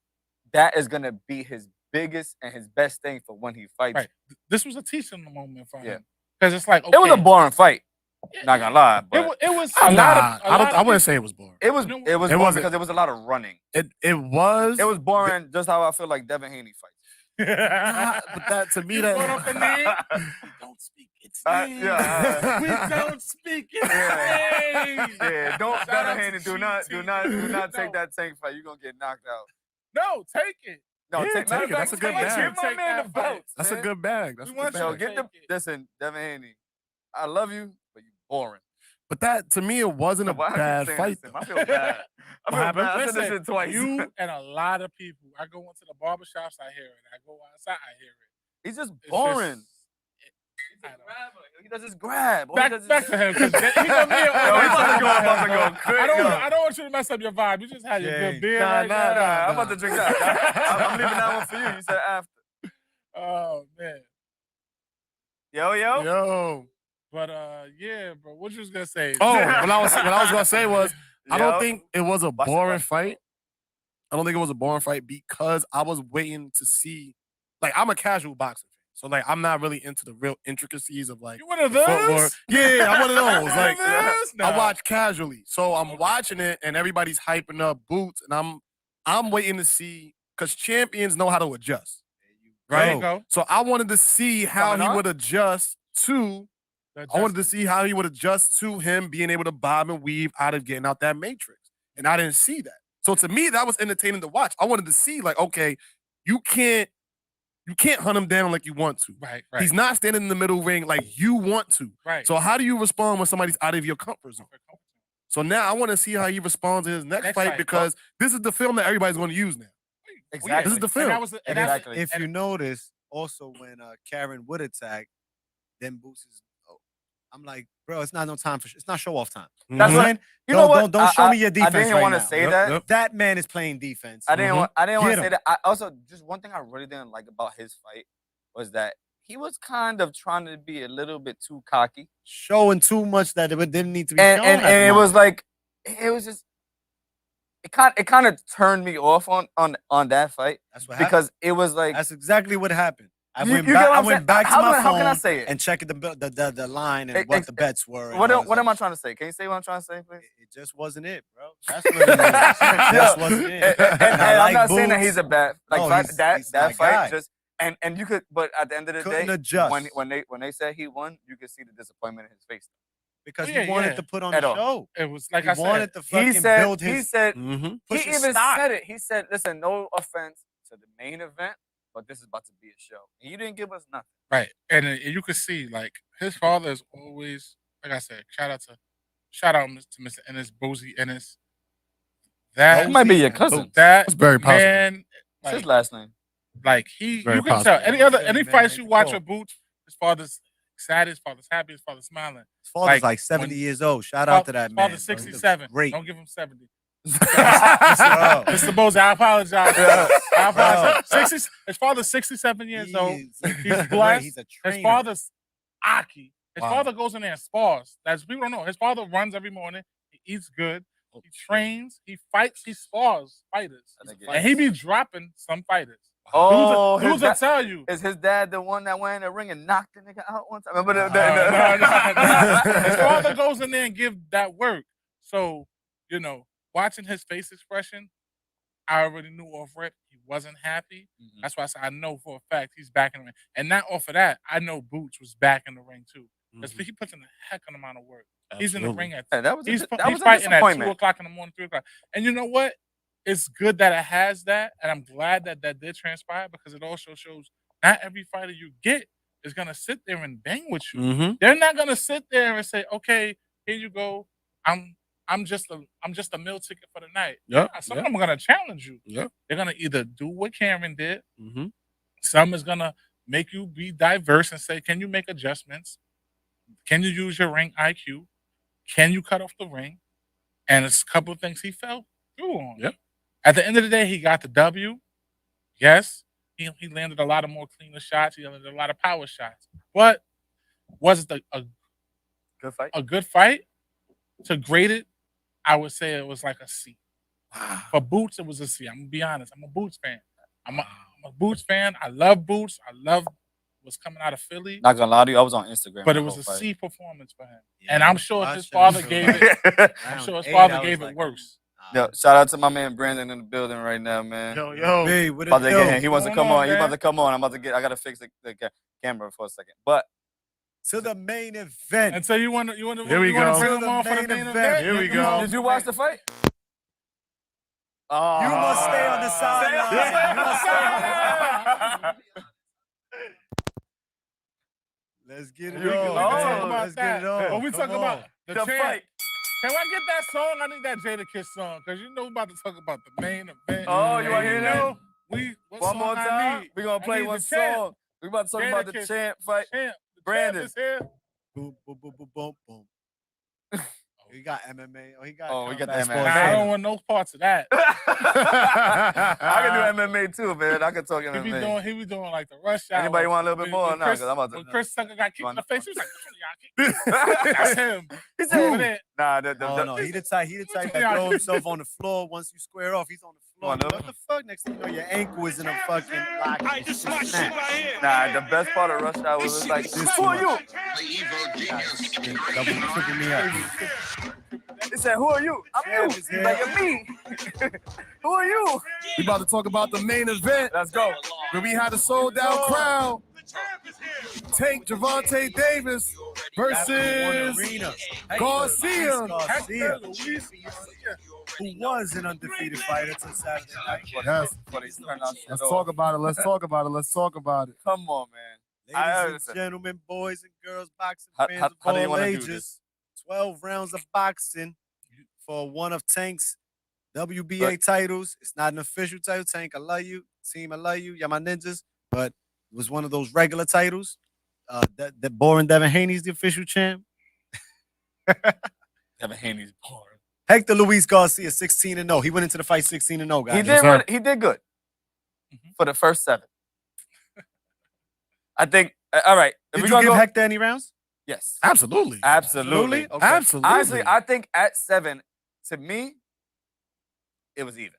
is gonna be his biggest and his best thing for when he fights. Right. This was a teaching moment for him. Because it's like, okay, it was a boring fight. Not gonna lie, but it was. I wouldn't say it was boring. It was boring because there was a lot of running. It was. It was boring, just how I feel like Devin Haney fights. But that to me, you that brought up the name. We don't speak its name. We don't speak its name. Yeah, don't Devin Haney. Do not take that tank fight. You're gonna get knocked out. No, take it. No, Yeah, take it. That's a good bag. Give my man the belt. That's a good bag. That's a good bag. Listen, Devin Haney. I love you, but you boring. But that to me, it wasn't a bad fight. I feel bad. I feel bad. I said this shit twice. You and a lot of people. I go into the barbershops, I hear it. I go outside, I hear it. He's just boring. He does his grab. Back to him. He's gonna be I don't want you to mess up your vibe. You just had your good beer. Nah. I'm about to drink that. I'm leaving that one for you. You said after. Oh man. Yo. But yeah, bro. What you was gonna say? Oh, what I was gonna say was I don't think it was a boring fight. I don't think it was a boring fight because I was waiting to see. Like, I'm a casual boxer fan, so like I'm not really into the real intricacies of like. You one of those? Footwork. Yeah, I'm one of those. Like Nah. I watch casually, so I'm watching it, and everybody's hyping up Boots, and I'm waiting to see because champions know how to adjust. Right. There you go. So I wanted to see how he would adjust to. I wanted to see how he would adjust to him being able to bob and weave out of getting out that matrix. And I didn't see that. So to me, that was entertaining to watch. I wanted to see, like, okay, you can't hunt him down like you want to. Right. He's not standing in the middle ring like you want to. Right. So how do you respond when somebody's out of your comfort zone? So now I want to see how he responds in his next fight because this is the film that everybody's going to use now. Exactly. This is the film. Exactly. If you notice, also when Karen would attack, then Boots is. I'm like, bro, it's not no time for. It's not show off time. That's what you know what? Don't show me your defense. I didn't want to say that. That man is playing defense. I didn't want to say that. I also just one thing I really didn't like about his fight was that he was kind of trying to be a little bit too cocky, showing too much that it didn't need to be shown. And it was like it was just. It kind of turned me off on that fight. That's what because happened. it was like that's exactly what happened. I You went get back. what I I'm went saying? back to How my can I- how phone can I say it? and checked the line and what the bets were. What am I trying to say? Can you say what I'm trying to say, please? It just wasn't it, bro. That's what it is. It just wasn't it. And I I'm like not saying that Boots. he's a bad No, fight. he's That my fight guy. just and you could, but at the end of the Couldn't day, adjust. when they said he won, you could see the disappointment in his face. Because Yeah, he wanted yeah. to put on At the all. show. It was like He I said. wanted to fucking He said build his. he said push he his even stock. said it. He said, "Listen, no offense to the main event, but this is about to be a show. And you didn't give us nothing." Right. And you could see, like, his father is always, like I said, shout out to Mr. Ennis, Boozy Ennis. That might be your cousin. That's very possible. Man, What's his last name? like Very you can possible. tell any Man, fights make you the watch call. with Boots, his father's sad, his father's happy, his father's smiling. His father's Like, like 70 when- years old. Shout out to that His man. father's bro. He looks 67. Great. Don't give him 70. Bro. Mr. Boozy, I apologize. I apologize. Bro. His father's 67 years old. He's He's blessed. He's a His trainer. father's Aki. His Wow. father goes in there and spars. That's people don't know. His father runs every morning. He eats good. He trains. He fights. He spars fighters. And he be dropping some fighters. Oh, Dudes will tell you. Is his dad the one that went in the ring and knocked the nigga out one time? Remember No. the His father goes in there and give that work. So, watching his face expression, I already knew off rip he wasn't happy. Mhm. That's why I said I know for a fact he's back in the ring. And not off of that, I know Boots was back in the ring too. Because he puts in a heck of an amount of work. He's in the ring at Hey, that was he's a fighting at 2 disappointment. o'clock in the morning, 3 o'clock. And you know what? It's good that it has that, and I'm glad that did transpire because it also shows not every fighter you get is gonna sit there and bang with you. Mm-hmm. They're not gonna sit there and say, "Okay, here you go. I'm I'm just a meal ticket for the night. Yeah, Some of them are gonna challenge you. Yeah. They're gonna either do what Cameron did. Mm-hmm. Some is gonna make you be diverse and say, can you make adjustments? Can you use your ring IQ? Can you cut off the ring? And it's a couple of things he fell through on. Yep. At the end of the day, he got the W. Yes, he landed a lot of more cleaner shots. He landed a lot of power shots. But was it a Good fight. a good fight? To grade it, I would say it was like a C. For Boots, it was a C. I'm gonna be honest. I'm a Boots fan. I'm a Boots fan. I love Boots. I love what's coming out of Philly. Not gonna lie to you, I was on Instagram. But it the was whole a fight. C performance for him. Yeah, And I'm sure I his should've father saw gave it. it. I'm Round sure his 8, father I was gave it like, worse. Yo, shout out to my man Brandon in the building right now, man. Yo. Hey, what About to it get do? him. He wants to What's come going on. on, He about man? to come on. I gotta fix the camera for a second. But To the main event. And so you want to Here we go. bring To him the on for the main main event. event? Here we go. did you watch the fight? Oh. You must stay on the sideline. You must stay on the sideline. Let's get it Here we go. on. Let's man. talk about Let's that. get it on. When we Come talk about on. the The champ, fight. can I get that song? I need that Jada Kiss song because you know we're about to talk about the main event. Oh, you wanna And hear that? know, what One song more I time. need? We're gonna I play need one the champ. song. We're about to talk Jada about the Kiss. champ fight. Champ. The Brandon. champ is here. Boom, boom, boom, boom, boom, boom. He got MMA. Oh, he got. Oh, we got combat the sports. MMA. Nah, I don't want no parts of that. I can do MMA too, man. I can talk He be MMA. doing like the rush hour. Anybody want a little bit more? When Nah, Chris, 'cause I'm about to- when Chris Tucker got kicked in the face, he was like, He "That's him." said, Over there. nah, Oh no, he the type that Yeah. throw himself on the floor. Once you square off, he's on the floor. Come on, What the fuck? Next thing you know, your ankle is in a fucking lock. Snap. nah, the best part of Rush Hour was like, This who are you? Double triple me up. He said, who are you? I'm Champ you. is He's here. like, you're me. Who are you? We about to talk about the main event Let's go. where we had a sold out crowd. Tank Javante Davis versus Garcia. Garcia, who was an undefeated fighter till Saturday night. Yes. Let's talk about it. Let's talk about it. Let's talk about it. Come on, man. Ladies listen. and gentlemen, boys and girls, boxing How- fans how- of how do you all wanna do ages, this? 12 rounds of boxing for one of Tank's WBA titles. It's not an official title. Tank, I love you. Team, I love you. Y'all my ninjas. But it was one of those regular titles. That boring Devin Haney's the official champ. Devin Haney's boring. Hector Luis Garcia, 16-0. He went into the fight 16-0, guys. He did good for the first 7. I think, all right. If Did we're you gonna give go, Hector any rounds? yes. Absolutely. Absolutely. Okay. Absolutely. Honestly, I think at 7, to me, it was even.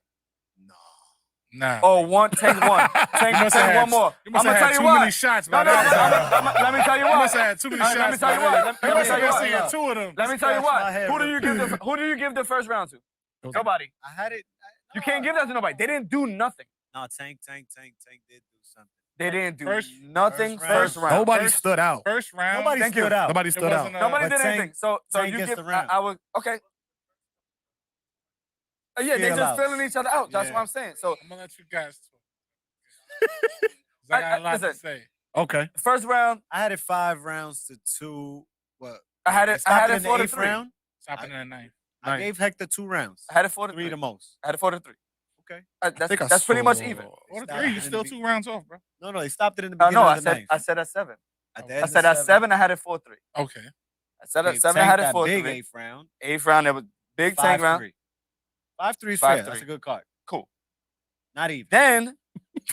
Nah. Oh, Tank won. Tank must have one had- more. You must I'm have gonna had tell you too why. many shots No, by no, that time. let me tell you You why. must have had too many Let me shots. tell you by why. that. Let You me must tell you have why. seen 2 of them. Let me tell you Scratch my why. head Who do real you give who do you give the first round to? Okay. Nobody. I had it. You can't give that to nobody. They didn't do nothing. No, Tank did do something. They didn't do First- nothing first first round. Nobody First- stood out. First round. Nobody Thank you. stood out. Nobody It stood out. wasn't a- Nobody But did Tank- anything. So Tank you gets give. the round. I was okay. Yeah, they Feel just out. filling each other out. That's Yeah. what I'm saying. So I'm gonna let you guys talk. 'Cause I got a lot to listen. say. Okay. first round, I had it 5 rounds to 2. What? I had It it. I stopped had it it in the 4 to 8th 3. round. Stop it in the ninth. I gave Hector 2 rounds. I had it 4 to 3 3. the most. I had it 4 to 3. Okay. That's pretty much even. Or Stop 3. it You in still the 2 rounds off, bro. No, they stopped it in the No, beginning I of the ninth. said at 7. At the I end I of said at 7. I had it 4-3. Okay. I said at gave 7. I Tank had it that 4-3. big 8th round. 8th round, it was big Tank round. 5-3. 5-3 is fair. 5-3. That's a good card. Cool. Not even. Then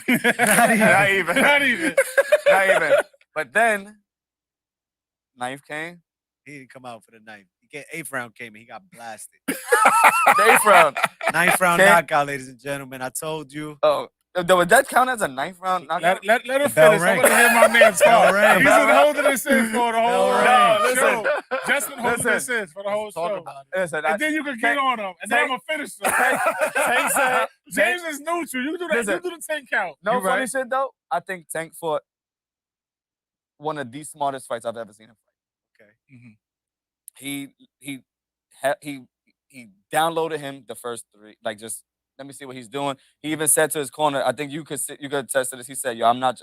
Not even. Not even. not even. But then 9th came. He didn't come out for the 9th. 8th round came and he got blasted. The 8th round. 9th round Okay. knockout, ladies and gentlemen. I told you. Oh, would that count as a 9th round knockout? Let her bell finish. I rang. want to hear my man's talk. rang. He's Bell been rang. holding this in for the whole rang. No, show. Just been holding Listen. this in for the whole Talk show. about Listen, And then you can get Tank- on him. And then I'm Tank- going to finish him. Tank said, James is neutral. You do that. Listen. You do the 10 count. no You funny right. shit though. I think Tank fought one of the smartest fights I've ever seen him fight. Okay. Mhm. He downloaded him the first 3. Like, just let me see what he's doing. He even said to his corner, I think you could attest to this. He said, "Yo, I'm not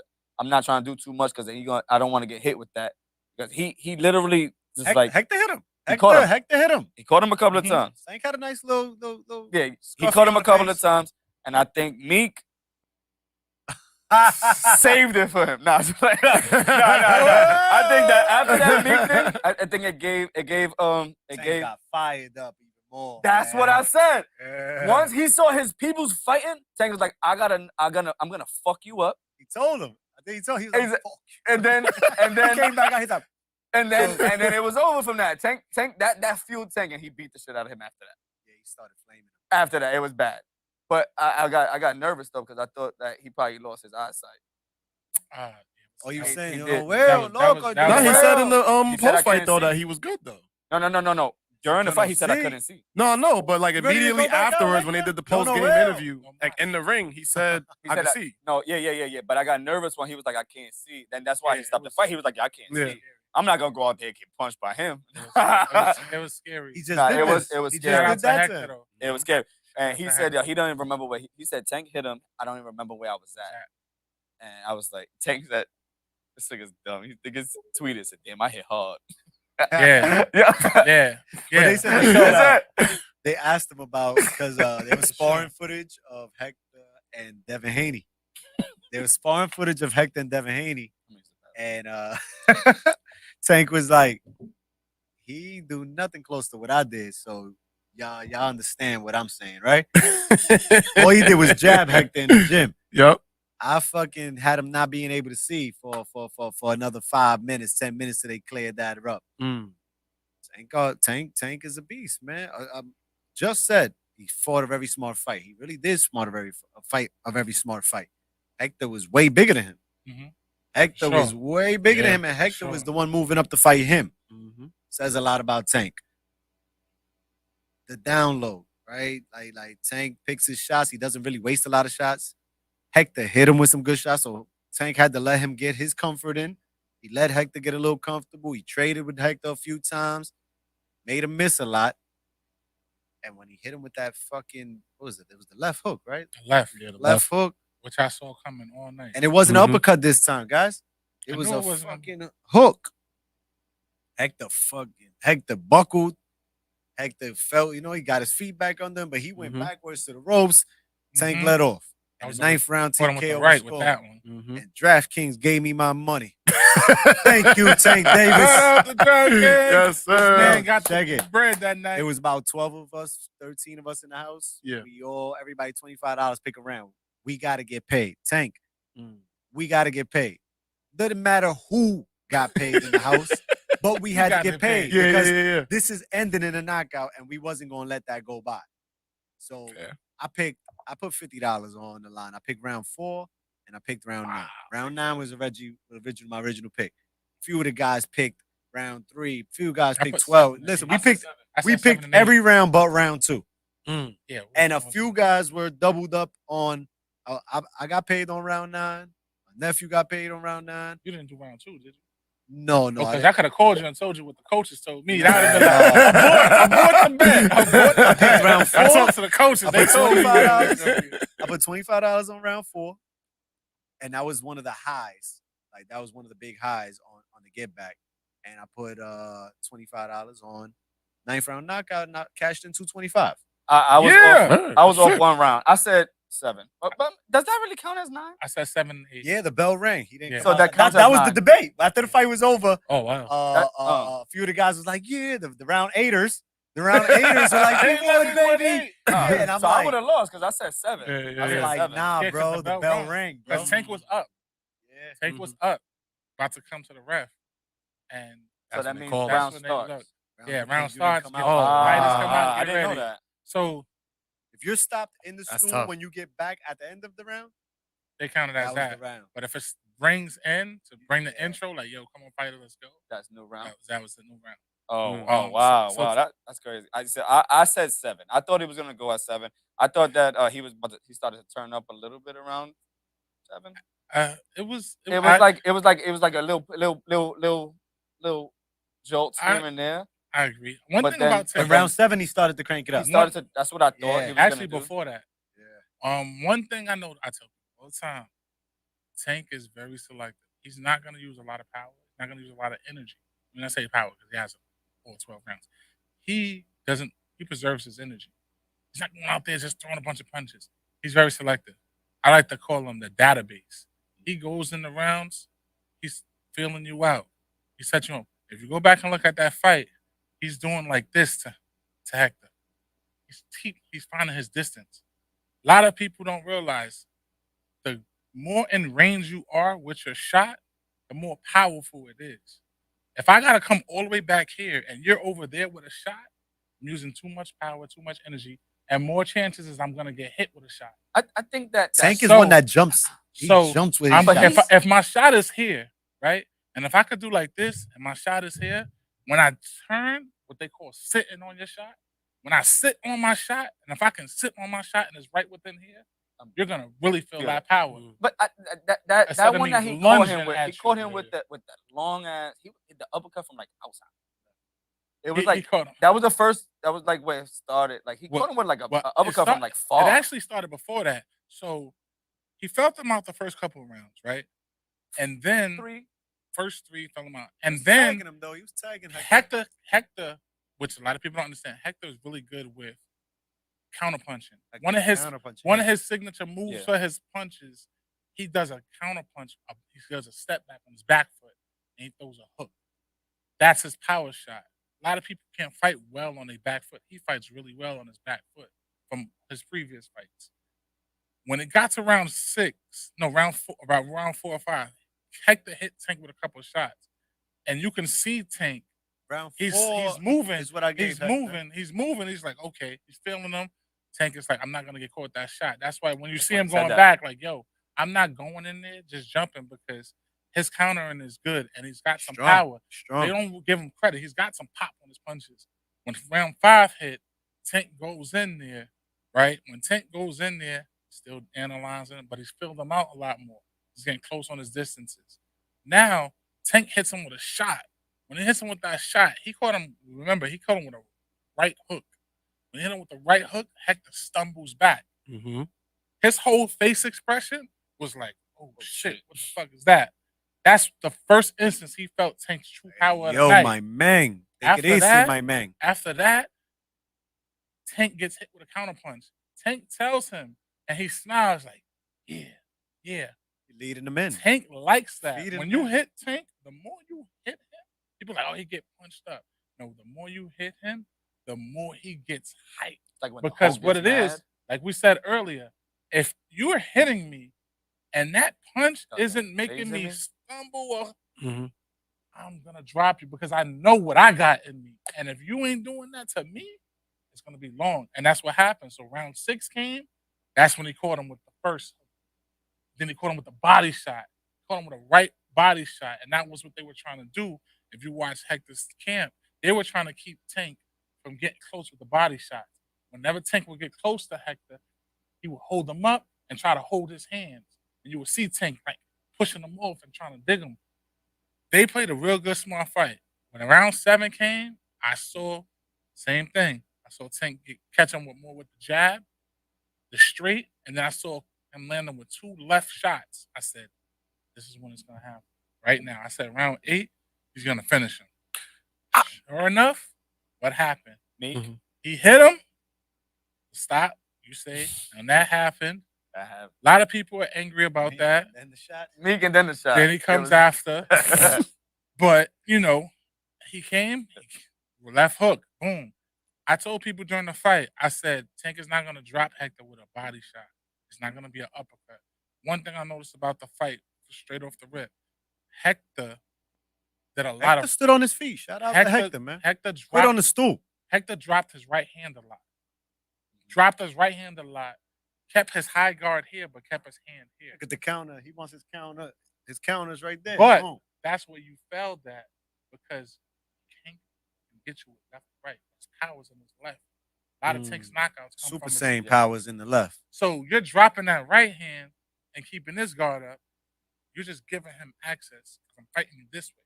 trying to do too much because I don't want to get hit with that." Because he literally just like Hector hit him. Hector hit him. He caught him a couple of times. Tank had a nice little Yeah, he scuffy caught him on a the couple of face. times, and I think Meek saved it for him. No. I think that after that Meek thing, I think it gave got fired up even more. That's what I said. Yeah. Once he saw his peoples fighting, Tank was like, I'm gonna fuck you up. He told him. I think he told him. He was like, fuck. And then He came back out. He's like, and then it was over from that. Tank that fueled Tank, and he beat the shit out of him after that. Yeah, he started flaming him. After that, it was bad. But I got nervous though because I thought that he probably lost his eyesight. Oh, you saying? did. Well, No, he said in the post fight though that he was good though. No. During the fight, he said I couldn't see. No, but like Ready to immediately go back out afterwards like when they that? did the No, post game real. interview, like in the ring, he said He I said can see. No, yeah. But I got nervous when he was like, I can't see. Then that's why he stopped the fight. He was like, I can't Yeah. see. I'm not gonna go out there and get punched by him. It was scary. He just Nah, did it was this. He scary. just did that to him. It was scary. And he That's said, he don't even remember where he said Tank hit him. I don't even remember where I was at. And I was like, Tank said, this nigga's dumb. He think his tweet said, damn, I hit hard. Yeah. yeah. But they said they asked him about because there was sparring footage of Hector and Devin Haney. There was sparring footage of Hector and Devin Haney, and Tank was like, he do nothing close to what I did. So y'all understand what I'm saying, right? All he did was jab Hector in the gym. Yep. I fucking had him not being able to see for another 5 minutes, 10 minutes till they cleared that up. Tank is a beast, man. I just said he fought a very smart fight. He really did fight a very smart fight. Hector was way bigger than him. Hector was way bigger than him, and Hector was the one moving up to fight him. Says a lot about Tank. The download, right? Like Tank picks his shots. He doesn't really waste a lot of shots. Hector hit him with some good shots, so Tank had to let him get his comfort in. He let Hector get a little comfortable. He traded with Hector a few times, made him miss a lot. And when he hit him with that fucking, what was it? It was the left hook, right? The left hook. Which I saw coming all night. And it wasn't an uppercut this time, guys. It was a fucking hook. Hector buckled. Hector felt, he got his feet back under him, but he went backwards to the ropes. Tank let off. And the 9th round TKO right with that one. And DraftKings gave me my money. Thank you, Tank Davis. Shout out to DraftKings. Yes, sir. Man got Check the it. bread that night. It was about 12 of us, 13 of us in the house. Yeah. Everybody $25 pick a round. We got to get paid. Tank, we got to get paid. Doesn't matter who got paid in the house, but we had to get paid. Because this is ending in a knockout, and we wasn't going to let that go by. So I put $50 on the line. I picked round 4, and I picked round 9. Round 9 was my original pick. A few of the guys picked round 3. A few guys picked 12. Listen, we picked every round but round 2. Yeah, and a few guys were doubled up on. I got paid on round 9. My nephew got paid on round 9. You didn't do round 2, did you? No. Because I could have called you and told you what the coaches told me. That would have been like, abort the bet. I picked round 4. I talked to the coaches. They told me. I put $25 on round 4, and that was one of the highs. Like that was one of the big highs on the get back. And I put $25 on 9th round knockout, and I cashed in $225. I was off 1 round. I said 7. But does that really count as 9? I said 7 and 8. Yeah, the bell rang. He didn't. So that counts that as was 9. the debate. After the fight was over, oh wow. A few of the guys was like, yeah, the round 8ers. The round 8ers are like, you won, baby. And I'm so like, I would have lost because I said 7. I was like, 7. nah, bro, the bell rang, bro. Because Tank was up. Yeah. Tank was up, about to come to the ref, and So that means call. round when they starts. look. Yeah, round starts. Come out. Fighters come out. I didn't know ready. that. So If you're stopped in the That's stool tough. when you get back at the end of the round, they counted as that was that. the round. But if it rings in to bring the intro, like, yo, come on, fighter, let's go. That's new round. That was the new round. Oh, wow. That's crazy. I said 7. I thought he was gonna go at 7. I thought that he started to turn up a little bit around 7. It was like a little jolts here and there. I agree. One But thing then- about In Tank, round 7, he started to crank it up. That's what I thought. Yeah. He was actually gonna do. before that. Yeah. One thing I know, I tell people all the time, Tank is very selective. He's not going to use a lot of power. He's not going to use a lot of energy. When I say power, because he has all 12 rounds. He preserves his energy. He's not going out there just throwing a bunch of punches. He's very selective. I like to call him the database. He goes in the rounds, he's feeling you out. He set you up. If you go back and look at that fight, he's doing like this to Hector. He's finding his distance. A lot of people don't realize the more in range you are with your shot, the more powerful it is. If I gotta come all the way back here and you're over there with a shot, I'm using too much power, too much energy, and more chances is I'm gonna get hit with a shot. I think that Tank is one that jumps. He jumps with his but shots. if my shot is here, right, and if I could do like this and my shot is here, when I turn, what they call sitting on your shot, when I sit on my shot, and if I can sit on my shot and it's right within here, you're gonna really feel that power. But that one that he caught him with that long ass, he hit the uppercut from like outside. It was like that was the first. That was like where it started. Like he caught him with like a uppercut from like far. It actually started before that. So he felt him out the first couple of rounds, right? And then first three fell him out, and then tagging him though. He was tagging Hector, which a lot of people don't understand. Hector is really good with counterpunching. Like one of his signature moves for his punches, he does a counterpunch. He does a step back on his back foot, and he throws a hook. That's his power shot. A lot of people can't fight well on their back foot. He fights really well on his back foot from his previous fights. When it got to round four, about round 4 or 5, Hector hit Tank with a couple of shots, and you can see Tank. Round 4 he's moving. Is what I gave He's moving. He's like, okay. He's feeling them. Tank is like, I'm not gonna get caught with that shot. That's why when you see him going back, like, yo, I'm not going in there just jumping because his countering is good and he's got some power. They don't give him credit. He's got some pop on his punches. When round 5 hit, Tank goes in there, right? When Tank goes in there, still analyzing it, but he's filled them out a lot more. He's getting close on his distances. Now, Tank hits him with a shot. When he hits him with that shot, he caught him, remember, he caught him with a right hook. When he hit him with the right hook, Hector stumbles back. Mm-hmm. His whole face expression was like, oh shit, what the fuck is that? That's the first instance he felt Tank's true power of the night. my man. Take it easy, my man. After that, Tank gets hit with a counterpunch. Tank tells him, and he smiles like, yeah. You're leading them in. Tank likes that. When you hit Tank, the more you hit him, people are like, oh, he get punched up. No, the more you hit him, the more he gets hyped. Like when because what it is, like we said earlier, if you're hitting me and that punch isn't making me stumble or I'm gonna drop you because I know what I got in me. And if you ain't doing that to me, it's gonna be long. And that's what happened. So round 6 came, that's when he caught him with the first. Then he caught him with the body shot. Caught him with a right body shot. And that was what they were trying to do. If you watch Hector's camp, they were trying to keep Tank from getting close with the body shots. Whenever Tank would get close to Hector, he would hold him up and try to hold his hands. And you would see Tank like pushing him off and trying to dig him. They played a real good, smart fight. When round 7 came, I saw same thing. I saw Tank catch him with the jab, the straight, and then I saw him land him with 2 left shots. I said, this is when it's going to happen. Right now. I said round 8, he's going to finish him. Sure enough, what happened? He hit him. Stop, you say, and that happened. A lot of people are angry about that. And the shot. Meek and then the shot. Then he comes after. But, you know, he came, left hook, boom. I told people during the fight, I said, Tank is not going to drop Hector with a body shot. It's not going to be an uppercut. One thing I noticed about the fight, straight off the rip, Hector did a lot of... stood on his feet. Shout out to Hector, man. Hector dropped on the stool. Hector dropped his right hand a lot. Kept his high guard here, but kept his hand here. Look at the counter. He wants his counter. His counter's right there. But that's where you failed at because Tank can get you with left and right. His power's in his left. A lot of Tank's knockouts come Super from Saiyan powers in the left. So you're dropping that right hand and keeping this guard up. You're just giving him access because I'm fighting you this way.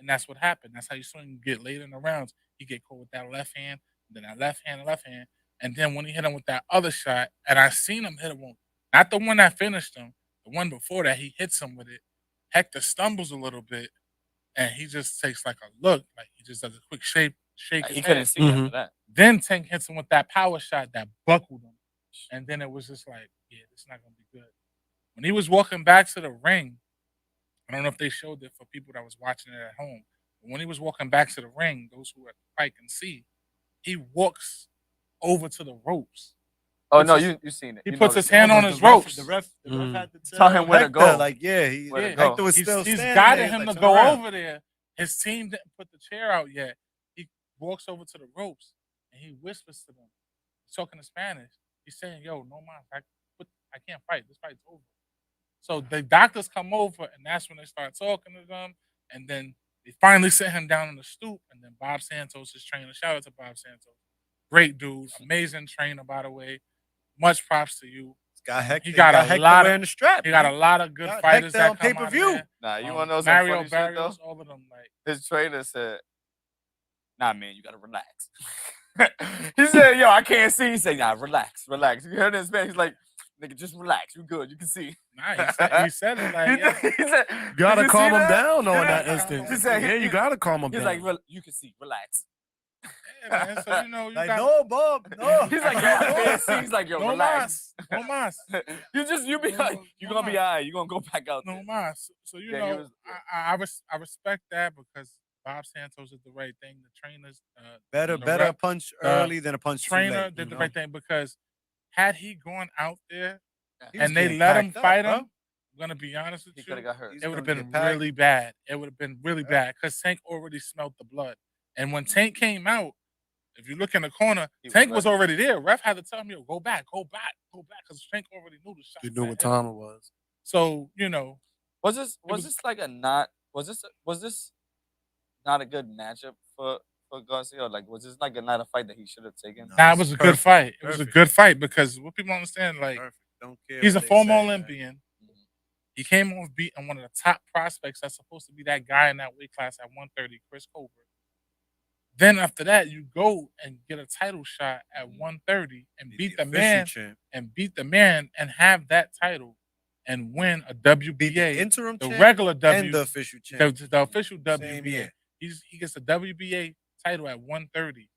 And that's what happened. That's how you saw him get later in the rounds. He get caught with that left hand, then that left hand. And then when he hit him with that other shot, and I seen him hit him, not the one that finished him, the one before that, he hits him with it. Hector stumbles a little bit, and he just takes like a look, like he just does a quick shake his He head. couldn't see Mhm. after that. Then Tank hits him with that power shot that buckled him. And then it was just like, yeah, this is not going to be good. When he was walking back to the ring, I don't know if they showed it for people that was watching it at home. But when he was walking back to the ring, those who at the fight can see, he walks over to the ropes. Oh no, you seen it. He You puts his noticed hand it. on his ropes. The ref Mm. had to Tell him where to Hector, go. Like, yeah, Where to go. Hector was still He's standing guided there, him like, to turn go around. over there. His team didn't put the chair out yet. He walks over to the ropes and he whispers to them. He's talking in Spanish. He's saying, "Yo, no man, I can't fight. This fight's over." So the doctors come over, and that's when they start talking to them. And then they finally sit him down on the stoop. And then Bob Santos is trainer. Shout out to Bob Santos. Great dude. Amazing trainer, by the way. Much props to you. Got Hector, He got a Hector lot wearing the strap. He got a man. lot of good Got fighters Hector that on come out of pay-per-view. there. Nah, you wanna know some Mario funny shit though? Barrios, all of them. Like, His trainer said, "Nah, man, you gotta relax." He said, "Yo, I can't see." He said, "Nah, relax, relax." You heard his Spanish? He's like, "Nigga, just relax. You good. You can see." nah, he said it like, yeah. He said, You gotta "Did you calm see him that?" down on Yeah. that He instance. said- Yeah, you gotta calm him He's down. like, "You can see. Relax." Yeah, man. So, you know, you Like, got no, Bob, no. He's like, "Yo, I can't see." He's like, "Yo, no relax." mas. No mas. You be like, you No, gonna be no. alright. You gonna go back out No there. mas. So, you Yeah, he know, was- I respect that because Bob Santos did the right thing. The trainers, Better the a rep- punch the early than a punch too trainer late. did you the know? right thing because had he gone out there He was and they getting let him packed up, fight bro. him, I'm gonna be honest with He you, could have got hurt. He's it would have gonna been get packed. really bad. It would have been really Yeah. bad because Tank already smelled the blood. And when Tank came out, if you look in the corner, He was Tank was ready. already there. Ref had to tell him, "Yo, go back, because Tank already knew the shot." You knew what time it was. So, you know, Was this was- this like a not? Was this not a good matchup for Garcia? Or like, was this like not a fight that he should have taken? No. nah, it it's was a good perfect, fight. It was a perfect. good fight because what people don't understand, like, Perfect. Don't care. he's a what they former say, man. Olympian. He came off beating one of the top prospects that's supposed to be that guy in that weight class at 130, Chris Colbert. Then after that, you go and get a title shot at 130 and He's beat the official man champ. and have that title and win a Beat the WBA, interim the champ regular and W, the official champ. the official Same WBA. year. He gets the WBA title at 130.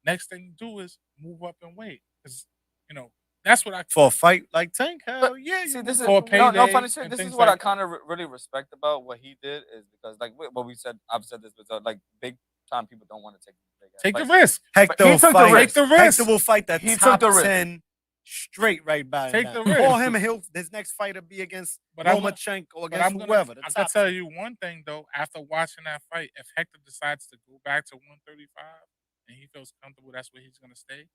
Next thing you do is move up and weight because you know that's what I For a fight like Tank, hell yeah. See, you this is For a no payday funny shit. and This is things what I like that. kind of really respect about what he did is because like what we said. I've said this before. Like big time people don't want to take big ass take the fights. risk. Hector He will took the fight. risk. Take the risk. Hector will fight the He took top the risk. 10 straight right by Take now. the risk. Call him and his next fight will be against But I'm- Lomachenko or But against whoever. The I top can tell you one thing though. After watching that fight, if Hector decides to go back to 135 and he feels comfortable, that's where he's gonna stay.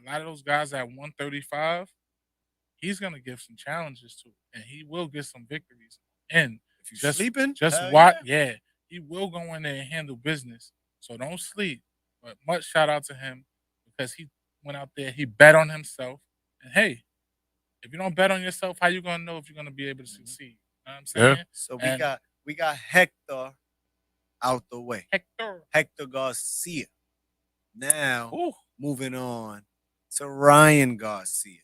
A lot of those guys at 135, he's gonna give some challenges to, and he will get some victories. And If you just sleeping, just hell watch, yeah. he will go in there and handle business. So don't sleep. But much shout out to him because he went out there, he bet on himself, and hey, if you don't bet on yourself, how you gonna know if you're gonna be able to succeed? You know what I'm Yeah. saying? So And- we got Hector out the way. Hector. Garcia. Now Ooh. moving on to Ryan Garcia,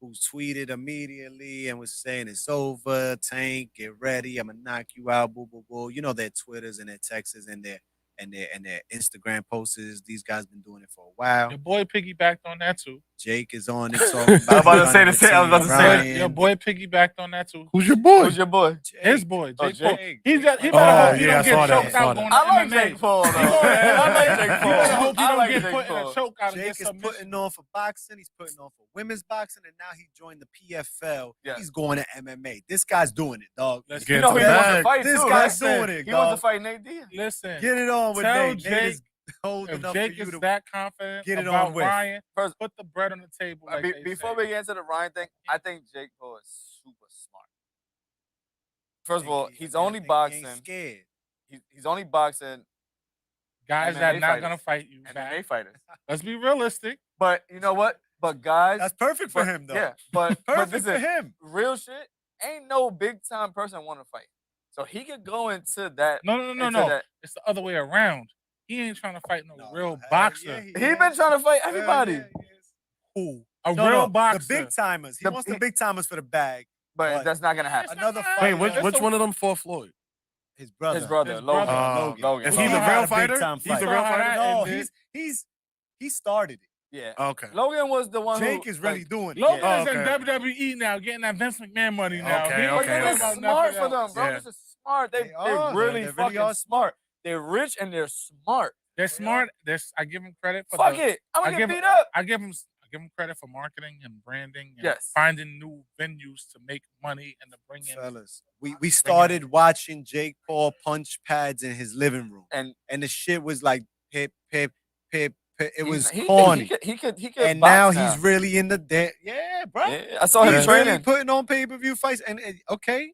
who tweeted immediately and was saying it's over. Tank, get ready. I'm gonna knock you out. Boo boo boo. You know their Twitters and their texts and their Instagram posts. These guys been doing it for a while. Your boy piggybacked on that too. Jake is on it talking about. I was about to running say the the same. I was team. about to say Ryan, Your boy piggybacked on that too. Who's your boy? Who's your boy? His boy, Oh, Jake Paul. Jake. He better Oh, hope he yeah, don't I get saw that, choked I saw out that. going to I like MMA. Jake Paul though. I like Jake Paul. You better hope he I don't like get Jake put in Paul. a choke out and Jake get is submission. putting on for boxing. He's putting on for women's boxing, and now he joined the PFL. Yeah. He's going to MMA. This guy's doing it, dog. Let's Get You know to he the wants to bag. fight This too, guy's right? doing it, He wants dog. to fight Nate Diaz. Listen, Get it on with tell Nate. Jake Nate is old if enough Jake for you is to that confident get it about on with. Ryan, First- put the bread on the table. Like they Before say. we get into the Ryan thing, I think Jake Paul is super smart. First of all, he's only boxing. Scared. He's only boxing guys MMA that not fighters. gonna fight you MMA back. fighters. Let's be realistic. But you know what? But guys, That's perfect for but- him, though. Yeah, but Perfect listen, for him. real shit. Ain't no big time person want to fight, so he could go into that. No. into It's the other way around. He ain't trying to fight no real hell boxer. yeah, He been trying to fight everybody, Who? A No, real no, boxer. the big timers. He The wants the big- big timers for the bag. but But that's not gonna happen. It's Another not- fight. Wait, It's which a- one of them fought Floyd? His brother. His brother, His Logan. brother. Logan. Is So he the had real a big fighter? time He's fight. the real Saw how fighter. that No, ended. he started it. Yeah. Okay. Logan was the one Jake who is really like, doing it. Logan Yeah. is in Okay. WWE now, getting that Vince McMahon money now. Okay, He ain't okay, But worried this okay. is about smart nothing for them, else. bro. Yeah. This is smart. They are. really They fucking are smart. They're rich and they're smart. They're smart. I give them credit for Fuck it. I'm I gonna get give- beat up. I give them credit for marketing and branding and Yes. finding new venues to make money and to bring in. Fellas, we started watching Jake Paul punch pads in his living room, And and the shit was like pip, pip, pip, pip. It was he corny. He could And box now he's really in the yeah, bro. Yeah, I saw him He's really training. putting on pay-per-view fights, and okay,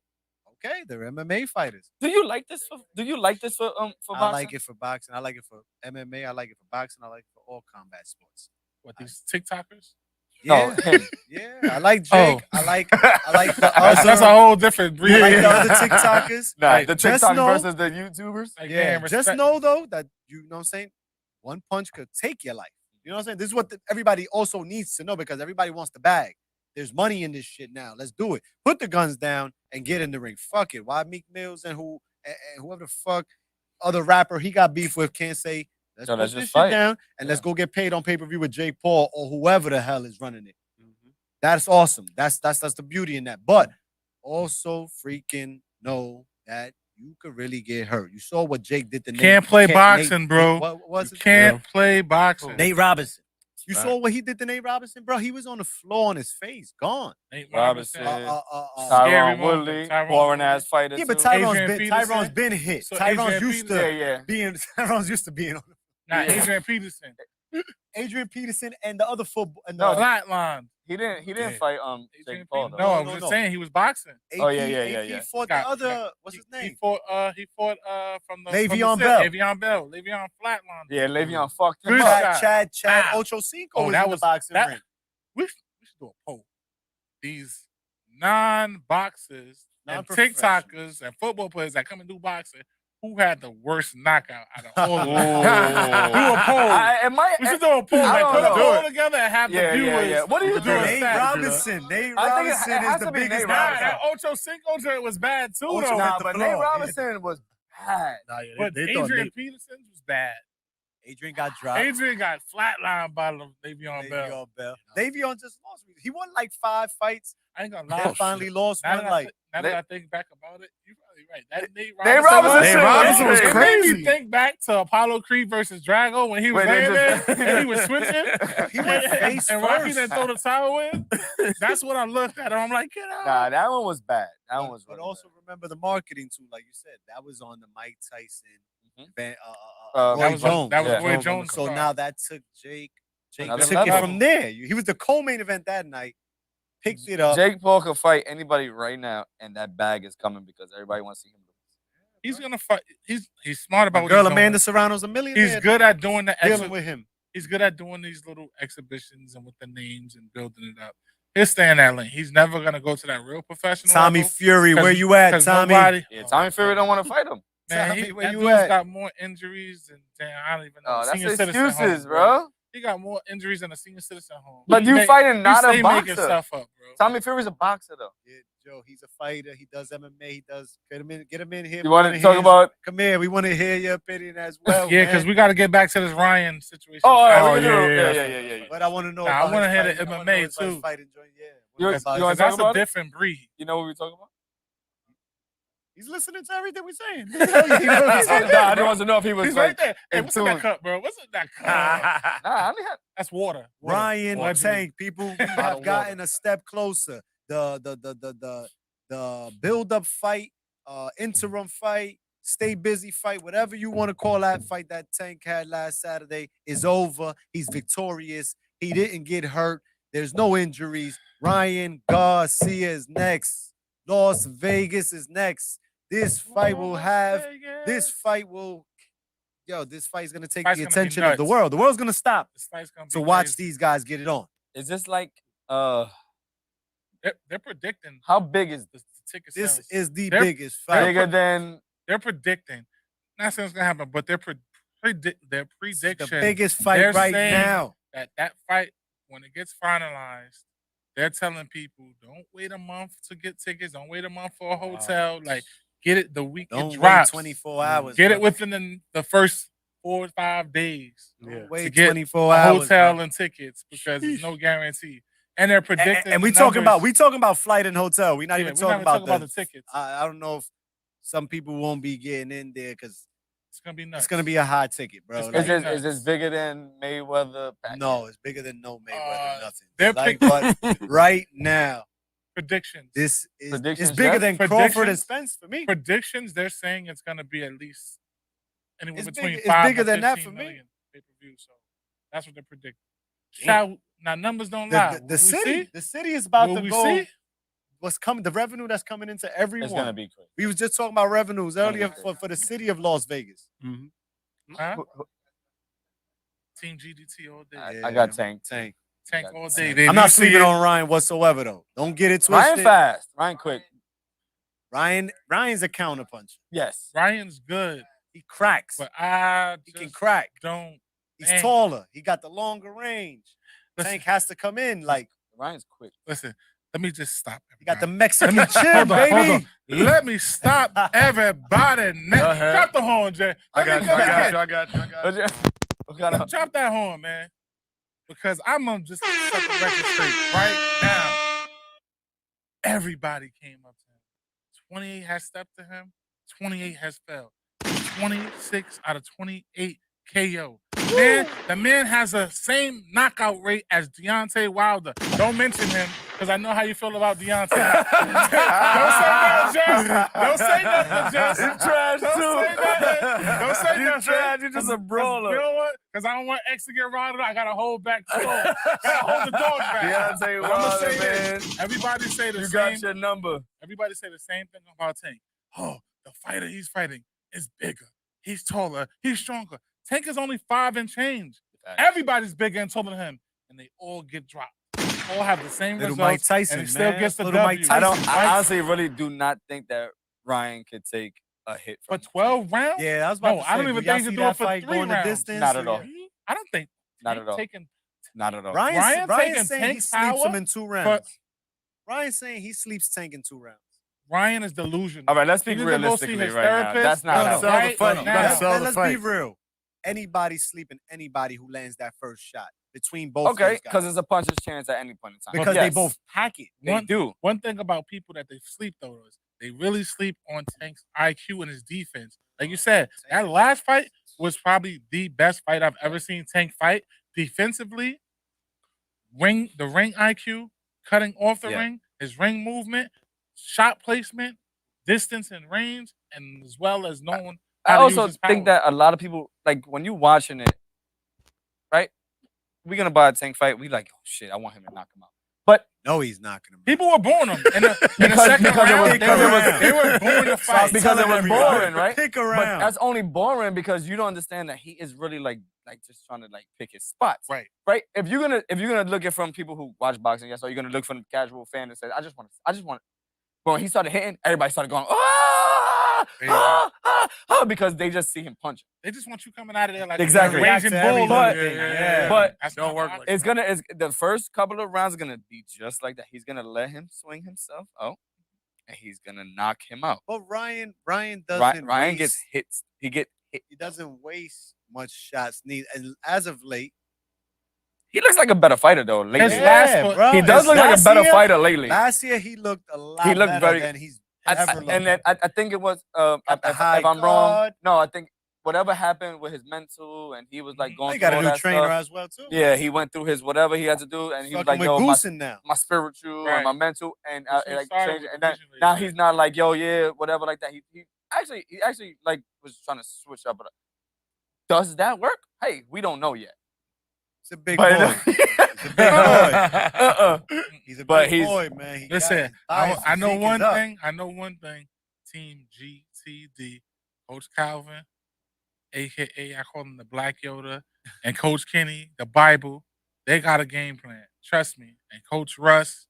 they're MMA fighters. Do you like this for I boxing? like it for boxing. I like it for MMA. I like it for boxing. I like it for all combat sports. What, these TikTokers? No, Yeah, him. yeah. I like Jake. Oh. I like the other. That's a whole different breed. I like the other TikTokers. Nah, Like, the just TikTok know- versus the YouTubers. Like, Yeah, man, just respect- know though that you know what I'm saying. One punch could take your life. You know what I'm saying. This is what everybody also needs to know because everybody wants the bag. There's money in this shit now. Let's do it. Put the guns down and get in the ring. Fuck it. Why Meek Mills and whoever the fuck other rapper he got beef with can't say let's So put let's this just shit fight. down and let's go get paid on pay-per-view with Jake Paul or whoever the hell is running it. That's awesome. That's the beauty in that. But also freaking know that you could really get hurt. You saw what Jake did to Nate. Can't play Nate- boxing, bro. What was You it? can't play boxing. Nate Robinson. You Right. saw what he did to Nate Robinson, bro. He was on the floor on his face, gone. Nate Robinson. Robinson. Scary Tyron moment. Woodley, Tyron boring Woodley. ass fighter. Yeah, but too. Tyron's been hit. So Tyron's Adrian used to yeah. Tyron's used to being on Nah, Yeah. Adrian Peterson. Adrian Peterson and the other football. No, Flatline. He didn't Yeah. fight Adrian Jake Paul Peterson. though. No, No, I'm no, just no. saying he was boxing. Oh, yeah. He fought Got- the other. What's his He name? fought from the Le'Veon from the Bell. Le'Veon Bell. Le'Veon Flatline. Yeah, Le'Veon fucked him Good up. shot. Chad Wow. Ochocinco Oh, was that in the was- boxing that- ring. We should do a poll. These non-boxers and Non-professionals. TikTokers and football players that come and do boxing, who had the worst knockout out of all of them? Ooh. Do a poll. It might. We should do a poll. I Like, don't put a know. poll together and have Yeah, the yeah, viewers. yeah. What do you do a think? Nate stat. Robinson. Nate I think it Robinson has is to the be biggest Nate Nah, Robinson. knockout. that Ocho Cinco was bad too, Ocho though. went Nah, the but floor. Nate Robinson was bad. Nah, yeah, But they thought Adrian Nate- Peterson's was bad. Adrian got dropped. Adrian got flatlined by Le'Veon Bell. Bell. Le'Veon just lost. He won like 5 fights. I ain't gonna Then lie. finally lost Now one. that, Like now that I think back about it, you're probably right. That Nate Nate Robinson, Robinson Nate shit Robinson was It made crazy. me think back to Apollo Creed versus Drago when he was When they laying there just- and he was switching. he went face and Rocky first. didn't throw the towel in. That's what I looked at. I'm like, get out. Nah, that one was bad. That one was. But really also remember the marketing too, like you said, that was on the Mike Tyson, Mhm. Van, Uh, Roy that was Jones. that was Yeah. Roy Jones. So now that took Jake. Jake Another took it level. from there. He was the co-main event that night. Picked it up. Jake Paul could fight anybody right now, and that bag is coming because everybody wants to see him lose. he's gonna fight. He's smart about My what girl he's Amanda doing. Serrano's a millionaire. He's good at doing the dealing with him. He's good at doing these little exhibitions and with the names and building it up. He'll stay in that lane. He's never gonna go to that real professional. Tommy level, Fury, 'cause- where you at, 'cause Tommy? nobody- Yeah, Tommy Fury don't want to fight him. Man, Tommy, where that you dude's at? got more injuries than damn, I don't even know. Oh, that's Senior citizen excuses, home, bro. He got more injuries than a senior citizen home. But He you make- fighting you not a stay making boxer. stuff up, bro. Tommy Fury's a boxer though. Yeah, Joe, he's a fighter. He does MMA. He does get him in here. You We want wanna to talk hear- about? Come here. We want to hear your opinion as well. Yeah, because man. we got to get back to this Ryan situation. Oh, all right, Oh, we can yeah, do it. yeah, yeah. But I want to know. Nah, I about wanna his hear the fighting- I wanna MMA know his too. fighting joint, yeah. You- What you about wanna his- talk That's a about it? different breed. You know what we're talking about? He's listening to everything we're saying. Nah, I just want to know if he was He's like. right there. Hey, in what's in that tune. cup, bro? What's in that cup? Nah, I mean, That's water. Ryan Water. Tank, people, we have gotten a step closer. The build up fight, interim fight, stay busy fight, whatever you want to call that fight that Tank had last Saturday is over. He's victorious. He didn't get hurt. There's no injuries. Ryan Garcia is next. Las Vegas is next. This fight will have. This fight will. This fight is gonna take Fight's the gonna be attention of the nuts. world. The world's gonna stop This fight's gonna be to watch crazy. these guys get it on. is this like They're predicting how big is the ticket This sales. is the They're biggest fight. bigger than? They're predicting. Not saying it's gonna happen, but their The prediction biggest fight They're right saying now. that fight when it gets finalized, they're telling people don't wait a month to get tickets. Don't wait a month for a hotel. Like Get it the week Don't it wait drops. 24 hours. Get it bro. within the first 4 or 5 days. Don't wait to get 24 a hours. hotel bro. and tickets because there's no guarantee. And they're predicting. And we talking talking about flight and hotel. We're not even talking about the tickets. I don't know if some people won't be getting in there because It's gonna be nuts. it's gonna be a high ticket, bro. It's Like, Is this bigger than Mayweather? no, it's bigger than no Mayweather. Nothing. they're Like, but right now, predictions. this is Predictions, it's bigger yes? than Crawford and Spence for me. Predictions. They're saying it's gonna be at least anywhere It's between big- it's 5 bigger and than that 15 for me. million pay-per-view. So that's what they're predicting. Damn. Now numbers don't lie. The city is about Will to we go. see? What's coming? The revenue that's coming into everyone. It's gonna be crazy. We was just talking about revenues gonna earlier be crazy. for the city of Las Vegas. Huh? Team GDT all day. I got Tank. Tank. Tank all day. Tank. They I'm not usually sleeping is- on Ryan whatsoever, though. Don't get it twisted. Ryan fast. Ryan quick. Ryan's a counterpuncher. Yes. Ryan's good, He cracks. but I He can just crack. don't. He's Man. taller. He got the longer range. Listen. Tank has to come in like Ryan's quick. Listen, let me just stop. he got the everybody. Mexican Hold chin, on, baby. hold on. Let me stop everybody. Go ahead. Drop the horn, Jay. I Let me got you. go I got ahead. you. I got you. I got you. What kind of? Drop that horn, man. Because I'm gonna just set the record straight right now. Everybody came up to him. 28 has stepped to him. 28 has fell. 26 out of 28 KO. Man, the man has the same knockout rate as Deontay Wilder. Don't mention him, because I know how you feel about Deontay. Don't say nothing, Jess. Don't say nothing, Jess. You trash Don't too. say nothing. Don't say You nothing. trash. You just a brawler. You know what? Because I don't want X to get routed. I gotta hold back the dog. Gotta hold the dog back. Deontay But I'ma Wilder, say this. man. Everybody say the You same. got your number. Everybody say the same thing about Tank. Oh, the fighter he's fighting is bigger. He's taller. He's stronger. Tank is only 5 and change. Everybody's bigger and taller than him, and they all get dropped. They all have the same Little results, Mike Tyson, and he still man. gets the Little W. Mike Tyson. I honestly really do not think that Ryan could take a hit For from 12 rounds? Yeah, I was about No, to say, I don't even y'all think he see could do that it for fight 3 going the rounds. distance? Not at all. I don't think Not Tank at all. taking Not at all. Ryan Ryan's taking saying he Tank's sleeps power him in 2 rounds. Ryan's saying he sleeps Tank in 2 rounds. Ryan is delusional. All right, let's He speak needs to go see realistically his right now. therapist. That's not No, how. no, sell the right fight. now. You gotta sell the Let's fight. be real. Anybody sleeping anybody who lands that first shot between both Okay, those guys. because it's a puncher's chance at any point in time. Because Yes, they both pack it. they do. One thing about people that they sleep though is they really sleep on Tank's IQ and his defense. Like you said, that last fight was probably the best fight I've ever seen Tank fight. Defensively, the ring IQ, cutting off the Yeah. ring, his ring movement, shot placement, distance and range, and as well as knowing I how to also use his think power. that a lot of people, like when you watching it, right? We're gonna buy a Tank fight. We like, oh shit, I want him to knock him out. But No, he's knocking him out. People were booing him in the Because- second because it was- round. because it was- They were booing the fight. because it was everybody, boring, right? Pick a But round. that's only boring because you don't understand that he is really like just trying to like pick his spots. Right. Right. If you're gonna look at from people who watch boxing, yes, or you're gonna look from the casual fan that says, I just want. But when he started hitting, everybody started going, because they just see him punching. They just want you coming out of there like Exactly. a raging React to bull. everything. Yeah. But That's don't not work how like I- it's the first couple of rounds are gonna be just like that. He's gonna let him swing himself out, and he's gonna knock him out. But Ryan doesn't Ryan waste, gets hits. He get hit. he doesn't waste much shots. And as of late, He looks like a better fighter though. Lately, His last yeah, foot- bro. he does His look like a last better year- fighter lately. Last year he looked a lot He looked better very- than he's I- ever I- looked. and then I think it was Got the if high I'm wrong. guard. No, I think whatever happened with his mental, and he was like going. They through got a all new that trainer stuff. as well too. Yeah, he went through his whatever he had to do, and he was Fucking like, with "Yo, Goosen now. my spiritual Right. and my mental," and That's what like started changed. with And then, originally, now right. he's not like, "Yo, yeah, whatever," like that. He actually like was trying to switch up. But does that work? Hey, we don't know yet. He's a big But boy. He's a big boy. He's a But big he's- boy, man. He got Listen, his body I know physique one is up. thing. I know one thing. Team GTD, Coach Calvin, aka I call him the Black Yoda, and Coach Kenny, the Bible. They got a game plan. Trust me. And Coach Russ,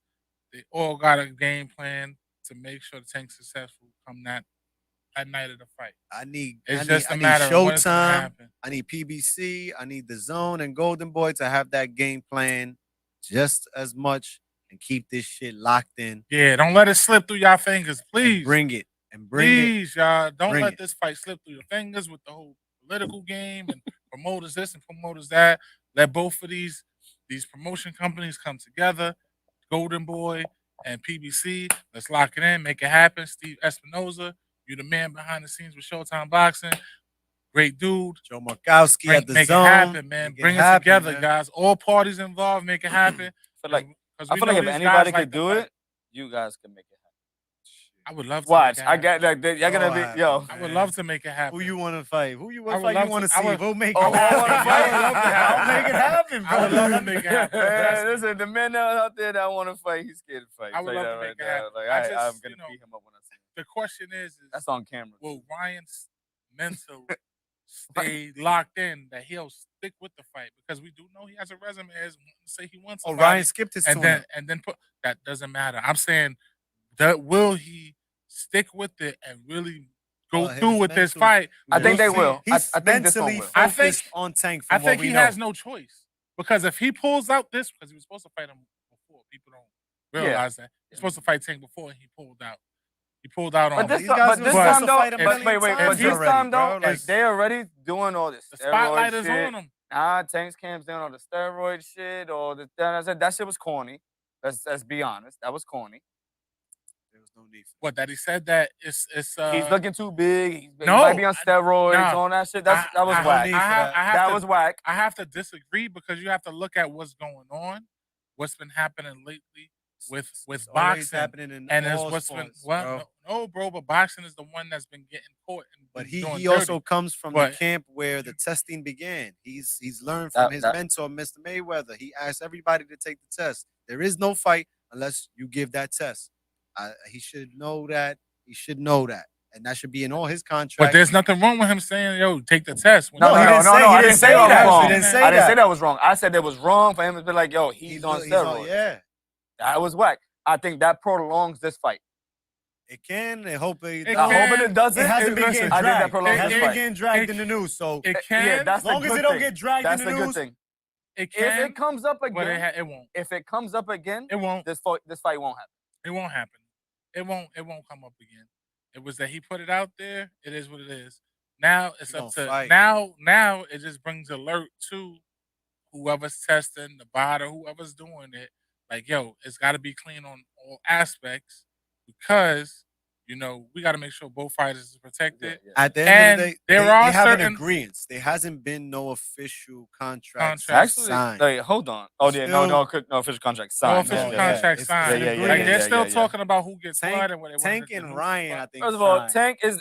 they all got a game plan to make sure the Tank's successful come that night of the fight. I need It's I just need, a matter I of need when it's gonna Showtime. happen. I need PBC. I need the Zone and Golden Boy to have that game plan just as much and keep this shit locked in. Yeah, don't let it slip through your fingers, And please. bring it. and bring it. Please, y'all, don't Bring let it. this fight slip through your fingers with the whole political game and promoters this and promoters that. Let both of these promotion companies come together. Golden Boy and PBC. Let's lock it in, make it happen. Steve Espinoza, you the man behind the scenes with Showtime Boxing. Great dude. Joe Markowski at the Make zone. it happen, man. Bring it together, man. guys. All parties involved, make it happen. I feel like if anybody could do it, you guys can make it happen. I would love to. Watch, make it happen. I got like y'all gonna be yo. I would love to make it happen. Who you want to fight? Who you I want would to fight? You love want to- to I see? would- We'll make Oh, it happen. I wanna fight? I'll make it happen, I would bro. love to make it happen. Man, listen, the men out there that want to fight, he's scared to fight. I would Tell you love that to make right it happen. now. Like I just, I'm gonna you know, beat him up when I see him. The question is That's on camera. will Ryan's mental stay locked in that he'll stick with the fight? Because we do know he has a resume as say he wants. Oh, somebody, Ryan skipped his and tune-up. then put that doesn't matter. I'm saying that will he stick with it and really go through with this mental- fight? I think they We'll see. will. He's I think this one mentally will. I think- focused on Tank. I From what think we he know. has no choice because if he pulls out this, because he was supposed to fight him before, people don't realize that he's supposed to fight Tank before and he pulled out. He pulled out on But him. this, These guys but were this supposed time to though, fight a but million wait, but times this already, time though, bro. like Like- they already doing all this The spotlight is shit. on him. Nah, Tank's Camp's doing all the steroid shit, or the I said that shit was corny. Let's be honest, that was corny. There was no need for What that he said that it's He's looking too big. He no, might be on steroids, nah. all that shit. That was I- whack. need for that. I have That to- was whack. I have to disagree because you have to look at what's going on, what's been happening lately with It's always boxing, happening in and all it's what's been sports, bro. no, bro. But boxing is the one that's been getting caught. And But doing he dirty. also comes from But- the camp where the testing began. He's learned from his That- mentor, Mr. Mayweather. He asked everybody to take the test. There is no fight unless you give that test. He should know that. He should know that, and that should be in all his But contracts. there's nothing wrong with him saying, "Yo, take the test." No, he didn't say- he I didn't didn't say say that that. was wrong. He didn't say I didn't say that. that was wrong. I said it was wrong for him to be like, yo, he's on steroids. Yeah, That was whack. I think that prolongs this fight. it can. I hope it. It I can. hope it doesn't. It hasn't been Listen, getting I think that dragged. It prolongs hasn't this been fight. getting dragged It- in the news. So It can. Yeah, that's as long the as good it don't thing. get dragged That's in the the good news, thing. It If can. it comes up but again, it won't. if it comes up again, It won't. this fight won't happen. It won't happen. It won't come up again. It was that he put it out there. It is what it is. Now it's He up gonna to fight. now it just brings alert to whoever's testing the bot or whoever's doing it. Like, yo, it's got to be clean on all aspects because we got to make sure both fighters are protected. at the end And of the day, there they are have certain- an agreement. There hasn't been no official contract Contract. signed. Wait, hold on. Oh yeah, no official contract signed. No official yeah, contract it's signed. an Like agreement. they're Yeah, still yeah. talking about who gets Tank- blood and what they Tank want to and do. Ryan, I think. First of all, signed. Tank is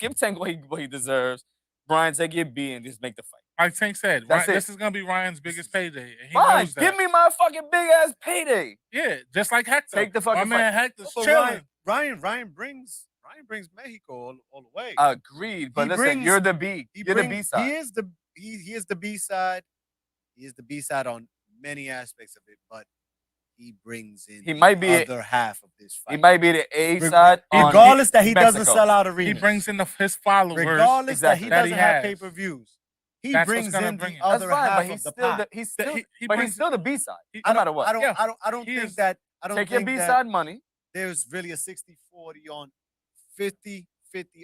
give Tank what he deserves. Brian, take your B and just make the fight. Like Tank said, That's Ryan, it. this is gonna be Ryan's biggest payday. And he Fine, knows that. give me my fucking big ass payday. Yeah, just like Hector. Take the fucking My man Hector's But chilling. Ryan brings Mexico all the way. Agreed, but He listen, brings- you're the B. You're the B He side. is the B side. He is the B side on many aspects of it, but he brings in He might be the other half of this fight. He might be the A side. on regardless that he doesn't Mexico. sell out He arenas. brings in his followers. regardless Exactly. that he That he doesn't have has. pay-per-views. He That's what's brings gonna in bring the it. That's other fine, half but of he's the still pot. he's still he but brings- he's still the B side. he- No matter what. I don't He think is- that I don't Take your think B that side money. there's really a 60-40 on 50-50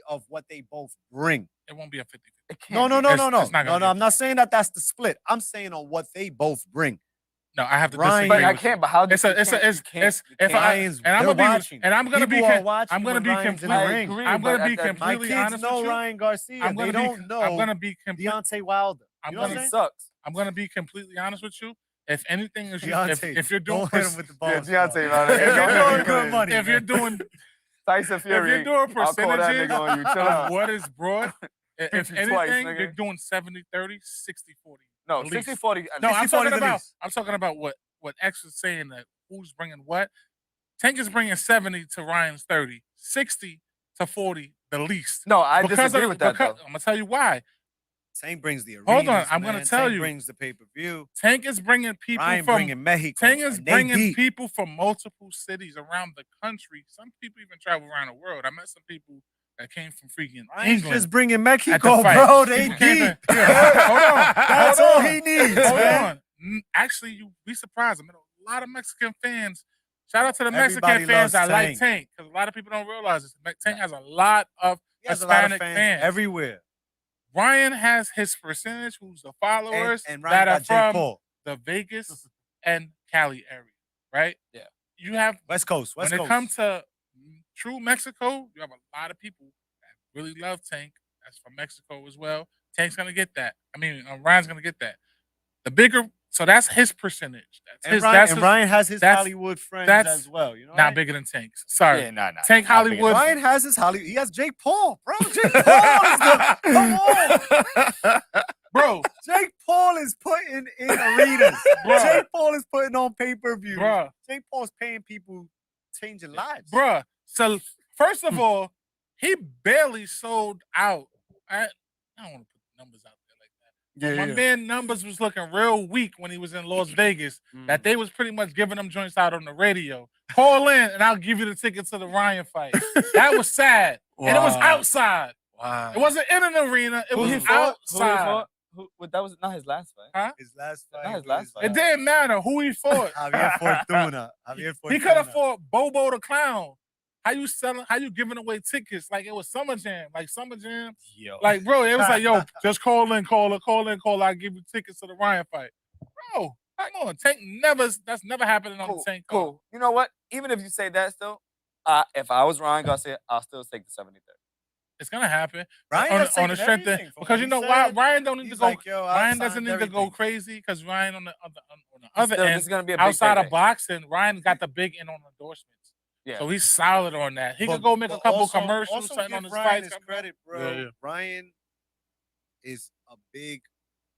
of what they both bring. It won't be a 50. It can't No. be. It's not gonna be I'm not saying that that's the split. I'm saying on what they both bring. No, I have to Ryan- disagree. But I with can't. you. But how? It's you a, it's can't- a, it's, you can't- it's, you if can't. I, Ryan's- and I'm they're gonna be, watching. and I'm gonna be, People are watching I'm gonna when be Ryan's in the completely, ring. agree, I'm gonna but be at that- My completely kids honest know with you. Ryan Garcia. I'm They gonna don't be, know I'm gonna be completely, Deontay Wilder. I'm You know what I'm gonna, saying? Sucks. I'm gonna be completely honest with you. If anything is, Deontay, if you're doing, don't hit him with the ball. Yeah, Deontay, If man. you're Don't doing good hit money, if you're man. doing, Tyson if Fury. you're doing I'll call that percentages nigga on you. Chill of out. what is brought, if 50 anything, twice, you're nigga. doing 70-30, 60-40. No, at least. 60-40. No, I'm 60-40 talking the about. least. I'm talking about what X is saying, that who's bringing what. Tank is bringing 70 to Ryan's 30, 60 to 40, the least. No, I Because disagree of- with that because- though. I'm gonna tell you why. Tank brings the arenas. Hold on, I'm gonna man. tell Tank you. brings the pay-per-view. Tank is bringing people Ryan from. bringing Mexico. Tank is and they bringing deep. people from multiple cities around the country. Some people even travel around the world. I met some people that came from freaking Ryan's England. just bringing at the Mexico, fight. bro. They People came deep. from- Hold on. That's hold all on. he needs, Hold man. on. Actually, you'd be surprised. I met a lot of Mexican fans Shout out to the Mexican Everybody fans that loves like Tank. Tank, because a lot of people don't realize this. Tank has a lot of He has a lot of Hispanic fans everywhere. Ryan has his percentage, who's the followers And Ryan that are got Jake from Paul. the Vegas and Cali area, right? Yeah. You have West Coast. when it comes to true Mexico, you have a lot of people that really love Tank. That's from Mexico as well. Tank's gonna get that. I mean, Ryan's gonna get that. The bigger, so that's his percentage. Ryan has his Hollywood friends as well. You know, not bigger than Tank's. Sorry, nah. Tank Hollywood. Ryan has his Hollywood. He has Jake Paul, bro. Jake Paul is the come on, bro. Jake Paul is putting in arenas. Bro. Jake Paul is putting on pay-per-view. Bro. Jake Paul's paying people, changing lives, bro. So first of all, he barely sold out. I don't want to put numbers out there like that. My man numbers was looking real weak when he was in Las Vegas. That they was pretty much giving them joints out on the radio. Call in and I'll give you the ticket to the Ryan fight. That was sad. Wow. And it was outside. Wow. It wasn't in an arena. It was outside. That was not his last fight. Huh? His last fight. Not his last fight. It didn't matter who he fought. Javier Fortuna. He could have fought Bobo the Clown. How you selling? How you giving away tickets? Like it was Summer Jam. Yo. Like, bro, it was like, yo, just call in. I'll give you tickets to the Ryan fight. Bro, come on. Tank that's never happening on the Tank. Cool. You know what? Even if you say that still, if I was Ryan Garcia, I'll still take the 73rd. It's gonna happen. Ryan on the strength of, because you know why Ryan don't need to go. Like, Ryan doesn't need to go crazy because Ryan on the other still, end, gonna be a outside big of boxing, Ryan got the big end on endorsements. Yeah. So he's solid on that. He could go make a couple commercials, something on his Ryan fights. His credit, bro. Yeah. Ryan is a big.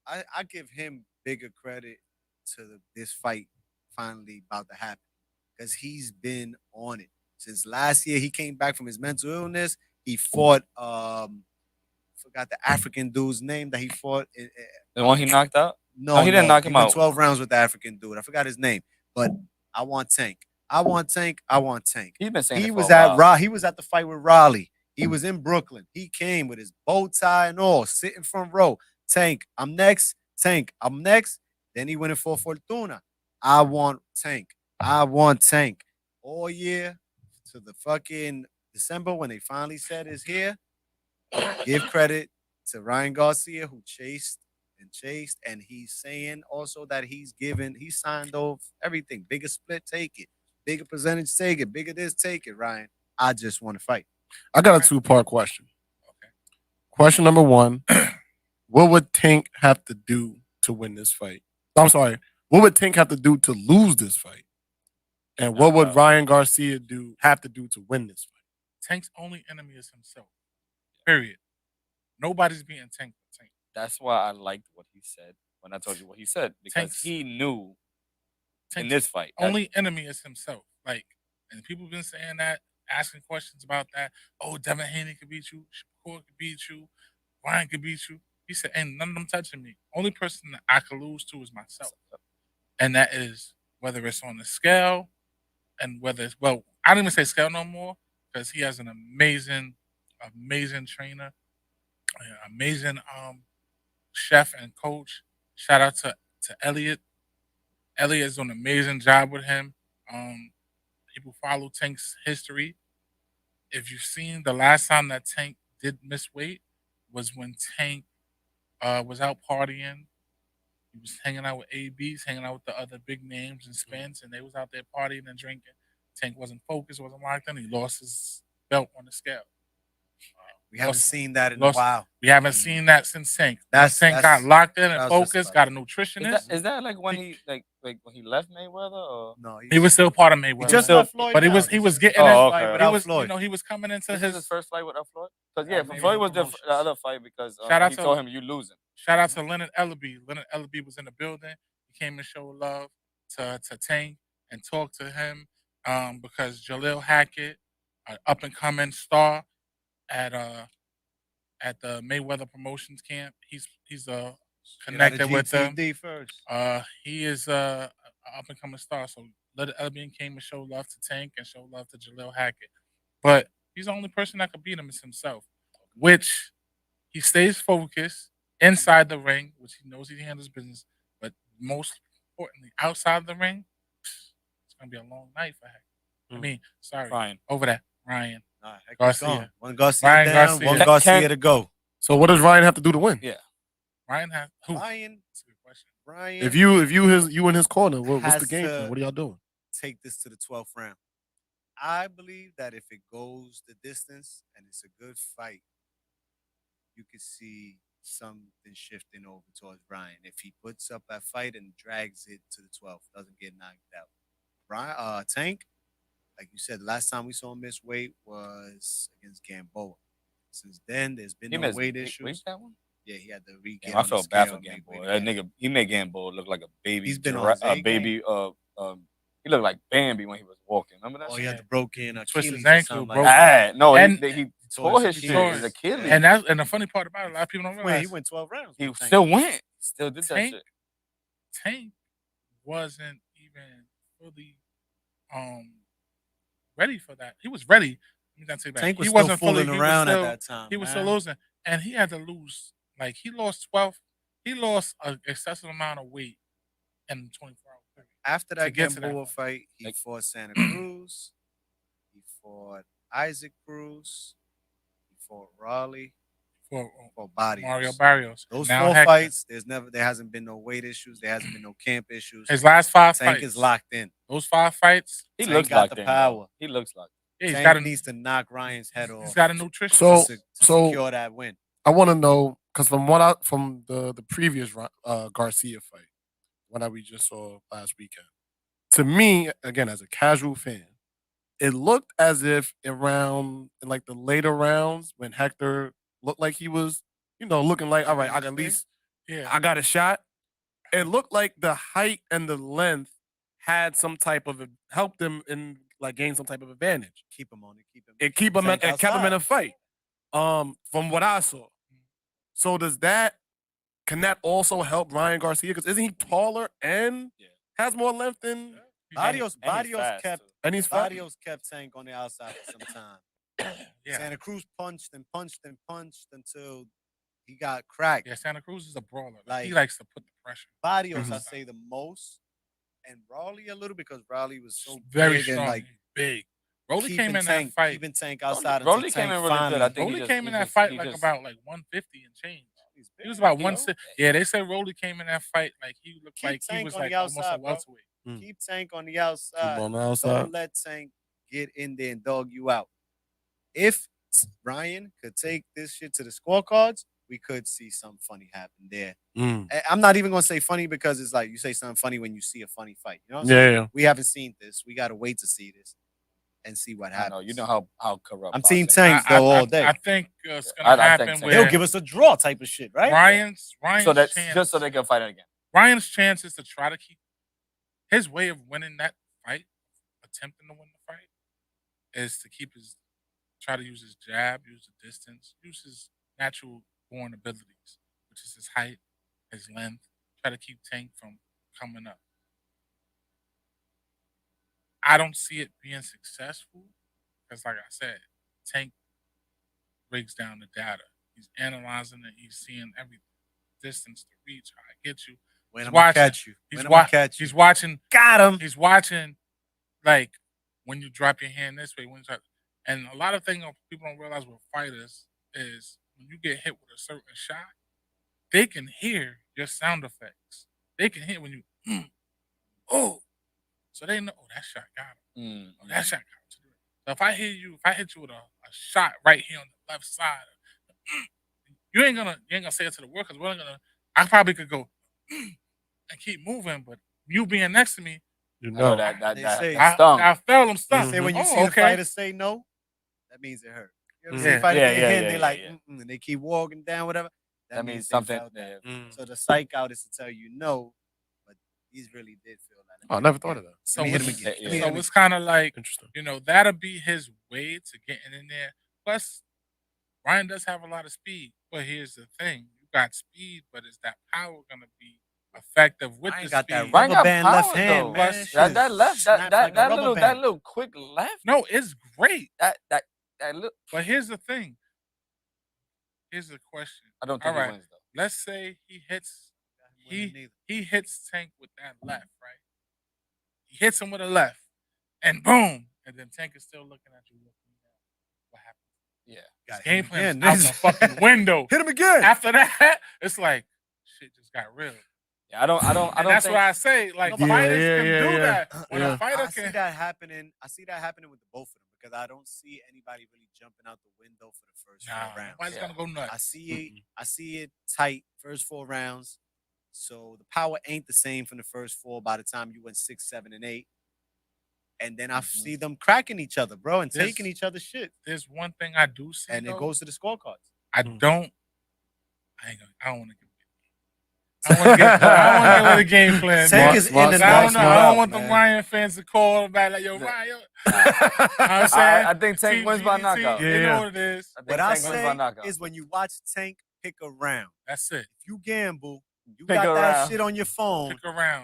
I give him bigger credit to this fight finally about to happen because he's been on it since last year. He came back from his mental illness. He fought. Forgot the African dude's name that he fought. The one he knocked out? No, he didn't knock him out. 12 rounds with the African dude. I forgot his name, but I want Tank. I want Tank. He's been saying he was at he was at the fight with Raleigh. He was in Brooklyn. He came with his bow tie and all, sitting front row. Tank, I'm next. Tank, I'm next. Then he went in for Fortuna. I want Tank. All year to the fucking December when they finally said is here. Give credit to Ryan Garcia who chased, and he's saying also that he signed off everything. Bigger split, take it. Bigger percentage, take it. Bigger this, take it, Ryan. I just want to fight. I got a 2-part question. Okay. Question number 1. What would Tank have to do to win this fight? I'm sorry. What would Tank have to do to lose this fight? And what would Ryan Garcia have to do to win this fight? Tank's only enemy is himself. Period. Nobody's beating Tank but Tank. That's why I liked what he said when I told you what he said. Because he knew in this fight. Only enemy is himself. Like, and people have been saying that, asking questions about that. Oh, Devin Haney could beat you. Shakur could beat you. Ryan could beat you. He said, ain't none of them touching me. Only person that I could lose to is myself. And that is whether it's on the scale and whether it's, well, I don't even say scale no more because he has an amazing trainer, amazing chef and coach. Shout out to Elliot. Elliot's doing an amazing job with him. People follow Tank's history. If you've seen the last time that Tank did miss weight was when Tank was out partying. He was hanging out with ABs, hanging out with the other big names and Spence, and they was out there partying and drinking. Tank wasn't focused, wasn't locked in. He lost his belt on the scale. We haven't seen that in a while. We haven't seen that since Tank. Tank got locked in and focused, got a nutritionist. Is that like when he when he left Mayweather or no? He was still part of Mayweather. He just left Floyd, but he was getting fight without Floyd. He was coming into his first fight without Floyd. Because Floyd was the other fight because he told him you losing. Shout out to Leonard Ellaby. Leonard Ellaby was in the building. He came to show love to Tank and talk to him because Jaleel Hackett, an up and coming star at the Mayweather Promotions camp. He's connected with them. He is a up and coming star. So Leonard Ellaby came to show love to Tank and show love to Jaleel Hackett. But he's the only person that could beat him is himself, which he stays focused inside the ring, which he knows he handles business. But most importantly, outside the ring, it's gonna be a long night for Hector. I Mm. mean, sorry, Ryan. over that Ryan Nah, Hector's Garcia. gone. One Garcia Ryan down, Garcia. one Can- Garcia to go. So what does Ryan have to do to win? Yeah. Ryan has who? Ryan, That's a good question. Ryan If you in his corner, what's the has game to- plan? What are y'all doing? take this to the 12th round. I believe that if it goes the distance and it's a good fight, you could see something shifting over towards Ryan. If he puts up that fight and drags it to the 12th, doesn't get knocked out. Ryan, Tank, like you said, last time we saw him miss weight was against Gamboa. Since then, there's been He no missed weight weight issues. that one? Yeah, he had to re-get Damn, I on the felt bad scale for and make Gamboa. weight That again. nigga, he made Gamboa look like a baby. He's been on his A baby. He looked like Bambi when he was walking. Remember that? Oh, shit? he had the broken Twisted Achilles his or ankle, something broke- like that. Ah, no, And- he tore tore his his Achilles. his Achilles. And the funny part about it, a lot of people don't Wait, realize he went 12 rounds. he with Tank. still went. Still did that Tank- shit. Tank wasn't even fully ready for that. He was ready. Let me not take it back. Tank was he still wasn't fooling fully, around he was still, at that time. He was man. still losing, and he had to lose. Like he lost 12. He lost an excessive amount of weight in 24 hours. Period. After to that get to that Gamboa point. fight, he Like- fought Santa Cruz. He fought Isaac Cruz. He fought Raleigh. For Barrios. Mario Barrios. Those Now 4 Hector. fights, there hasn't been no weight issues. There hasn't been no camp issues. His last 5 Tank fights is locked in. Those 5 fights. He Tank looks got locked the in, power. though. He looks like. Yeah, he's Tank got a needs to knock Ryan's head off. He's got a nutrition. So to so secure that win. I want to know because from the previous Garcia fight, one that we just saw last weekend. To me, again, as a casual fan, it looked as if in like the later rounds when Hector looked like he was, looking like, all right, I can at least yeah. I got a shot. It looked like the height and the length had some type of helped him in like gain some type of advantage. Keep him on it. It kept him in outside. a fight. From what I saw. So can that also help Ryan Garcia? Because isn't he taller and has more length than Barrios And he's fast, kept too. and he's fat? Barrios kept Tank on the outside for some time. Yeah. Santa Cruz punched and punched and punched until he got cracked. Yeah, Santa Cruz is a brawler. Like- He likes to put the pressure. Barrios, Mhm. I say the most, and Raleigh a little because Raleigh was so Very big strong, and like big. Rolly keeping came in Tank, that fight. keeping Tank outside. Rolly until came Tank in really good. finally- I think he Rolly just- came he in that just- fight he like just- about like 150 and change. He's He was big. about He 160. Yeah, they say Rolly came in that fight like he looked Keep like he Tank was on like the almost a outside, bro. welterweight. Keep Tank on the Keep outside. on the outside. Don't let Tank get in there and dog you out. If Ryan could take this shit to the scorecards, we could see something funny happen there. Mm. I'm not even gonna say funny because it's like you say something funny when you see a funny fight. You know what I'm saying? Yeah. We haven't seen this. We gotta wait to see this and see what I happens. know. You know how corrupt. I'm team boxing is. Tank though all day. I think it's I gonna think happen Tank- where He'll give us a draw type of shit, right? Ryan's So that's chance, just so they can fight it again. Ryan's chance is to try to keep his way of winning that fight, attempting to win the fight, is to try to use his jab, use the distance, use his natural born abilities, which is his height, his length. Try to keep Tank from coming up. I don't see it being successful because, like I said, Tank breaks down the data. He's analyzing it. He's seeing every distance to reach. I get you. When He's I'm gonna watching. catch you. He's When I'm gonna catch you. He's watching. Got him. He's watching, like when you drop your hand this way. And a lot of things people don't realize with fighters is when you get hit with a certain shot, they can hear your sound effects. They can hear when you, oh, so they know that shot got him. Oh, that shot got him. So if I hit you with a shot right here on the left side, you ain't gonna say it to the world because I probably could go and keep moving, but you being next to me, You No, know. that They say- stung. I felt him They stung. say when you Oh, see the okay. fighter say no, that means it hurt. You ever see Yeah. a fighter Yeah, get yeah, hit and yeah, they yeah, like, yeah. and they keep walking down, whatever. That means they something. felt that. Yeah. So the psych out is to tell you no, but these really did feel that. Oh, I never thought of that. So Let me hit him it's, again. Yeah. Let me hit him so it's kind of like, Interesting. that'll be his way to getting in there. Plus, Ryan does have a lot of speed. But here's the thing. You got speed, but is that power going to be effective with Ryan the got speed? that Ryan rubber got band power, left hand, though. man. Plus, Shit That left, snaps like a rubber that band. little quick left. No, it's great. That little. But here's the thing. Here's the question. I don't All think he right. wins though. Let's say he hits Winning neither. he hits Tank with that left, right? He hits him with a left. and boom, and then Tank is still looking at you. What happened? Yeah. His Got game him plan is again. out the fucking window. Hit him again. After that, it's like shit just got real. Yeah, I don't And that's think what I say. Like Yeah, fighters yeah, can yeah, do yeah. that. When Yeah. a fighter I see can. that happening. I see that happening with the both of them because I don't see anybody really jumping out the window for the first 4 rounds. Nobody's gonna go nuts. I see it tight first 4 rounds. So the power ain't the same from the first 4 by the time you went 6, 7, and 8. And then I see them cracking each other, bro, and taking each other's shit. There's one thing I do see, And it goes to the scorecards. I don't want to give. I want to get with the game plan. Tank is in and I out. don't want the Ryan fans to call back like, yo, Ryan. You know what I'm saying? I think Tank wins by knockout. They know what it is. What I say is when you watch Tank pick a round. That's it. If you gamble, you Pick got a that round. shit on your phone.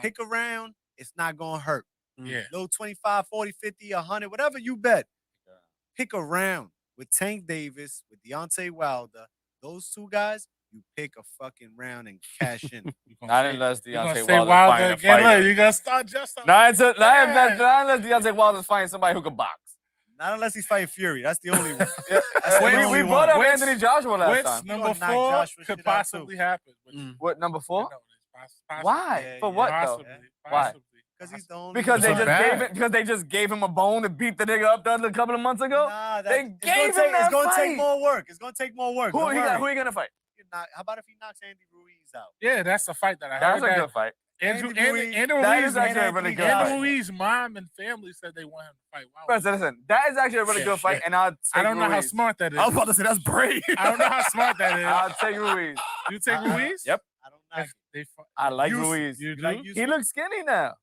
Pick a round. It's not going to hurt. Yeah. Low 25, 40, 50, 100, whatever you bet. Pick a round with Tank Davis, with Deontay Wilder. Those 2 guys, you pick a fucking round and cash in. Not unless Deontay Wilder fighting a fighter. You're going to start just not unless Deontay Wilder's fighting somebody who can box. Not unless he's fighting Fury. That's the only one. We brought up Anthony Joshua last time. Number 4 could possibly happen. What, number 4? Possibly. Why? Yeah, For what, though? Why? Because he's the only Because they just gave him a bone to beat the nigga up the other couple of months ago? Nah, they gave him that It's going to fight. take more work. It's going to take more work. Who are you going to fight? How about if he knocks Andy Ruiz out? Yeah, that's a fight that I That's heard. a good fight. Andrew That Ruiz, is actually a really good fight. Andrew Ruiz's mom and family said they want him to fight. Wow. Listen, that is actually a really good fight, and I'll take I don't know how Ruiz. smart that is. I was about to say that's brave. I don't know how smart that is. I'll take Ruiz. You take Ruiz? Yep. I don't like I like Ruiz. You do? like He looks skinny now.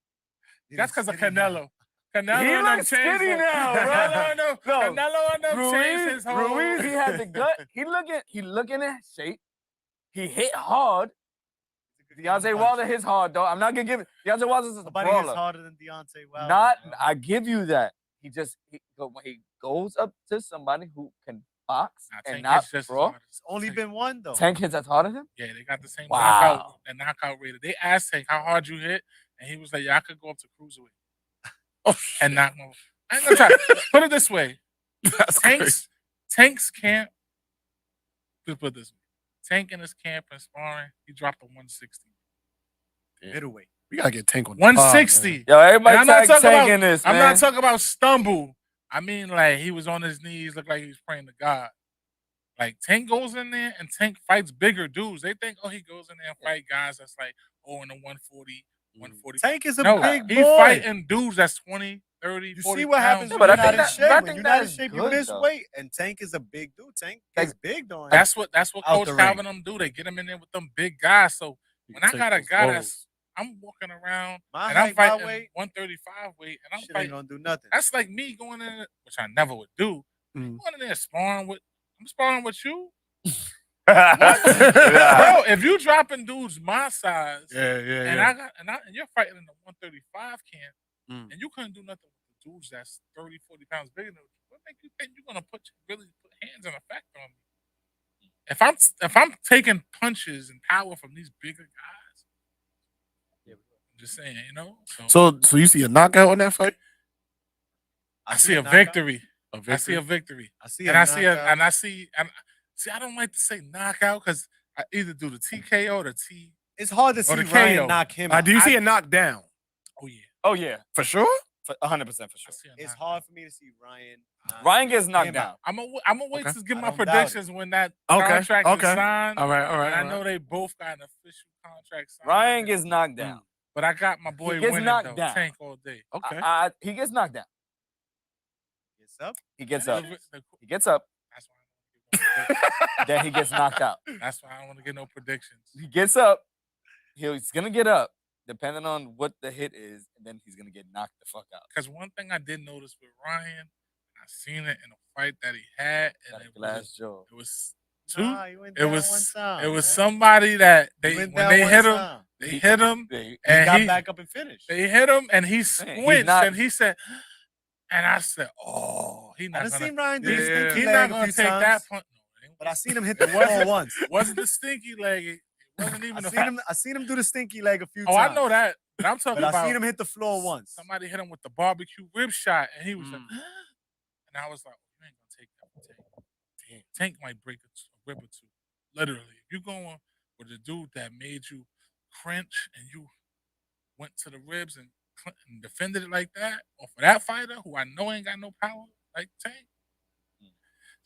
That's because of Canelo. Canelo He and them looks changed skinny it. now, bro. Canelo and them changed his whole. Ruiz, he had the gut. He looking in shape. He hit hard. Deontay Wilder hits hard, though. I'm not gonna give it. Deontay Wilder's a Nobody hits brawler. harder than Deontay Wilder. I give you that. He goes up to somebody who can box and not brawl. It's only been one though. Tank hits as hard as him. Yeah, they got the same Wow. knockout rate. They asked Tank how hard you hit, and he was like, "Yeah, I could go up to cruiserweight and knock him over." I ain't gonna try. Put it this way: Tank's camp. Let's put it this way: Tank in his camp and sparring, he dropped a 160. Middleweight. We gotta get Tank on 160. Yo, everybody I'm not talking tanking about this, I'm man. not talking about stumble. I mean, like he was on his knees, looked like he was praying to God. Like Tank goes in there and Tank fights bigger dudes. They think, he goes in there and fight guys that's like, in the 140, 140. Tank is a big boy. He's fighting dudes that's 20, 30, You 40 see what happens pounds. when you're I not in think shape. that- When I you're think not in that's shape, you good, miss though. weight. And Tank is a big dude. Tank is big doing That's what out Coach the ring. Calvin them do. They get him in there with them big guys. So when I got a guy I'm walking around My and I'm height, my fighting weight, 135 weight and I'm shit ain't fighting. gonna do nothing. That's like me going in, which I never would do. Going in there sparring with you. Bro, if you dropping dudes my size, and you're fighting in the 135 camp, and you couldn't do nothing with the dudes that's 30, 40 pounds bigger than you, what make you think you're gonna really put hands in effect on me? If I'm taking punches and power from these bigger guys, I'm just saying, So you see a knockout in that fight? I see a victory. I see a victory. I don't like to say knockout because I either do the TKO or the T. It's hard to see the Ryan KO. knock him. Do you see a knockdown? Oh yeah. Oh yeah, for sure. 100% for sure. It's hard for me to see Ryan. Ryan gets knocked down. I'm gonna wait to give my don't doubt predictions when that contract is signed. All right. And I know they both got an official contract signed. Ryan gets knocked down. But I got my boy He gets winning knocked though. down. Tank all day. Okay. He gets knocked down. Gets up. He gets Yeah, up. He gets up. That's why I don't want to give no predictions. Then he gets knocked out. That's why I don't want to get no predictions. He gets up. He's gonna get up, depending on what the hit is, and then he's gonna get knocked the fuck out. Because one thing I did notice with Ryan, I seen it in a fight that he had, and it was two. Nah, you went It down was one time, it was man. somebody that You when went down they one hit him, time. they hit him, He and got back up and finished. They hit him, and he squinched, not- and he said, and I said, "Oh, he I not done gonna, seen Ryan do the stinky he's leg not a gonna few take times, that punch." but I seen him hit the wall once. It wasn't the stinky leg. It Wasn't even I seen him do the stinky leg a few Oh, times. I know that. But I'm talking But about. I seen him hit the floor once. Somebody hit him with the barbecue rib shot, and he was like, and I was like, you ain't gonna take that from Tank. Damn, Tank might break a rib or two. Literally, if you going with a dude that made you cringe and you went to the ribs and defended it like that, or for that fighter who I know ain't got no power like Tank.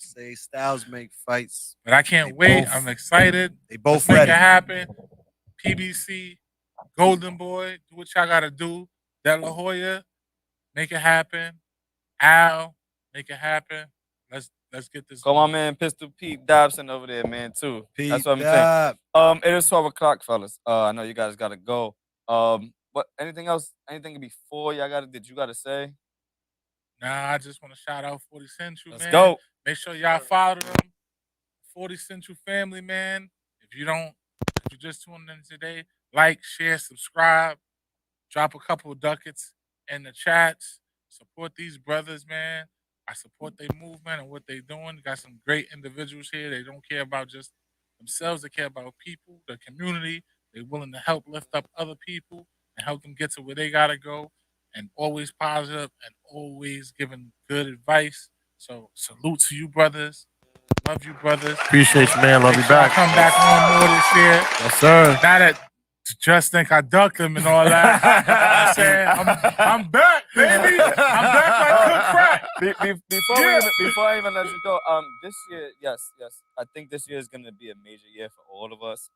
Say styles make fights. But I can't wait. I'm excited. They both Let's ready. make it happen. PBC, Golden Boy, do what y'all gotta do. De La Hoya, make it happen. Al, make it happen. Let's get this. Come on, man. Pistol Pete Dobson over there, man, too. That's Pete what I'm Dob. saying. It is 12 o'clock, fellas. I know you guys gotta go. But anything else? Anything before did you gotta say? Nah, I just want to shout out 40 Central, Let's man. go. Make sure y'all follow them. 40 Central family, man. If you just tuned in today, like, share, subscribe, drop a couple of ducats in the chats. Support these brothers, man. I support their movement and what they're doing. Got some great individuals here. They don't care about just themselves. They care about people, the community. They're willing to help lift up other people and help them get to where they got to go. And always positive and always giving good advice. So salute to you, brothers. Love you, brothers. Appreciate you, man. Love you back. Come back on more this year. Yes, sir. Now that just think I ducked him and all that. I'm saying I'm back, baby. I'm back like good crack. Before I even let you go, this year, yes, I think this year is gonna be a major year for all of us.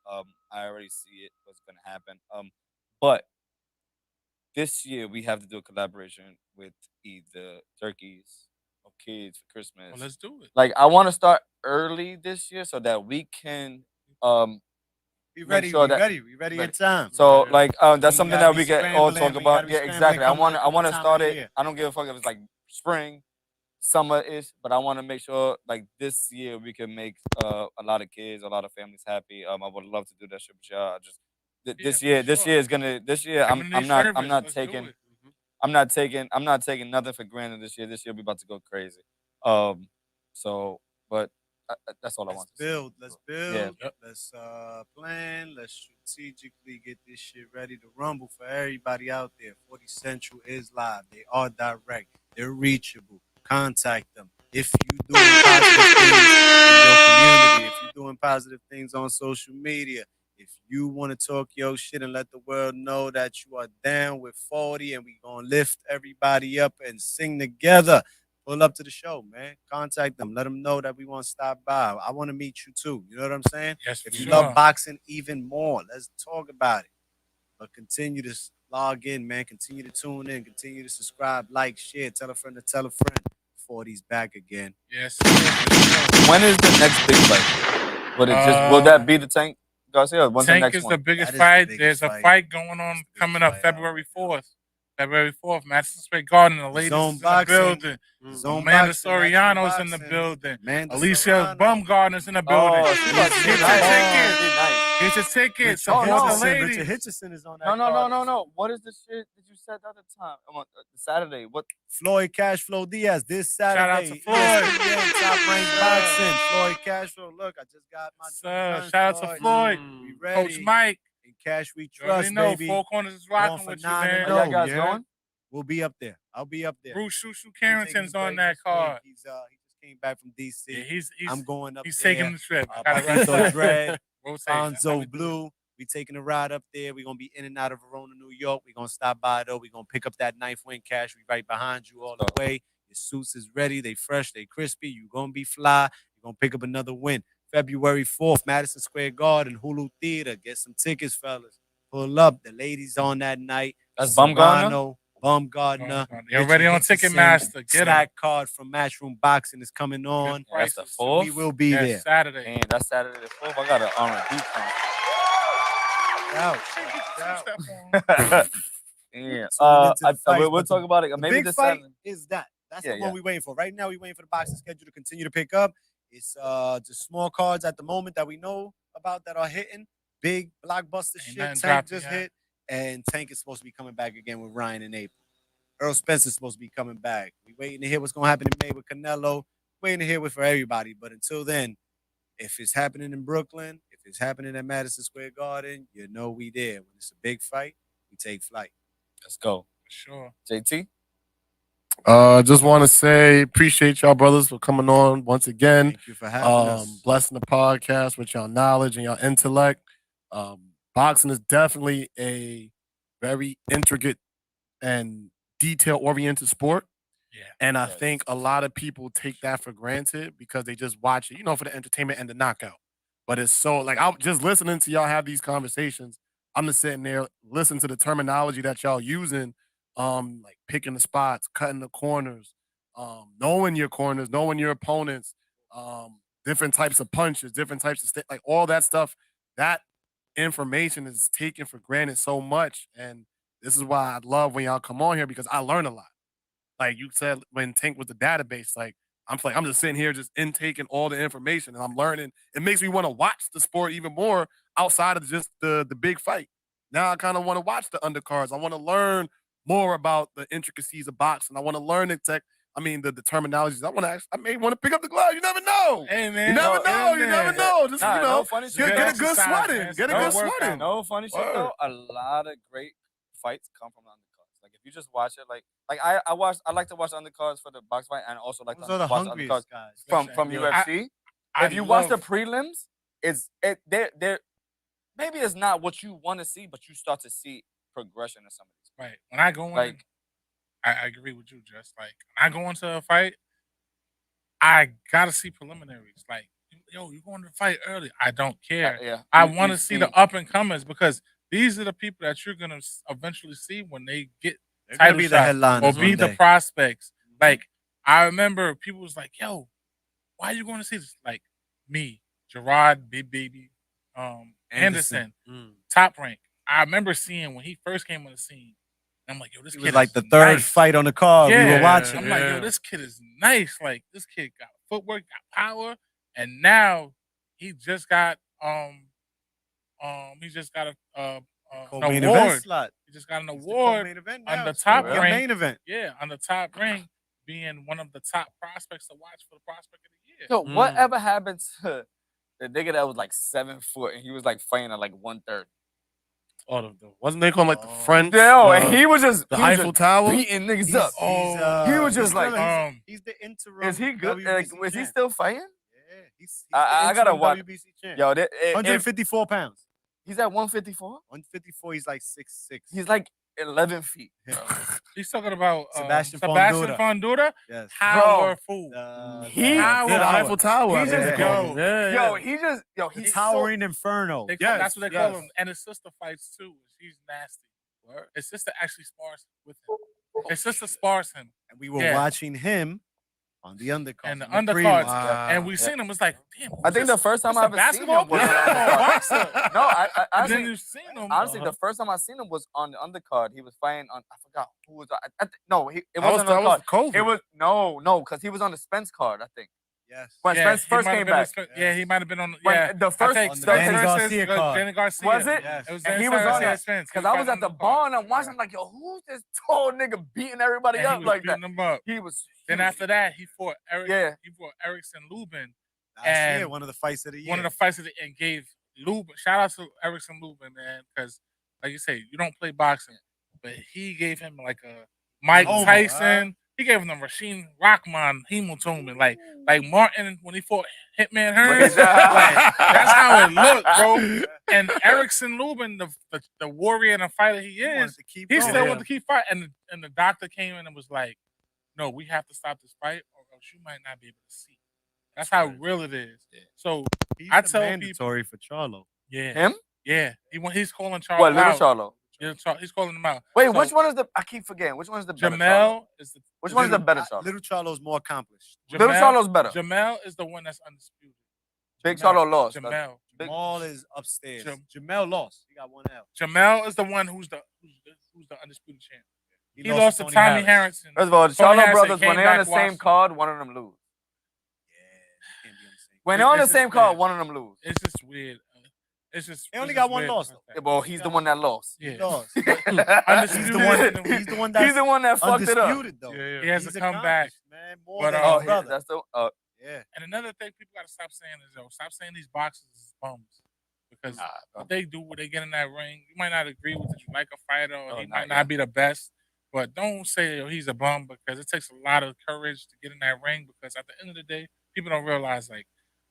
I already see it, what's gonna happen. But this year we have to do a collaboration with either turkeys or kids for Christmas. Well, let's do it. Like I want to start early this year so that we can We ready. We ready in time. So like that's We something gotta that be we can all scrambling. talk We about. gotta be Yeah, scrambling exactly. I coming want up to to the start time of it. year. I don't give a fuck if it's like spring, summer-ish, but I want to make sure like this year we can make a lot of kids, a lot of families happy. I would love to do that shit with y'all. This year is gonna. This year I'm not taking. I'm not taking nothing for granted this year. This year we about to go crazy. So, but that's all I want to say. Let's build. Let's plan. Let's strategically get this shit ready to rumble for everybody out there. 40 Central is live. They are direct. They're reachable. Contact them. If you doing positive things in your community, if you're doing positive things on social media, if you want to talk your shit and let the world know that you are down with 40 and we gonna lift everybody up and sing together, pull up to the show, man. Contact them. Let them know that we want to stop by. I want to meet you too. You know what I'm saying? Yes, if you love boxing even more, let's talk about it. But continue to log in, man. Continue to tune in. Continue to subscribe, like, share, tell a friend to tell a friend. 40's back again. Yes. When is the next big fight? Will that be the Tank Garcia? When's Tank the next is one? the biggest fight. There's a fight going on coming up February 4th. February 4th, Madison Square Garden. The ladies is in the building. Amanda Soriano's in the building. Alicia Bumgarner's in the building. Get your tickets. Support the ladies. Richard Hitchison is on that. No. What is the shit that you said the other time? Saturday. What? Floyd Cashflow Diaz this Saturday. Shout out to Floyd. ESPN Top Ranked Boxing. Floyd Cashflow. Look, I just got my. Shout out to Floyd. We ready. Coach Mike. In Cash we You already trust, know, baby. Four Corners is rocking with you, man. Are y'all guys going? We'll be up there. I'll be up there. Bruce Shushu Carrington's on that card. He just came back from DC. Yeah, I'm going up he's there. taking the trip. Paquito Dread, Rotate. Bonzo Blue. We taking a ride up there. We're going to be in and out of Verona, New York. We're going to stop by, though. We're going to pick up that knife win Cash. We right behind you all the way. Your suits is ready. They fresh. They crispy. You going to be fly. You're going to pick up another win. February 4th, Madison Square Garden, Hulu Theater. Get some tickets, fellas. Pull up. The ladies on that night. That's Bumgarner? Bumgarner. You're already on Ticketmaster. Get Stack card from Matchroom Boxing is coming on. That's the 4th? We will be there. Saturday. Man, that's Saturday the 4th. I got an R&B concert. Yeah. We'll talk about it. Maybe big this fight Saturday. is that. That's the one we're waiting for. Right now, we're waiting for the boxing schedule to continue to pick up. It's just small cards at the moment that we know about that are hitting. Big blockbuster shit. Tank just hit. And Tank is supposed to be coming back again with Ryan in April. Earl Spencer's supposed to be coming back. We're waiting to hear what's going to happen in May with Canelo. Waiting to hear it for everybody. But until then, if it's happening in Brooklyn, if it's happening at Madison Square Garden, you know we there. When it's a big fight, we take flight. Let's go. For sure. JT? Just want to say appreciate y'all brothers for coming on once again. Thank you for having us. Blessing the podcast with y'all knowledge and y'all intellect. Boxing is definitely a very intricate and detail-oriented sport. Yeah. And I think a lot of people take that for granted because they just watch it, for the entertainment and the knockout. But it's so, like, I'm just listening to y'all have these conversations. I'm just sitting there listening to the terminology that y'all using, like picking the spots, cutting the corners, knowing your corners, knowing your opponents, different types of punches, different types of like all that stuff. That information is taken for granted so much. And this is why I love when y'all come on here because I learn a lot. Like you said, when Tank was the database, like I'm just sitting here just intaking all the information and I'm learning. It makes me want to watch the sport even more outside of just the big fight. Now I kind of want to watch the undercards. I want to learn more about the intricacies of boxing. I want to learn the terminologies. I may want to pick up the glove. You never know. Hey, man. You never know. You never know. Just, no funny shit. get a good sweating. Man. Get a good sweating. No funny shit though. A lot of great fights come from the undercards. Like if you just watch it, like I like to watch undercards for the box fight and also like Those to are the watch hungriest undercards guys. from UFC. If you watch the prelims, they're maybe it's not what you want to see, but you start to see progression in some of these. Right. When I go in, I agree with you, just like when I go into a fight, I gotta see preliminaries. Like, yo, you're going to fight early. I don't care. I want to see the up and comers because these are the people that you're gonna eventually see when they get title be shots the headliners or be the prospects. Like I remember people was like, "Yo, why are you going to see this?" Like me, Gerard, Big Baby, Anderson, Top Rank. I remember seeing when he first came on the scene. I'm like, yo, this kid was like is the third nice. fight on the card. We were watching. I'm like, yo, this kid is nice. Like, this kid got footwork, got power, and now he just got an award. Slot. He just got an award on the top ring. Main event. Yeah, on the top ring, being one of the top prospects to watch for the prospect of the year. So whatever happened to the nigga that was like 7 foot and he was like fighting at like 130? Wasn't they called like the French? No, and he was just the Eiffel Tower beating niggas up. He was just like, he's the interim. Is he good? WBC is he still fighting? Yeah, he's I gotta watch. WBC champ. Yo, 154 pounds. He's at 154. 154. He's like 6'6". He's like 11 feet. He's talking about Sebastian Fondura. Yes. Powerful. the Eiffel Tower. He's He's towering inferno. That's what they call him. And his sister fights too. She's nasty. His sister actually spars with him. His sister spars him. And we were watching him on the undercard. And the undercards. And we seen him. Was like, damn. I think the first time I ever seen him was on the undercard. No, I think you've seen him. Honestly, the first time I seen him was on the undercard. He was fighting on, I forgot who was. It wasn't on the card. It was no, because he was on the Spence card, I think. Yes. When Spence first came back. He might have been on. The first Danny Garcia card. Danny Garcia. Was it? Yes. It was And he was on that Spence. because I was at the bar and I'm watching. I'm like, yo, who's this tall nigga beating everybody up like that? Him up. He was. Then after that, he fought Eric. Yeah. He fought Erickson Lubin. And one of the fights of the year. One of the fights of the and gave Lubin. Shout out to Erickson Lubin, man, because like you say, you don't play boxing, but he gave him like a Mike Tyson. He gave him the Rasheen Rockman hemotomy, like Martin when he fought Hitman Hearns. Like, that's how it looked, bro. And Erickson Lubin, the warrior and the fighter he is, he still wanted to keep fighting. And the doctor came in and was like, "No, we have to stop this fight, or else you might not be able to see." That's how real it is. So I tell mandatory for Charlo. Yeah, him. Yeah, he's calling Charlo. What, little Charlo? Yeah, he's calling him out. Wait, which one is the? I keep forgetting. Which one is the better? Jamel is the. Which one is the better Charlo? Little Charlo's more accomplished. Little Charlo's better. Jamel is the one that's undisputed. Big Charlo lost. Jamal is upstairs. Jamel lost. He got 1 L. Jamel is the one who's the undisputed champ. He lost to Tommy Harrison. First of all, the Charlo brothers, when they're on the same card, one of them lose. Yeah, can't be on the same. When they're on the same card, one of them lose. It's just weird. It's just he only got one loss. Yeah, well, he's the one that lost. Yeah, he lost. He's the one that fucked it up. Though. Yeah. He has to come back, man. But that's the And another thing people gotta stop saying is, stop saying these boxers is bums. because Nah, what they do when they get in that ring, you might not agree with it. You like a fighter, or Oh, he not might yet. not be the best. But don't say he's a bum, because it takes a lot of courage to get in that ring. Because at the end of the day, people don't realize like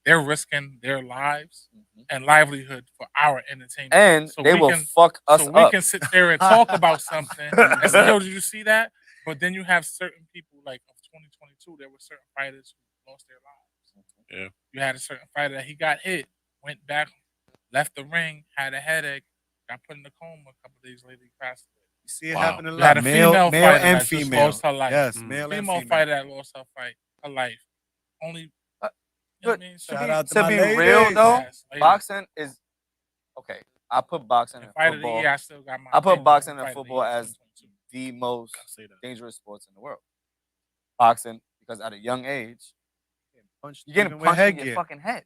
they're risking their lives and livelihood for our entertainment, and so they we will can, fuck us so we up. can sit there and talk about something and say, "Yo, did you see that?" But then you have certain people like of 2022. There were certain fighters who lost their lives. Yeah. You had a certain fighter that he got hit, went back, left the ring, had a headache, got put in a coma. A couple days later, he passed away. You see it Wow. happen a You lot. had a female fighter and that just female. lost her life. Yes, Mm. male and Female female. fighter that lost her life. Only, you know what I mean? So Shout out to to my be ladies. real though, Yes, ladies. boxing is okay. I put boxing And and fighter of the football. year, I still got my I put opinion. boxing Fighter and of the football year, as 2022. the most Gotta say that. dangerous sports in the world. Boxing, because at a young age, Punched you're getting even with punched in your headgear. fucking head.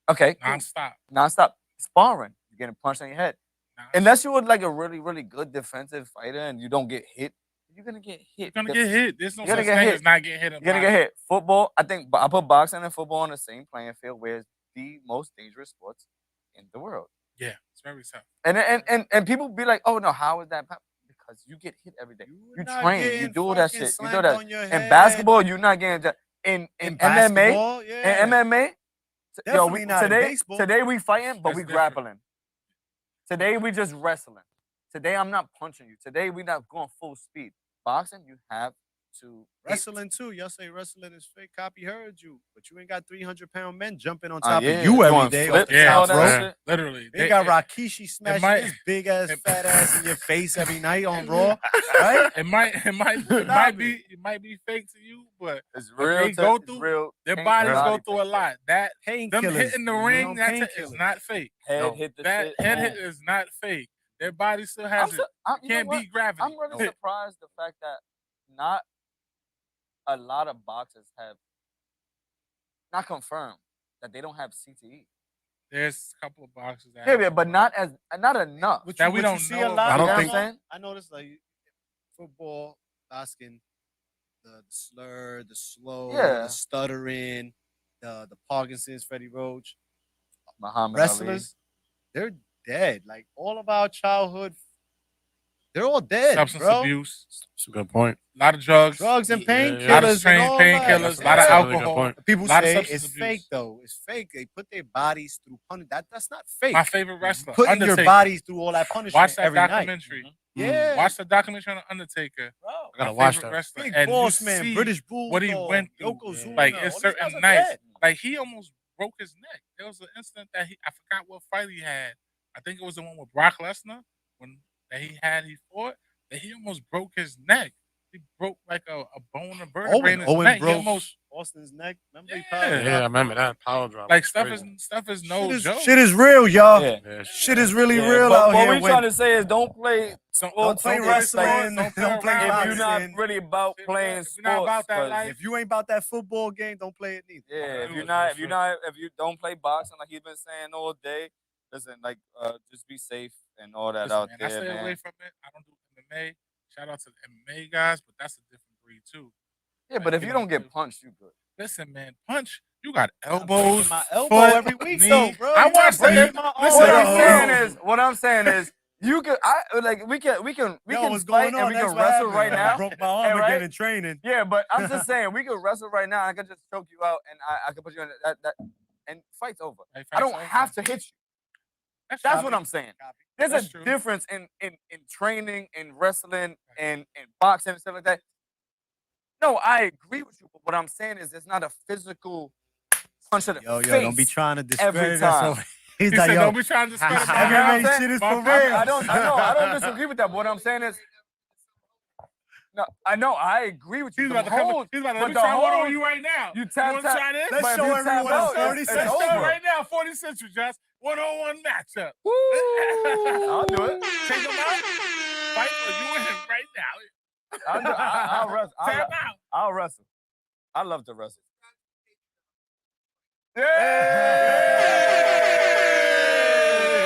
Okay, cool. Non-stop. Non-stop sparring. You're getting punched in your head. Non-stop. Unless you're like a really, really good defensive fighter and you don't get hit, you're gonna get hit. You're gonna get hit. There's no You're gonna such get thing hit. as not getting hit. You're gonna get hit. Football, I think I put boxing and football on the same playing field, where it's the most dangerous sports in the world. Yeah, it's very tough. And people be like, oh no, how is that? Because you get hit every day. You not train, you getting do that fucking shit. You slammed do that. on your In head. basketball, you're not getting that. In MMA, basketball, yeah. in MMA, Definitely not in today, baseball. today we fighting, but That's we different. grappling. Today we just wrestling. Today I'm not punching you. Today we not going full speed. Boxing, you have to hit. Wrestling too. Y'all say wrestling is fake. Copy heard you, but you ain't got 300-pound men jumping on top Yeah, of you every doing day. flips Off the and all top that rope. shit. Literally. They got Rakishi smashing might- his big ass, it- fat ass in your face every night on Raw, right? It might be fake to you, but It's what real. they go it's through, real. their Pain- bodies body go through a fix, lot. That them Painkillers. hitting the you ring, know, is painkillers. not fake. Head hit the That shit. head boom. hit is not fake. Their body still I'm has su- it. I'm- you know Can't what? beat gravity. I'm really surprised the fact that not a lot of boxers have not confirmed that they don't have CTE. There's a couple of boxers that Yeah, but not enough. What That you, we what don't you see know a about. lot. I don't you know think- what I'm saying? I noticed like football, basketball, the slur, the slow, Yeah. the stuttering, the Parkinson's, Freddie Roach, Muhammad wrestlers, they're dead. Like all of our childhood, they're all dead, substance bro. abuse, That's a good point. a lot of drugs, Drugs and Yeah, yeah. painkillers, lot of and strain all painkillers, that. a lot of That's a really good alcohol. point. People lot of say substance it's abuse. fake though. It's fake. They put their bodies through punishment. That's not fake. My favorite wrestler, Putting Undertaker. your bodies through all that punishment Watch that every night. documentary. Yeah, Watch the documentary on Undertaker. bro. I gotta My watch favorite that. wrestler. Big And boss you man, see British Bulldog, what he went through. Yokozuna, Like all it's these certain guys are nights. dead. Like he almost broke his neck. There was an incident that I forgot what fight he had. I think it was the one with Brock Lesnar that he fought. That he almost broke his neck. He broke like a bone or vertebrae in his Owen neck. He broke almost Austin's neck. Remember he Yeah. powered Yeah, I up? remember that power drop. like was stuff crazy. is no joke. Shit is real, y'all. Yeah. Yeah, Shit is really Yeah, real but out what here. we trying to say is don't play Don't sports. play if, wrestling, like, don't play if you're boxing. not really about Shit, playing if sports. you're not about that 'cause- life, If you ain't about that football game, don't play it neither. Yeah, if do you're it, not, for sure. if you don't play boxing like he's been saying all day, listen, like just be safe and all that listen, out man, there, I stay man. away from it. I don't do MMA. Shout out to the MMA guys, but that's a different breed too. Yeah, but if you don't get punched, you good. Listen, man, punch. You got breaking elbows, my elbow foot, every week, knee. though, bro. I You watched not breaking it. my arm. Listen, What Yo, I'm yo, saying yo. is, you could, we can Yo, what's fight going and on? we That's can what wrestle happened. right I now. broke my arm right? again in training. Yeah, but I'm just saying we could wrestle right now. I could just choke you out and I could put you in that and fight's over. Hey, I don't fight's have over. to hit you. That's That's true. what I'm saying. Copy. There's That's a true. difference in training, in wrestling, and boxing and stuff like that. No, I agree with you, but what I'm saying is it's not a physical punch to the Yo, face. don't be trying to every discredit us. time. over- He's He like, said, yo, don't be trying to discredit my You know what I'm MMA saying? shit is My- for my- real. I don't disagree with that. But what I'm saying is, no, I know, I agree with you. He's The about to come. whole- He's about to but let me the try one whole- on you right now. You tap, wanna tap. try this? Let's But if show you everyone tap out, 40 it's Central. Let's start over. right now. 40 Central, Josh. One-on-one matchup. Woo! I'll do it. Take him out. Fight for you and him right now. I'll wrestle. Tap out. I'll wrestle. I love to wrestle.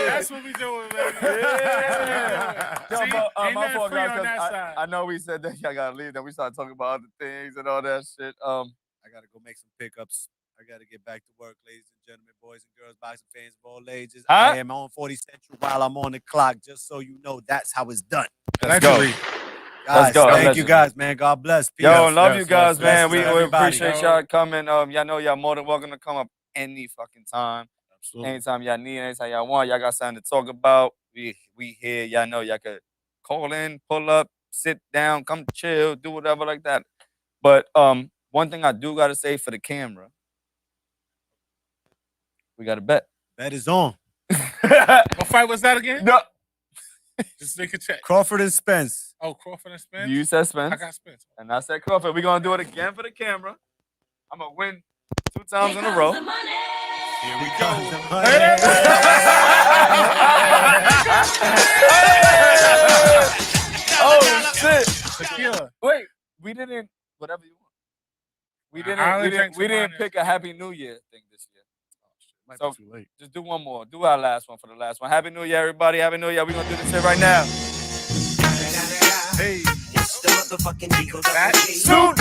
That's what we doing, baby. Yeah. Yo, See, but, ain't my nothing fault, free guys, on 'cause that side. I know we said that y'all gotta leave. Then we started talking about other things and all that shit. I gotta go make some pickups. I I got to get back to work, ladies and gentlemen, boys and girls, boxing fans of all ages. Huh? I am on 40 Central while I'm on the clock, just so you know that's how it's done. Let's go. Guys, go. thank Allegedly. you guys, man. God bless. Peace. Yo, love yes, you guys, yes, man. yes, We everybody. appreciate y'all coming. Y'all know y'all more than welcome to come up any fucking time. Absolutely. Anytime y'all need, anytime y'all want, y'all got something to talk about. We here. Y'all know y'all could call in, pull up, sit down, come chill, do whatever like that. But one thing I do gotta say for the camera, we got to bet. Bet is on. What fight was that again? No, Just make a check. Crawford and Spence. Oh, Crawford and Spence? you said Spence, I got Spence. and I said Crawford. We're gonna do it again for the camera. I'm gonna win 2 times in a row. Here we go. Oh shit! Tequila. Wait, we didn't. Whatever you want. We I didn't. only We drank didn't. We didn't Tamani. pick a Happy New Year thing this year. Might So- be too late. Just do one more. Do our last one for the last one. Happy New Year, everybody. Happy New Year. We're gonna do this shit right now. Hey. That? Snoop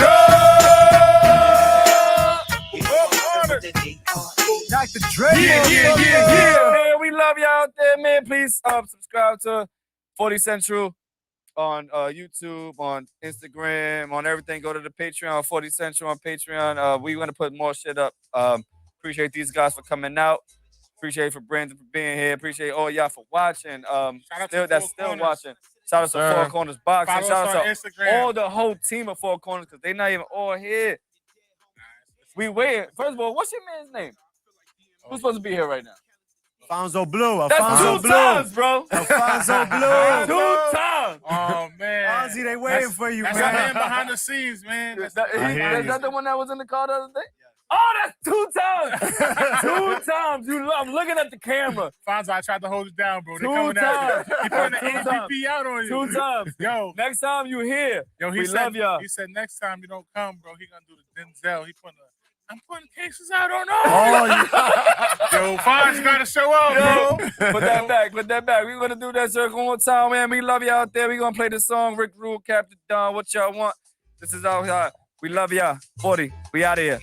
Dr. Dre. Yeah. Man, we love y'all out there, man. Please subscribe to 40 Central on YouTube, on Instagram, on everything. Go to the Patreon, 40 Central on Patreon. We're gonna put more shit up. Appreciate these guys for coming out. Appreciate for Brandi for being here. Appreciate all y'all for watching. out to That's Four still Corners. watching. Shout out to Sir. Four Corners Boxing. Follow Shout us out on to Instagram. all the whole team of Four Corners because they not even all here. We waiting. First of all, what's your man's name? Who's supposed to be here right now? Alfonso Blue. That's Alfonso 2 Blue. times, bro. Alfonso 2 Blue. times. Oh, man. Ozzy, they waiting for you, That's man. our man behind the scenes, man. Is That's- that the one that was in the car the other day? Oh, that's 2 times. 2 times. I'm looking at the camera. Fonzo, I tried to hold it down, bro. They 2 coming at times. you. He putting the 2 times. APP out on you. 2 times. Yo, Next time you here, he we said, love y'all. He said next time you don't come, bro, he gonna do the Denzel. I'm putting cases out on all. Yo, Fonz gotta show up, bro. Put that back. We're gonna do that circle one more time, man. We love y'all out there. We're gonna play the song Rick Rule, Captain Don. What y'all want? This is our we love y'all. 40. We out of here.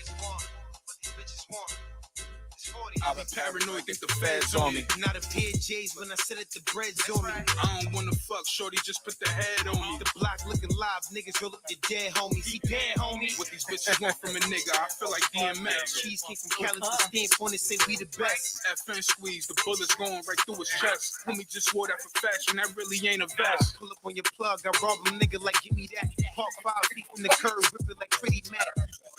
I've been paranoid, think the feds on me. Not a pair of J's when I sit at the breads on me. I don't wanna fuck, shorty, just put the head on me. The block looking live, niggas roll up the dead homies. He dead, homie. What these bitches want from a nigga, I feel like DMX. Cheesecake from Cali to stamp on it, say we the best. FN squeeze, the bullets going right through his chest. Homie just wore that for fashion, that really ain't a vest. Pull up on your plug, I rob a nigga like give me that. Park 5 feet from the curb, rip it like pretty mad.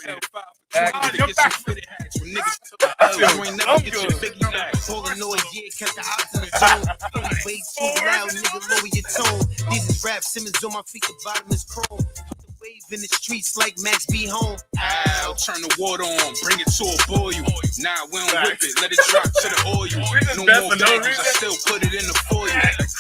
L5, get some fitted hats when niggas took the L. You ain't never get your biggie back. Paranoid, yeah, kept the odds in the zone. Way too loud, nigga, lower your tone. These is rap Simmons on my feet, the bottom is chrome. Put the wave in the streets like Max be home. Ow, turn the water on, bring it to a boil. Nah, we don't whip it, let it drop to the oil. No more badges, I still put it in the foil.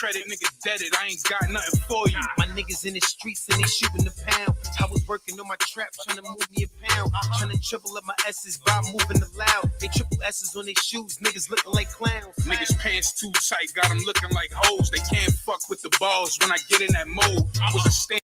Credit nigga deaded, I ain't got nothing for you. My niggas in the streets and they shooting the pound. I was working on my trap, trying to move me a pound. Trying to triple up my S's by moving the loud. They triple S's on their shoes, niggas looking like clowns. Niggas pants too tight, got them looking like hoes. They can't fuck with the balls when I get in that mode. Was a stand